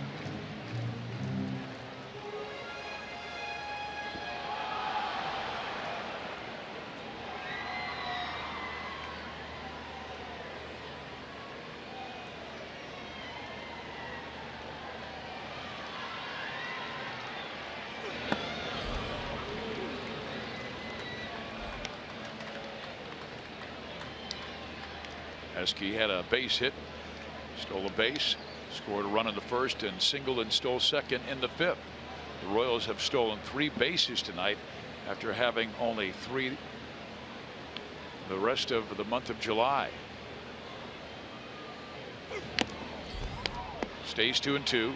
He had a base hit, stole a base, scored a run in the 1st, and singled and stole 2nd in the 5th. The Royals have stolen 3 bases tonight after having only 3 the rest of the month of July. Stays 2-2.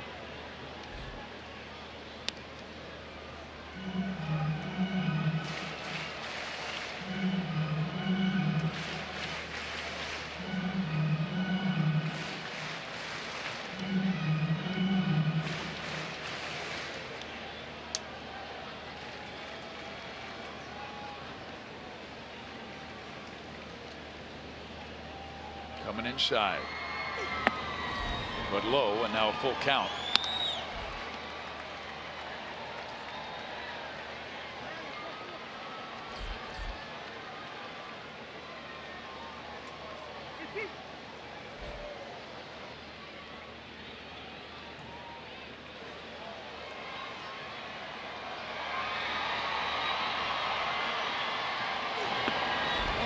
coming inside. But low, and now a full count.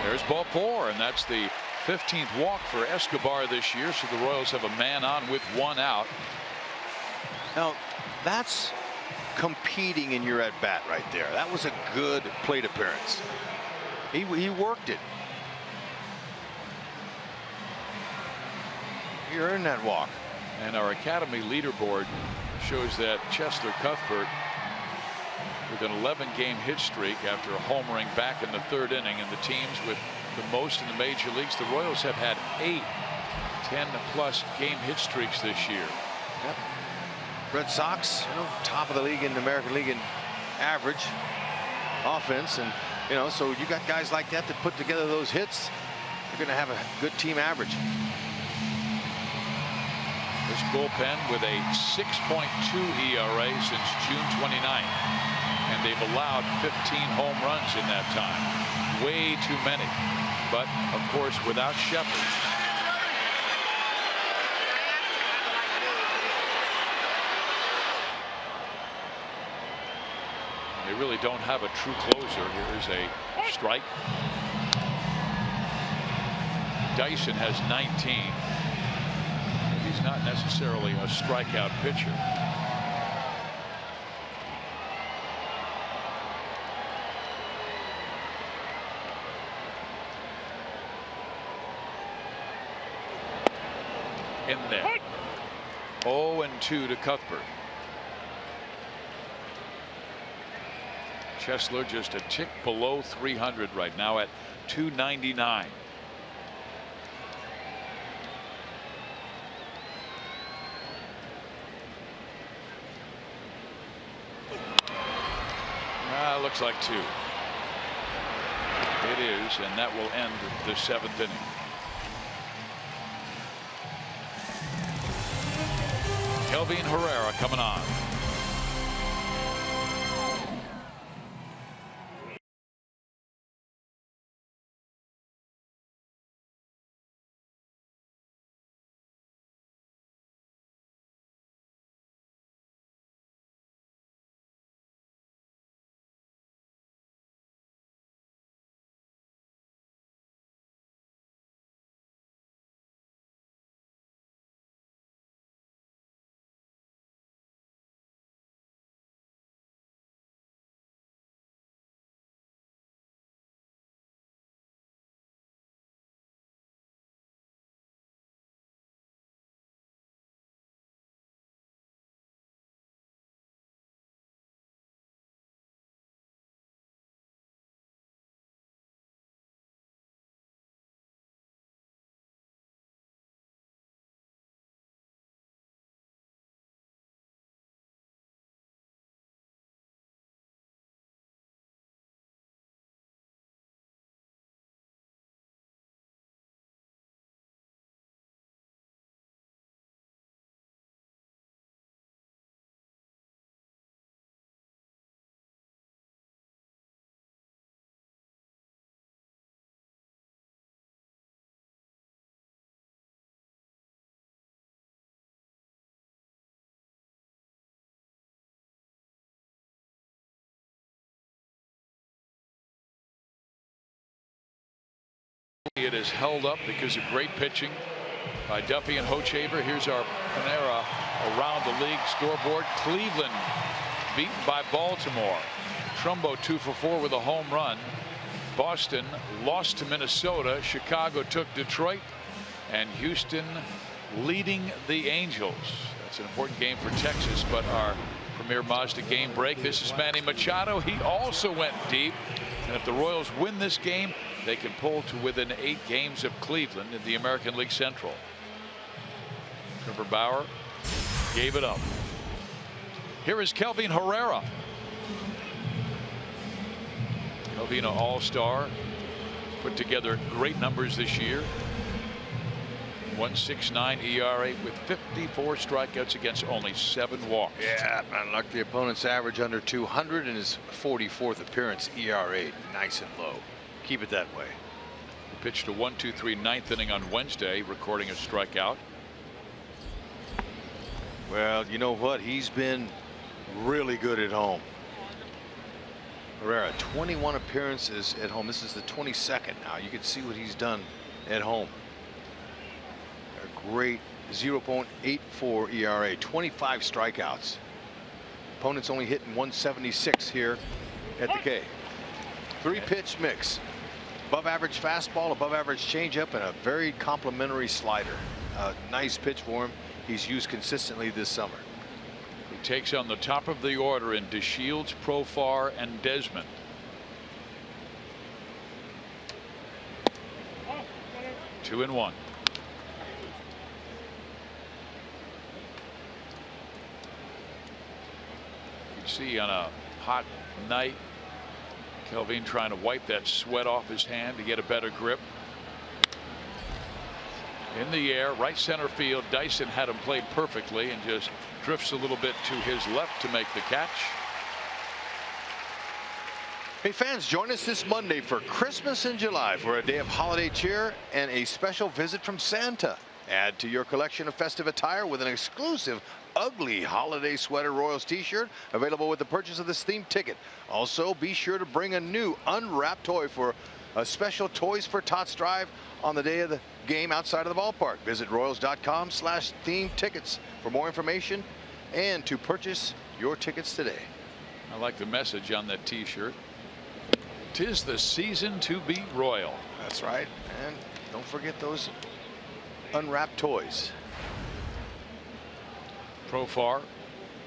There's ball 4, and that's the 15th walk for Escobar this year, so the Royals have a man on with 1 out. Now, that's competing in your at-bat right there. That was a good plate appearance. He worked it. He earned that walk. And our Academy leaderboard shows that Cheslor Cuthbert, with an 11-game hit streak after a homering back in the 3rd inning, and the teams with the most in the major leagues, the Royals have had 8 10-plus game hit streaks this year. Yep. Red Sox, top of the league in the American League in average offense, and so you got guys like that put together those hits, you're going to have a good team average. This bullpen with a 6.2 ERA since June 29th. And they've allowed 15 home runs in that time. Way too many. But, of course, without Shepard. They really don't have a true closer. Here's a strike. Dyson has 19. He's not necessarily a strikeout pitcher. In there. 0-2 to Cuthbert. Cheslor just a tick below 300 right now at 299. Looks like 2. It is, and that will end the 7th inning. Kelvin Herrera coming on. It is held up because of great pitching by Duffy and Hochevar. Here's our Panera around the league scoreboard. Cleveland beaten by Baltimore. Trumbo 2 for 4 with a home run. Boston lost to Minnesota. Chicago took Detroit, and Houston leading the Angels. That's an important game for Texas, but our premier Mazda game break. This is Manny Machado. He also went deep, and if the Royals win this game, they can pull to within 8 games of Cleveland in the American League Central. Trevor Bauer gave it up. Here is Kelvin Herrera. Kelvin, an all-star, put together great numbers this year. 1.69 ERA with 54 strikeouts against only 7 walks. Yeah, unlucky the opponent's average under 200 in his 44th appearance. ERA nice and low. Keep it that way. He pitched a 1-2-3 ninth inning on Wednesday, recording a strikeout. Well, you know what? He's been really good at home. Herrera, 21 appearances at home. This is the 22nd now. You can see what he's done at home. A great 0.84 ERA, 25 strikeouts. Opponent's only hitting 176 here at the K. 3-pitch mix. Above average fastball, above average changeup, and a very complimentary slider. A nice pitch for him. He's used consistently this summer. He takes on the top of the order in DeShields, Profar, and Desmond. Two and one. You can see on a hot night, Kelvin trying to wipe that sweat off his hand to get a better grip. In the air, right center field. Dyson had him played perfectly and just drifts a little bit to his left to make the catch. Hey fans, join us this Monday for Christmas in July for a day of holiday cheer and a special visit from Santa. Add to your collection of festive attire with an exclusive ugly holiday sweater Royals t-shirt available with the purchase of this themed ticket. Also, be sure to bring a new unwrapped toy for a special Toys for Tots drive on the day of the game outside of the ballpark. Visit Royals.com/theme tickets for more information and to purchase your tickets today. I like the message on that t-shirt. 'Tis the season to be royal. That's right. And don't forget those unwrapped toys. Profar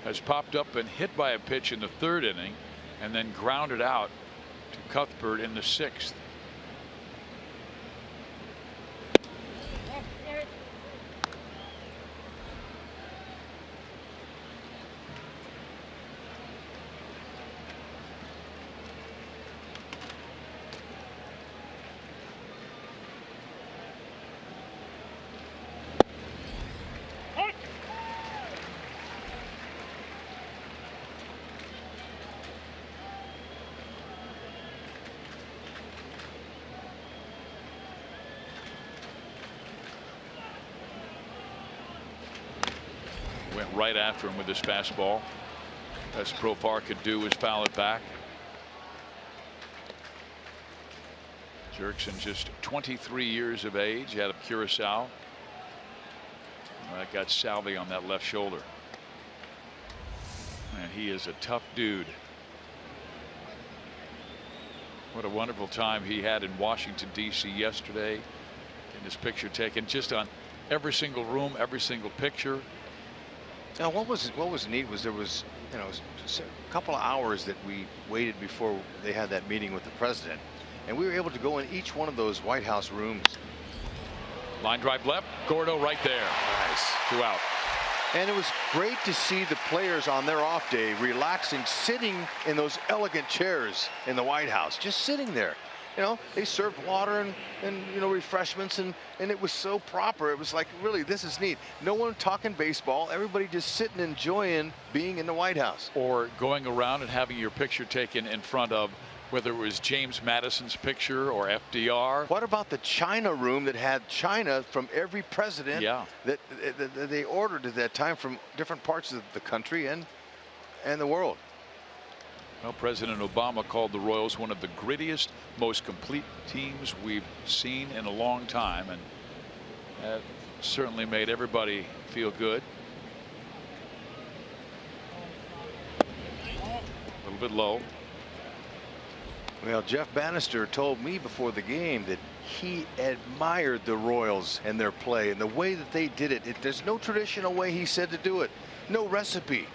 has popped up and hit by a pitch in the 3rd inning and then grounded out to Cuthbert in the 6th. Went right after him with his fastball. Best Profar could do was foul it back. Jerkson just 23 years of age out of Curacao. That got Salvi on that left shoulder. And he is a tough dude. What a wonderful time he had in Washington D.C. yesterday. Getting his picture taken just on every single room, every single picture. Now what was neat was there was, you know, a couple of hours that we waited before they had that meeting with the president, and we were able to go in each one of those White House rooms. Line drive left, Gordo right there. Nice. 2 out. And it was great to see the players on their off day relaxing, sitting in those elegant chairs in the White House, just sitting there. You know, they served water and you know, refreshments, and it was so proper. It was like, really, this is neat. No one talking baseball, everybody just sitting enjoying being in the White House. Or going around and having your picture taken in front of, whether it was James Madison's picture or FDR. What about the China room that had China from every president that they ordered at that time from different parts of the country and the world? Well, President Obama called the Royals one of the grittiest, most complete teams we've seen in a long time, and that certainly made everybody feel good. A little bit low. Well, Jeff Bannister told me before the game that he admired the Royals and their play and the way that they did it. There's no traditional way, he said, to do it. No recipe.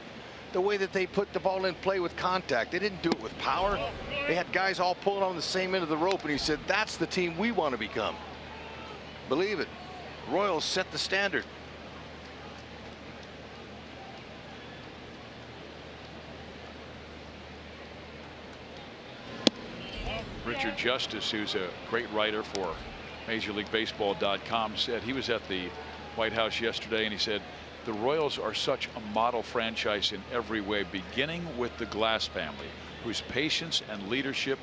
The way that they put the ball in play with contact. They didn't do it with power. They had guys all pulling on the same end of the rope, and he said, that's the team we want to become. Believe it. Royals set the standard. Richard Justice, who's a great writer for MajorLeagueBaseball.com, said he was at the White House yesterday, and he said the Royals are such a model franchise in every way, beginning with the Glass family, whose patience and leadership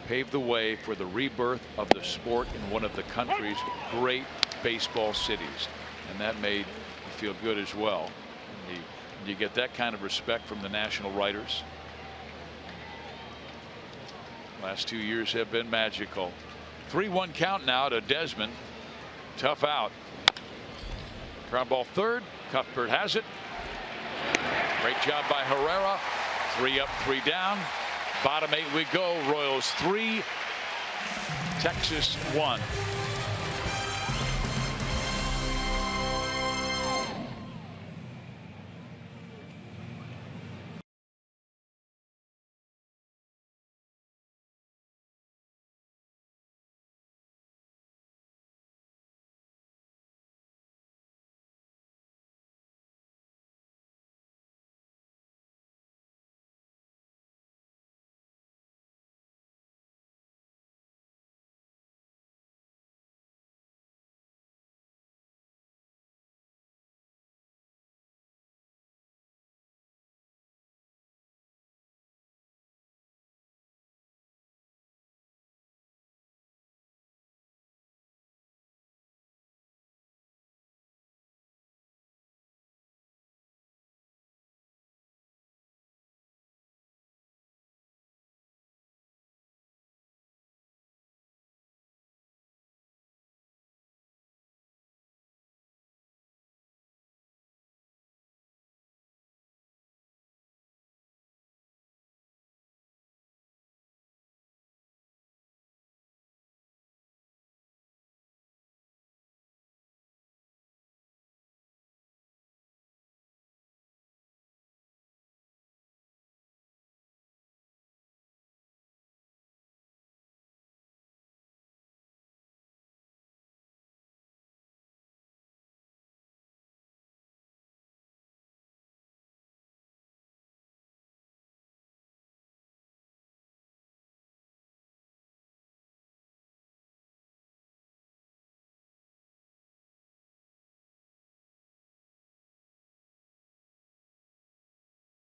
paved the way for the rebirth of the sport in one of the country's great baseball cities. And that made me feel good as well. And you get that kind of respect from the national writers. Last 2 years have been magical. 3-1 count now to Desmond. Tough out. Ground ball third. Cuthbert has it. Great job by Herrera. 3 up, 3 down. Bottom 8 we go. Royals 3, Texas 1.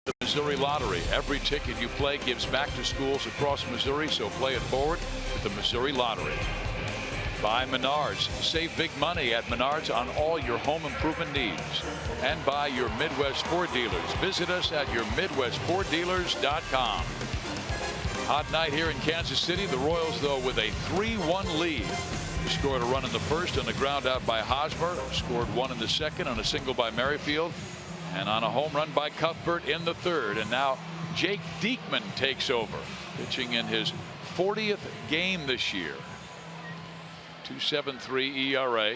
The Missouri Lottery. Every ticket you play gives back to schools across Missouri, so play it forward with the Missouri Lottery. By Menards. Save big money at Menards on all your home improvement needs. And by your Midwest Ford dealers. Visit us at yourmidwestforddealers.com. Hot night here in Kansas City. The Royals, though, with a 3-1 lead. He scored a run in the first on the ground out by Hosmer. Scored one in the second on a single by Merrifield. And on a home run by Cuthbert in the third. And now Jake Diekman takes over, pitching in his 40th game this year. 2.73 ERA.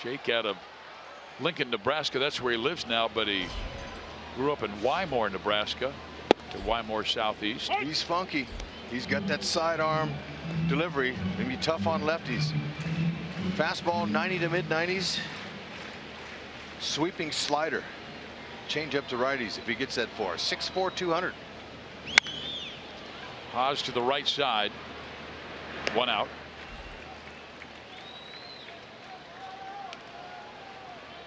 Jake out of Lincoln, Nebraska. That's where he lives now, but he grew up in Wymore, Nebraska, to Wymore Southeast. He's funky. He's got that sidearm delivery. Maybe tough on lefties. Fastball 90 to mid-90s. Sweeping slider. Change up to righties if he gets that for 6'4", 200. Haas to the right side. 1 out.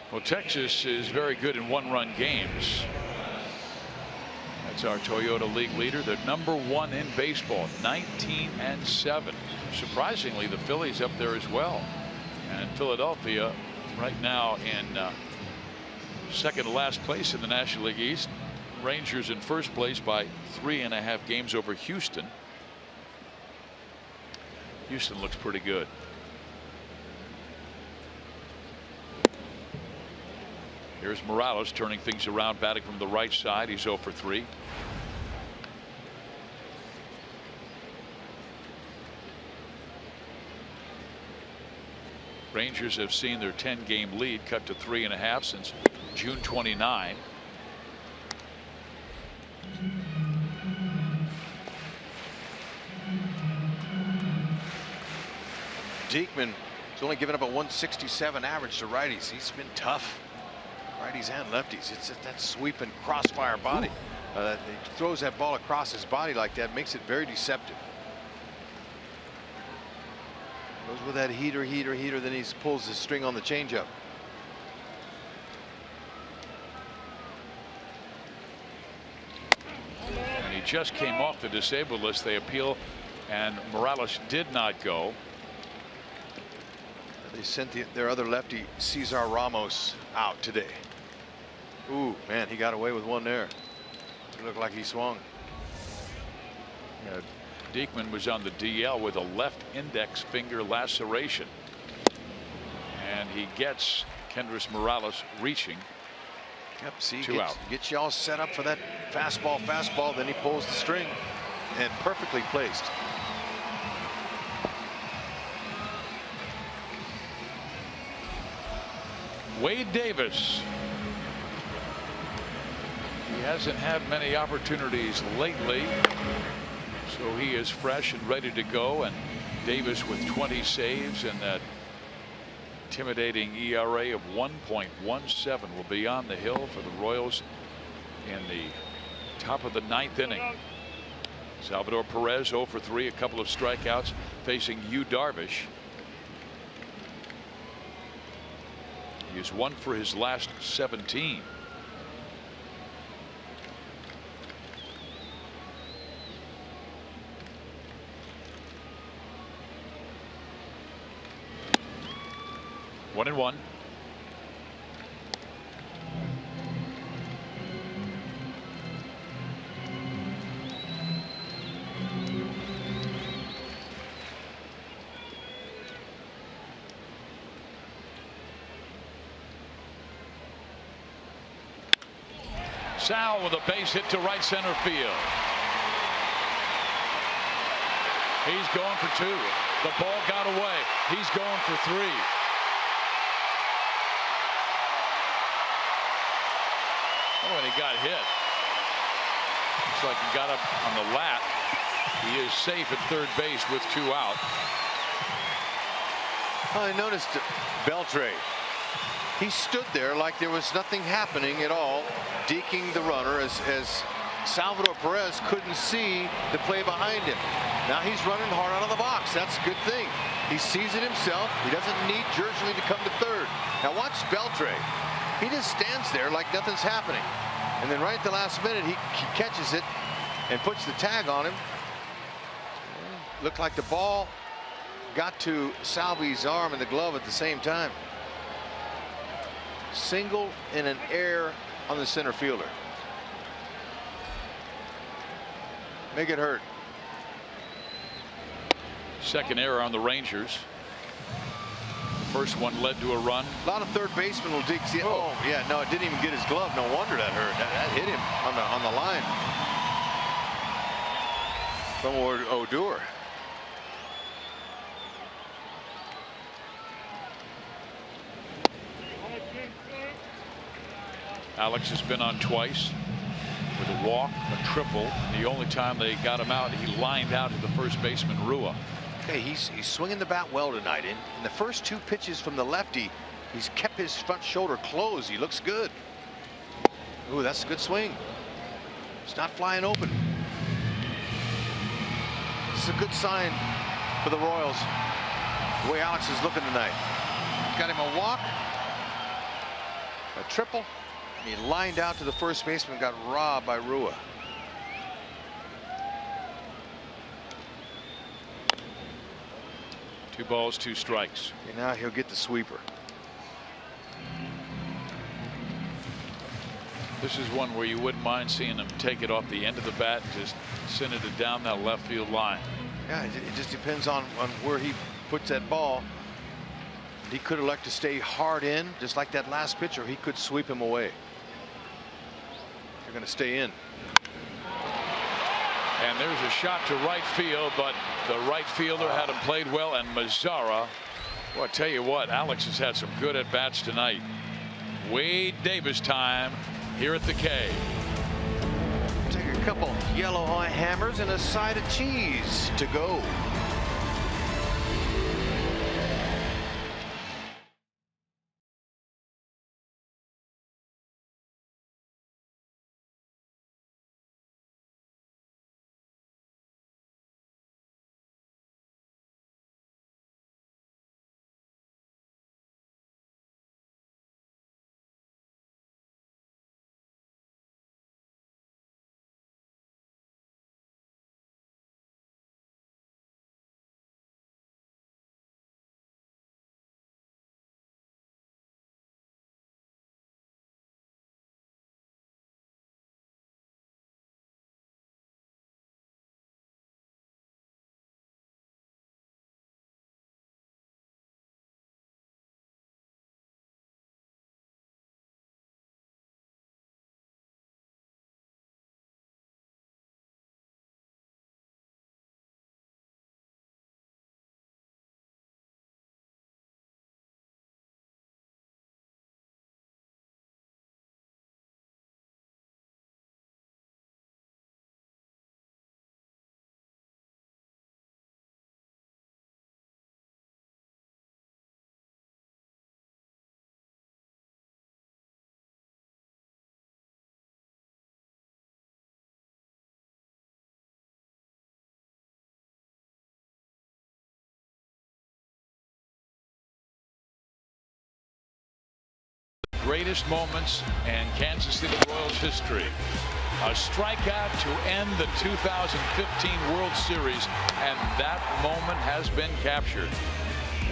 Well, Texas is very good in one-run games. That's our Toyota League leader. They're #1 in baseball, 19-7. Surprisingly, the Phillies up there as well. And Philadelphia right now in second to last place in the National League East. Rangers in first place by 3.5 games over Houston. Houston looks pretty good. Here's Morales turning things around, batting from the right side. He's 0 for 3. Rangers have seen their 10-game lead cut to 3.5 since June 29. Diekman has only given up a 167 average to righties. He's been tough. Righties and lefties. It's that sweeping crossfire body. He throws that ball across his body like that, makes it very deceptive. Goes with that heater, then he pulls the string on the changeup. And he just came off the disabled list. They appeal, and Morales did not go. They sent their other lefty, Cesar Ramos, out today. Ooh, man, he got away with one there. It looked like he swung. Diekman was on the DL with a left index finger laceration. And he gets Kendrys Morales reaching. Yep, see, two out. Gets you all set up for that fastball, then he pulls the string, and perfectly placed. Wade Davis. He hasn't had many opportunities lately, so he is fresh and ready to go. And Davis with 20 saves and that intimidating ERA of 1.17 will be on the hill for the Royals in the top of the 9th inning. Salvador Perez 0 for 3, a couple of strikeouts, facing DARVISH. He has 1 for his last 17. One and one. Sal with a base hit to right center field. He's going for 2. The ball got away. He's going for 3. Oh, and he got hit. Looks like he got up on the lat. He is safe at third base with 2 out. I noticed BELTRE. He stood there like there was nothing happening at all, deking the runner as Salvador Perez couldn't see the play behind him. Now he's running hard out of the box. That's a good thing. He sees it himself. He doesn't need Jersley to come to third. Now watch BELTRE. He just stands there like nothing's happening. And then right at the last minute, he catches it and puts the tag on him. Looked like the ball got to Salvi's arm and the glove at the same time. Single and an error on the center fielder. Make it hurt. Second error on the Rangers. First one led to a run. A lot of third basemen will dig. Oh, yeah, no, it didn't even get his glove. No wonder that hurt. That hit him on the line. From ODOR. Alex has been on twice with a walk, a triple. The only time they got him out, he lined out to the first baseman, Rua. Okay, he's swinging the bat well tonight. In the first 2 pitches from the lefty, he's kept his front shoulder closed. He looks good. Ooh, that's a good swing. It's not flying open. This is a good sign for the Royals. The way Alex is looking tonight. Got him a walk, a triple, and he lined out to the first baseman, got robbed by Rua. Two balls, 2 strikes. Okay, now he'll get the sweeper. This is one where you wouldn't mind seeing him take it off the end of the bat and just send it down that left field line. Yeah, it just depends on where he puts that ball. He could elect to stay hard in, just like that last pitcher. He could sweep him away. They're going to stay in. And there's a shot to right field, but the right fielder had him played well, and MAZARA. Well, I tell you what, Alex has had some good at-bats tonight. Wade Davis time here at the K. Take a couple yellow hammers and a side of cheese to go. greatest moments in Kansas City Royals history. A strikeout to end the 2015 World Series, and that moment has been captured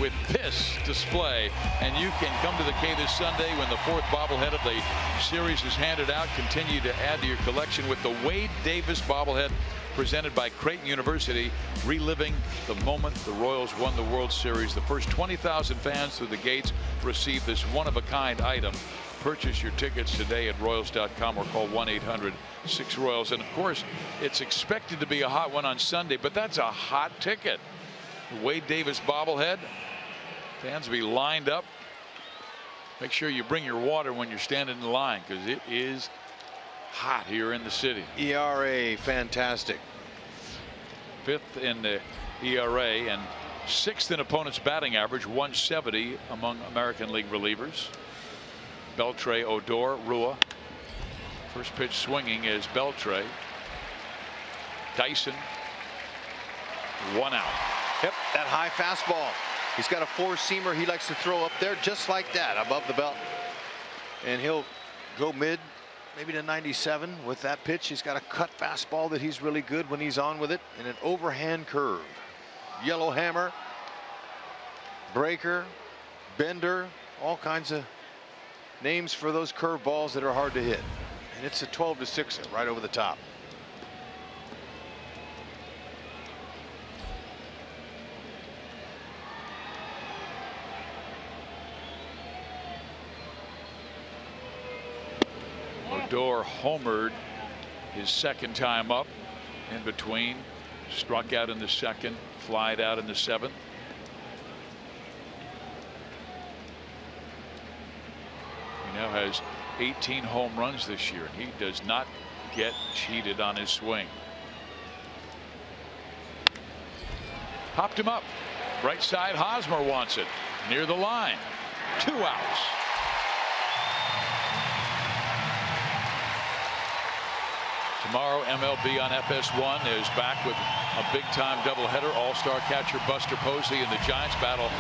with this display. And you can come to the K this Sunday when the 4th bobblehead of the series is handed out. Continue to add to your collection with the Wade Davis bobblehead presented by Creighton University, reliving the moment the Royals won the World Series. The first 20,000 fans through the gates receive this one-of-a-kind item. Purchase your tickets today at Royals.com or call 1-800-6-ROYALS. And of course, it's expected to be a hot one on Sunday, but that's a hot ticket. The Wade Davis bobblehead. Fans will be lined up. Make sure you bring your water when you're standing in line, because it is hot here in the city. ERA, fantastic. 5th in the ERA and 6th in opponent's batting average, 170 among American League relievers. BELTRE, ODOR, Rua. First pitch swinging is BELTRE. Dyson. 1 out. Yep, that high fastball. He's got a 4-seamer he likes to throw up there just like that above the belt. And he'll go mid, maybe to 97 with that pitch. He's got a cut fastball that he's really good when he's on with it, and an overhand curve. Yellow hammer, breaker, bender, all kinds of names for those curve balls that are hard to hit. And it's a 12-6 right over the top. ODOR homered his 2nd time up. In between, struck out in the 2nd, flied out in the 7th. He now has 18 home runs this year, and he does not get cheated on his swing. Popped him up. Right side, Hosmer wants it. Near the line. 2 outs. Tomorrow, MLB on FS1 is back with a big-time doubleheader. All-star catcher Buster Posey and the Giants battle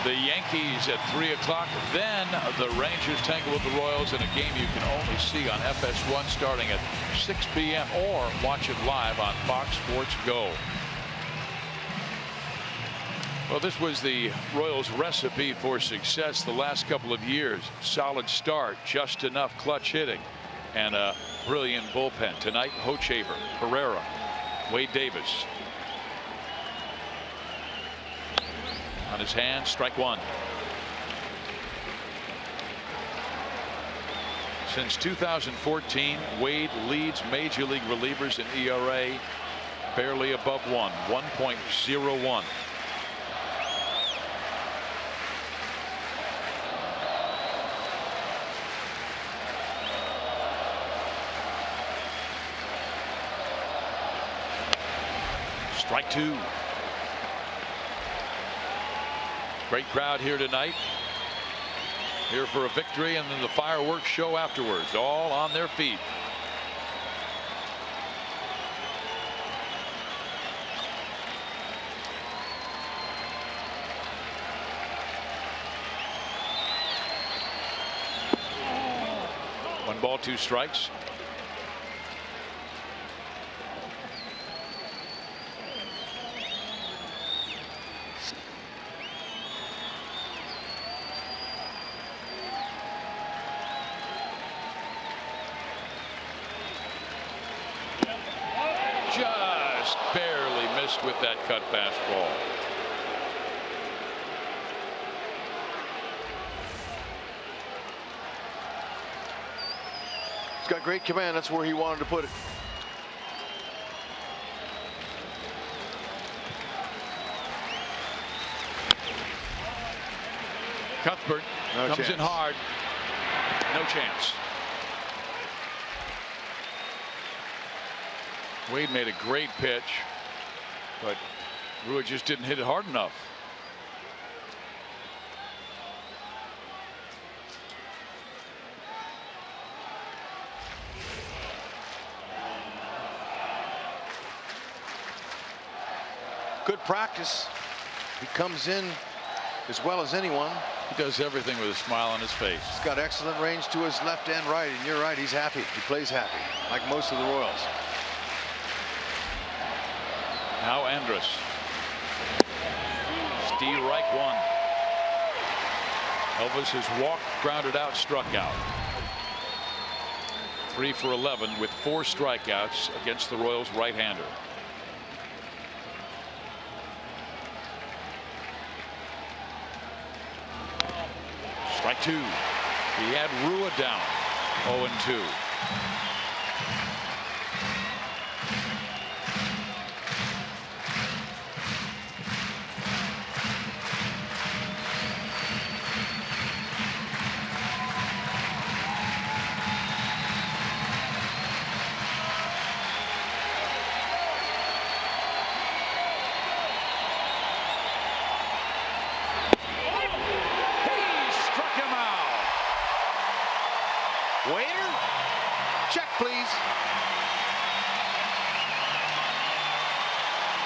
the Yankees at 3 o'clock. Then the Rangers tangle with the Royals in a game you can only see on FS1 starting at 6 p.m. or watch it live on Fox Sports Go. Well, this was the Royals' recipe for success the last couple of years. Solid start, just enough clutch hitting, and a brilliant bullpen. Tonight, Hochevar, Pereira, Wade Davis. On his hand, strike 1. Since 2014, Wade leads major league relievers in ERA barely above 1, 1.01. Strike 2. Great crowd here tonight. Here for a victory, and then the fireworks show afterwards, all on their feet. One ball, 2 strikes. With that cut fastball. He's got great command. That's where he wanted to put it. Cuthbert comes in hard. No chance. Wade made a great pitch, but Rua just didn't hit it hard enough. Good practice. He comes in as well as anyone. He does everything with a smile on his face. He's got excellent range to his left and right, and you're right, he's happy. He plays happy, like most of the Royals. Now Andrus. Steve Reich one. Elvis has walked, grounded out, struck out. 3 for 11 with 4 strikeouts against the Royals right-hander. Strike 2. He had Rua down. 0-2.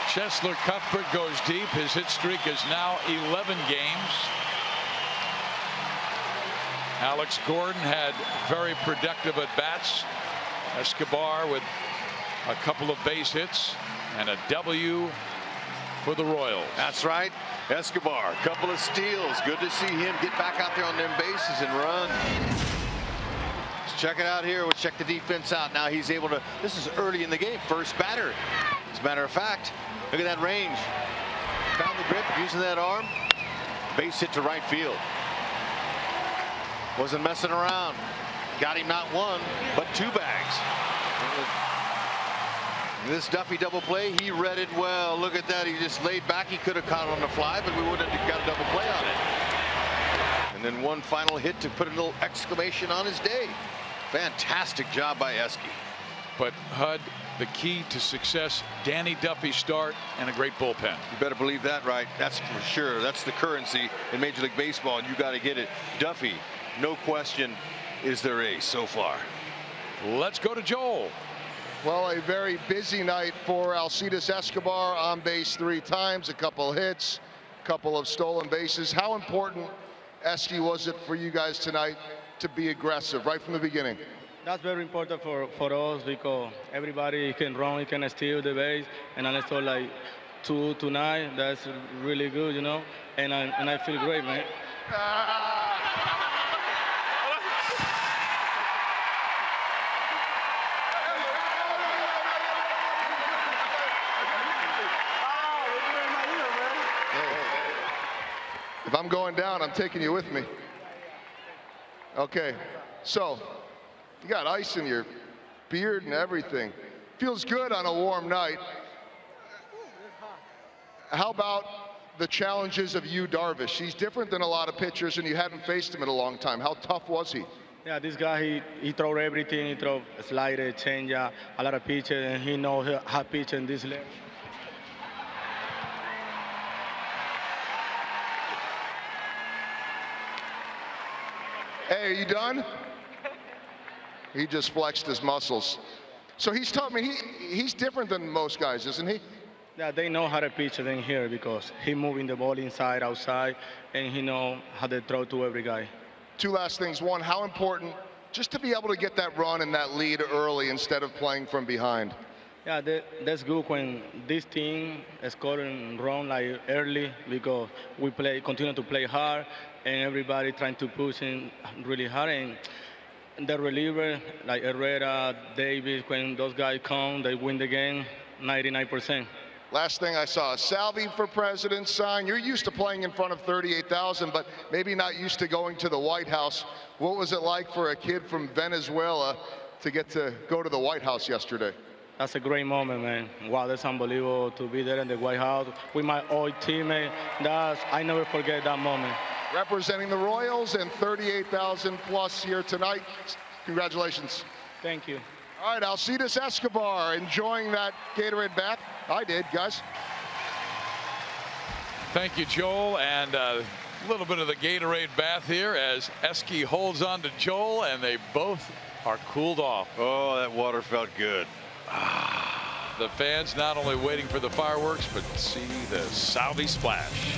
Chesler Cuthbert goes deep. His hit streak is now 11 games. Alex Gordon had very productive at bats. Escobar with a couple of base hits and a W for the Royals. That's right. Escobar, a couple of steals. Good to see him get back out there on them bases and run. Let's check it out here. We'll check the defense out. Now he's able to, this is early in the game, first batter. As a matter of fact, look at that range. Found the grip, using that arm. Base hit to right field. Wasn't messing around. Got him not one, but 2 bags. This Duffy double play, he read it well. Look at that, he just laid back. He could have caught it on the fly, but we wouldn't have got a double play on it. And then one final hit to put a little exclamation on his day. Fantastic job by Eske. But HUD, the key to success, Danny Duffy start and a great bullpen. You better believe that, right? That's for sure. That's the currency in Major League Baseball, and you got to get it. Duffy, no question, is their ace so far. Let's go to Joel. Well, a very busy night for Alcides Escobar, on base 3 times, a couple hits, a couple of stolen bases. How important, Eske, was it for you guys tonight to be aggressive right from the beginning? That's very important for us because everybody can run, can steal the base, and I saw like 2 tonight. That's really good, you know, and I feel great, man. If I'm going down, I'm taking you with me. Okay, so you got ice in your beard and everything. Feels good on a warm night. How about the challenges of Darvish? He's different than a lot of pitchers, and you haven't faced him in a long time. How tough was he? Yeah, this guy, he throw everything. He throw slider, changeup, a lot of pitches, and he knows how to pitch in this level. Hey, are you done? He just flexed his muscles. So he's tough. I mean, he's different than most guys, isn't he? Yeah, they know how to pitch in here because he moving the ball inside, outside, and he know how to throw to every guy. 2 last things. One, how important just to be able to get that run and that lead early instead of playing from behind? Yeah, that's good when this team score and run like early because we continue to play hard, and everybody trying to push in really hard. And the reliever like Herrera, Davis, when those guys come, they win the game 99%. Last thing I saw, a Salvi for President sign. You're used to playing in front of 38,000, but maybe not used to going to the White House. What was it like for a kid from Venezuela to get to go to the White House yesterday? That's a great moment, man. Wow, that's unbelievable to be there in the White House with my old teammate. I never forget that moment. Representing the Royals and 38,000 plus here tonight. Congratulations. Thank you. All right, Alcides Escobar enjoying that Gatorade bath. I did, guys. Thank you, Joel, and a little bit of the Gatorade bath here as Eske holds on to Joel, and they both are cooled off. Oh, that water felt good. The fans not only waiting for the fireworks, but see the Salvi splash.